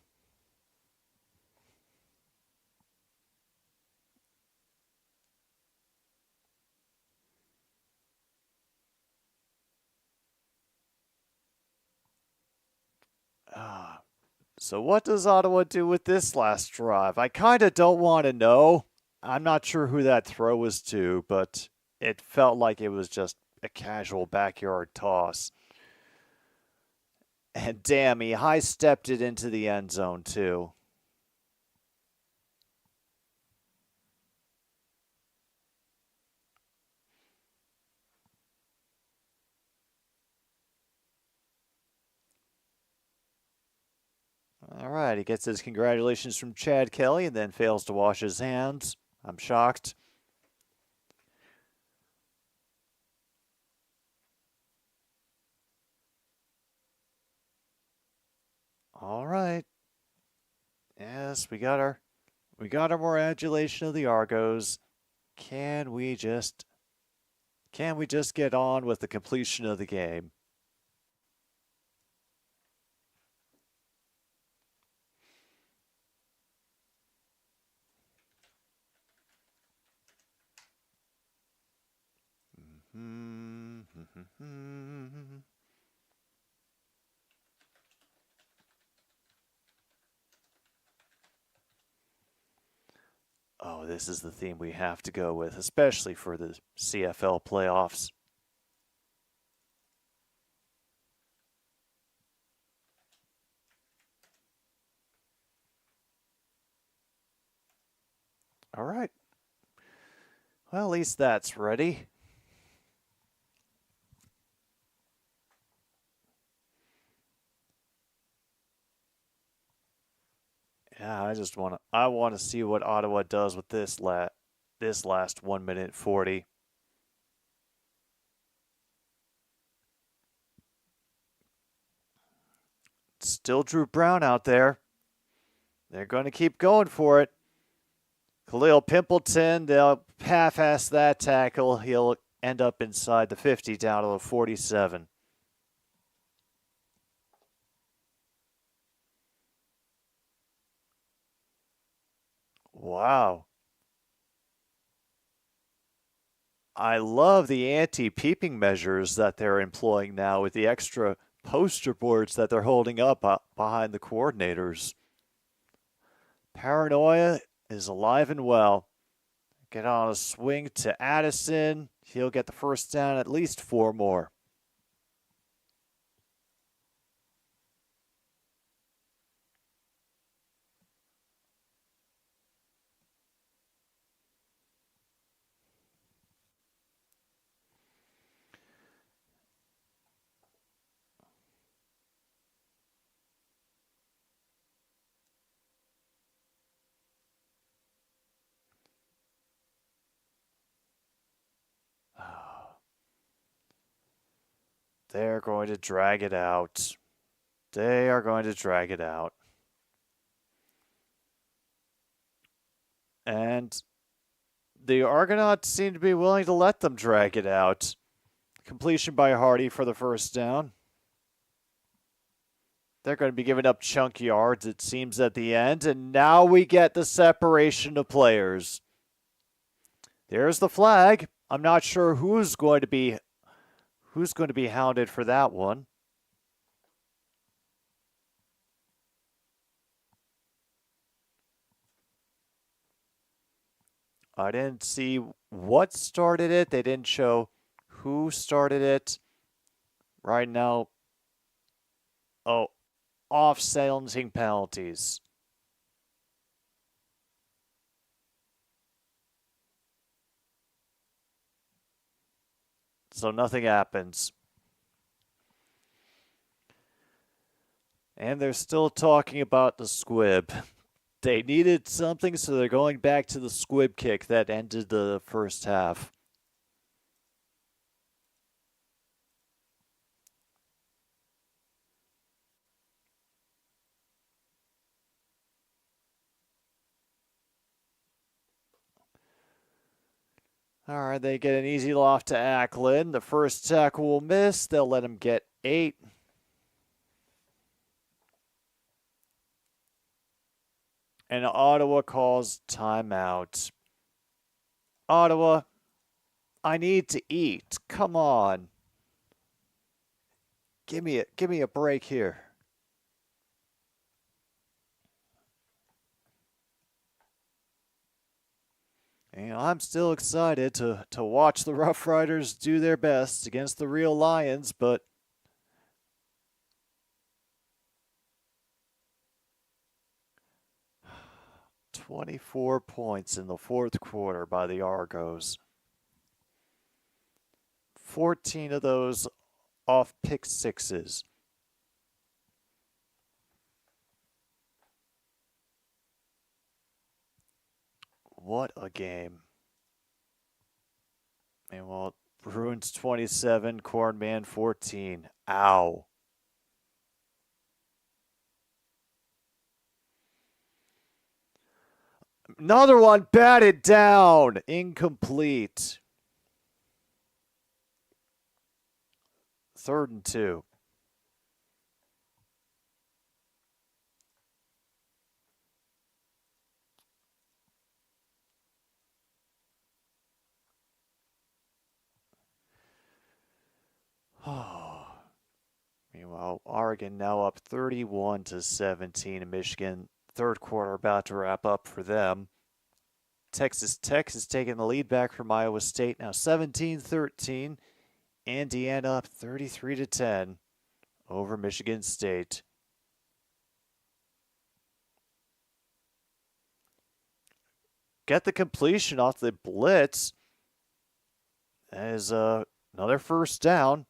B: So what does Ottawa do with this last drive? I kind of don't want to know. I'm not sure who that throw was to, but it felt like it was just a casual backyard toss. And damn, he high-stepped it into the end zone, too. All right, he gets his congratulations from Chad Kelly and then fails to wash his hands. I'm shocked. All right. Yes, we got our more adulation of the Argos. Can we just get on with the completion of the game? Oh, this is the theme we have to go with, especially for the CFL playoffs. All right. Well, at least that's ready. Yeah, I want to see what Ottawa does with this last 1 minute 40. Still Drew Brown out there. They're going to keep going for it. Khalil Pimpleton, they'll half-ass that tackle. He'll end up inside the 50 down to the 47. Wow. I love the anti-peeping measures that they're employing now with the extra poster boards that they're holding up behind the coordinators. Paranoia is alive and well. Get on a swing to Addison. He'll get the first down, at least 4 more. They're going to drag it out. They are going to drag it out. And the Argonauts seem to be willing to let them drag it out. Completion by Hardy for the first down. They're going to be giving up chunk yards, it seems, at the end. And now we get the separation of players. There's the flag. I'm not sure who's going to be hounded for that one. I didn't see what started it. They didn't show who started it. Right now, off-silencing penalties. So nothing happens. And they're still talking about the squib. They needed something, so they're going back to the squib kick that ended the first half. All right, they get an easy loft to Acklin. The first tackle will miss. They'll let him get 8. And Ottawa calls timeout. Ottawa, I need to eat. Come on. Give me a break here. And I'm still excited to watch the Rough Riders do their best against the real Lions, but 24 points in the fourth quarter by the Argos. 14 of those off pick sixes. What a game. And well, Bruins 27, Cornman 14. Ow. Another one batted down. Incomplete. 3rd and 2. Meanwhile, Oregon now up 31-17 in Michigan. Third quarter about to wrap up for them. Texas Tech is taking the lead back from Iowa State now 17-13. Indiana up 33-10 over Michigan State. Get the completion off the blitz. That is another first down.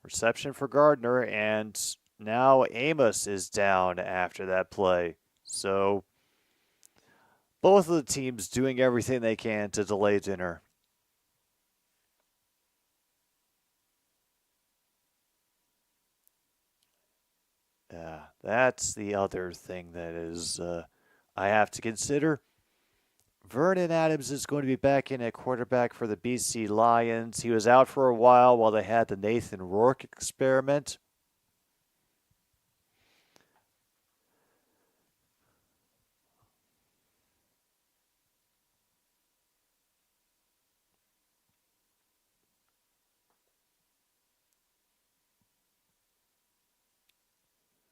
B: Reception for Gardner, and now Amos is down after that play. So both of the teams doing everything they can to delay dinner. Yeah, that's the other thing that is I have to consider. Vernon Adams is going to be back in at quarterback for the BC Lions. He was out for a while they had the Nathan Rourke experiment.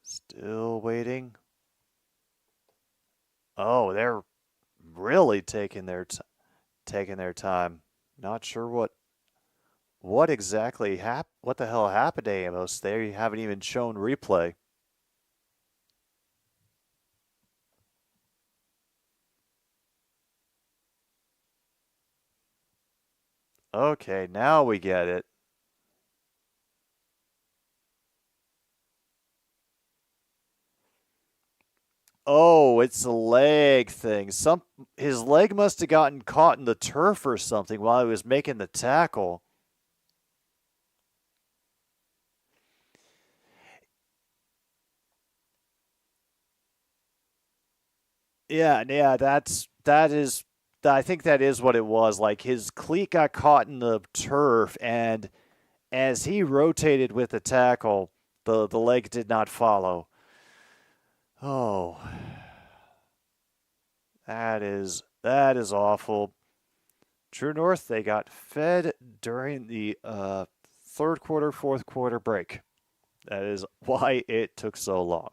B: Still waiting. Oh, they're really taking their time. Not sure what exactly what the hell happened to Amos. They haven't even shown replay. Okay, now we get it. Oh, it's a leg thing. His leg must have gotten caught in the turf or something while he was making the tackle. Yeah, I think that is what it was. Like his cleat got caught in the turf, and as he rotated with the tackle, the leg did not follow. Oh, that is awful. True North, they got fed during the third quarter, fourth quarter break. That is why it took so long.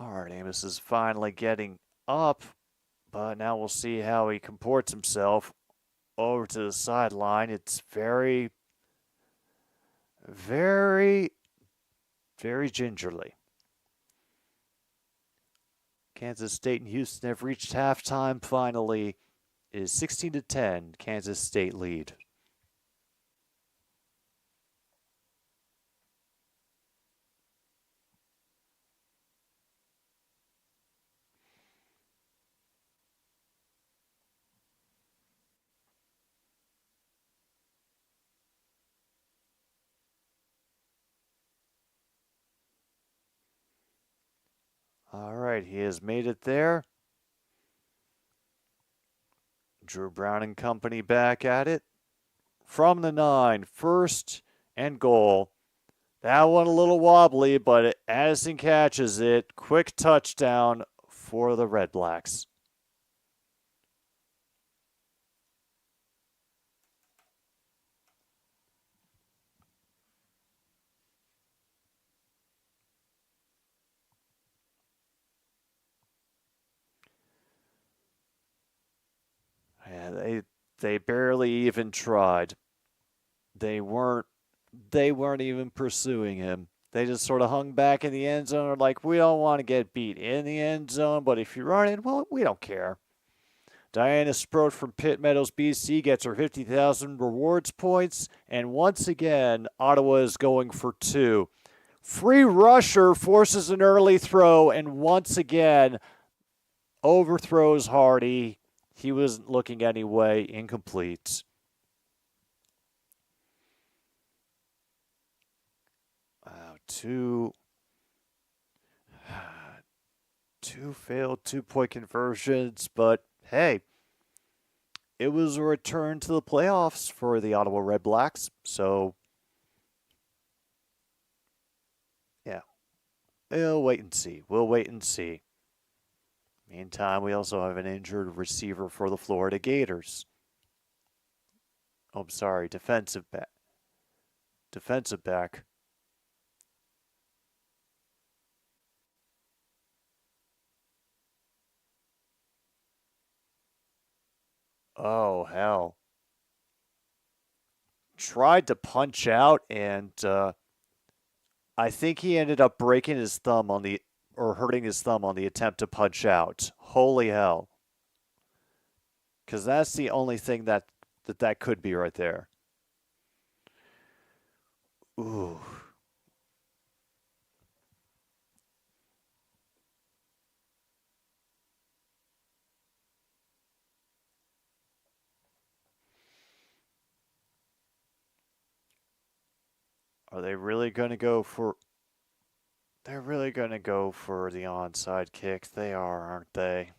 B: All right, Amos is finally getting up, but now we'll see how he comports himself over to the sideline. It's very, very, very gingerly. Kansas State and Houston have reached halftime finally. It is 16-10, Kansas State lead. All right, he has made it there. Drew Brown and company back at it. From the 9, first and goal. That one a little wobbly, but Addison catches it. Quick touchdown for the Red Blacks. Yeah, they barely even tried. They weren't even pursuing him. They just sort of hung back in the end zone, like, we don't want to get beat in the end zone, but if you run it, well, we don't care. Diana Sproat from Pitt Meadows, BC gets her 50,000 rewards points, and once again, Ottawa is going for 2. Free rusher forces an early throw, and once again, overthrows Hardy. He wasn't looking anyway, incomplete. Two failed 2-point conversions, but hey, it was a return to the playoffs for the Ottawa Red Blacks. So, yeah, we'll wait and see. Meantime, we also have an injured receiver for the Florida Gators. Oh, I'm sorry, defensive back. Oh, hell. Tried to punch out, and I think he ended up breaking his thumb or hurting his thumb on the attempt to punch out. Holy hell. Because that's the only thing that could be right there. Ooh. Are they really going to go for... They're really going to go for the onside kick. They are, aren't they?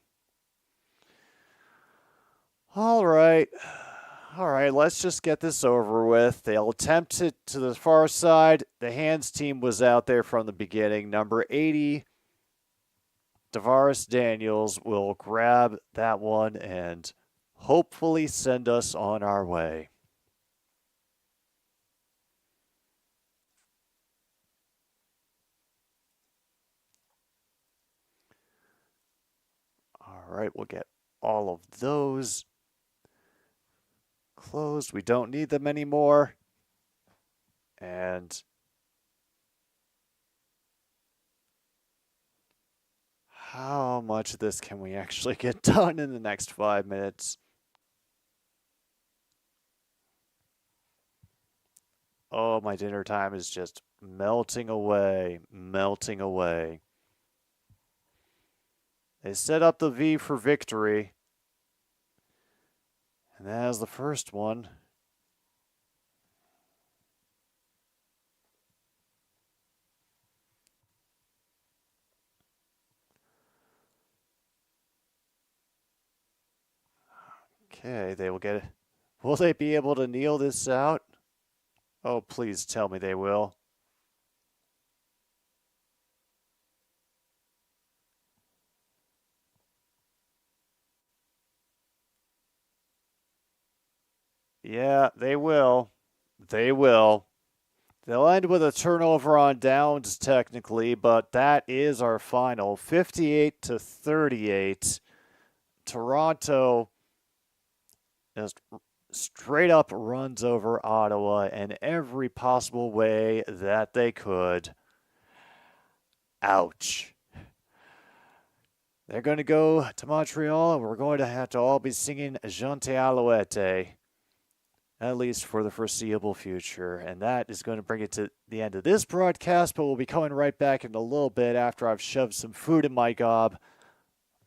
B: All right. All right, let's just get this over with. They'll attempt it to the far side. The hands team was out there from the beginning. Number 80, Tavares Daniels, will grab that one and hopefully send us on our way. All right, we'll get all of those closed. We don't need them anymore. And how much of this can we actually get done in the next 5 minutes? Oh, my dinner time is just melting away, melting away. They set up the V for victory. And that is the first one. Okay, they will get it. Will they be able to kneel this out? Oh, please tell me they will. Yeah, they will. They will. They'll end with a turnover on downs, technically, but that is our final. 58-38. Toronto just straight up runs over Ottawa in every possible way that they could. Ouch. They're going to go to Montreal, and we're going to have to all be singing Gente Alouette, at least for the foreseeable future. And that is going to bring it to the end of this broadcast, but we'll be coming right back in a little bit after I've shoved some food in my gob.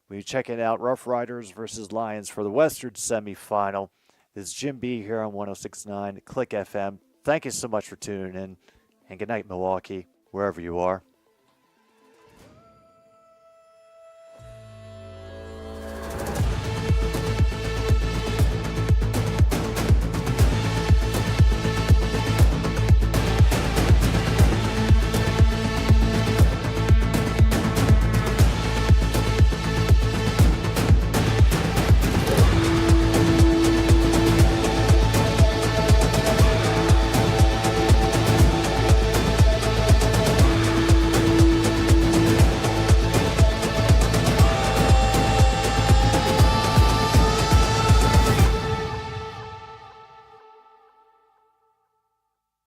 B: We'll be checking out Rough Riders versus Lions for the Western Semifinal. This is Jim B here on 106.9 Click FM. Thank you so much for tuning in, and good night, Milwaukee, wherever you are.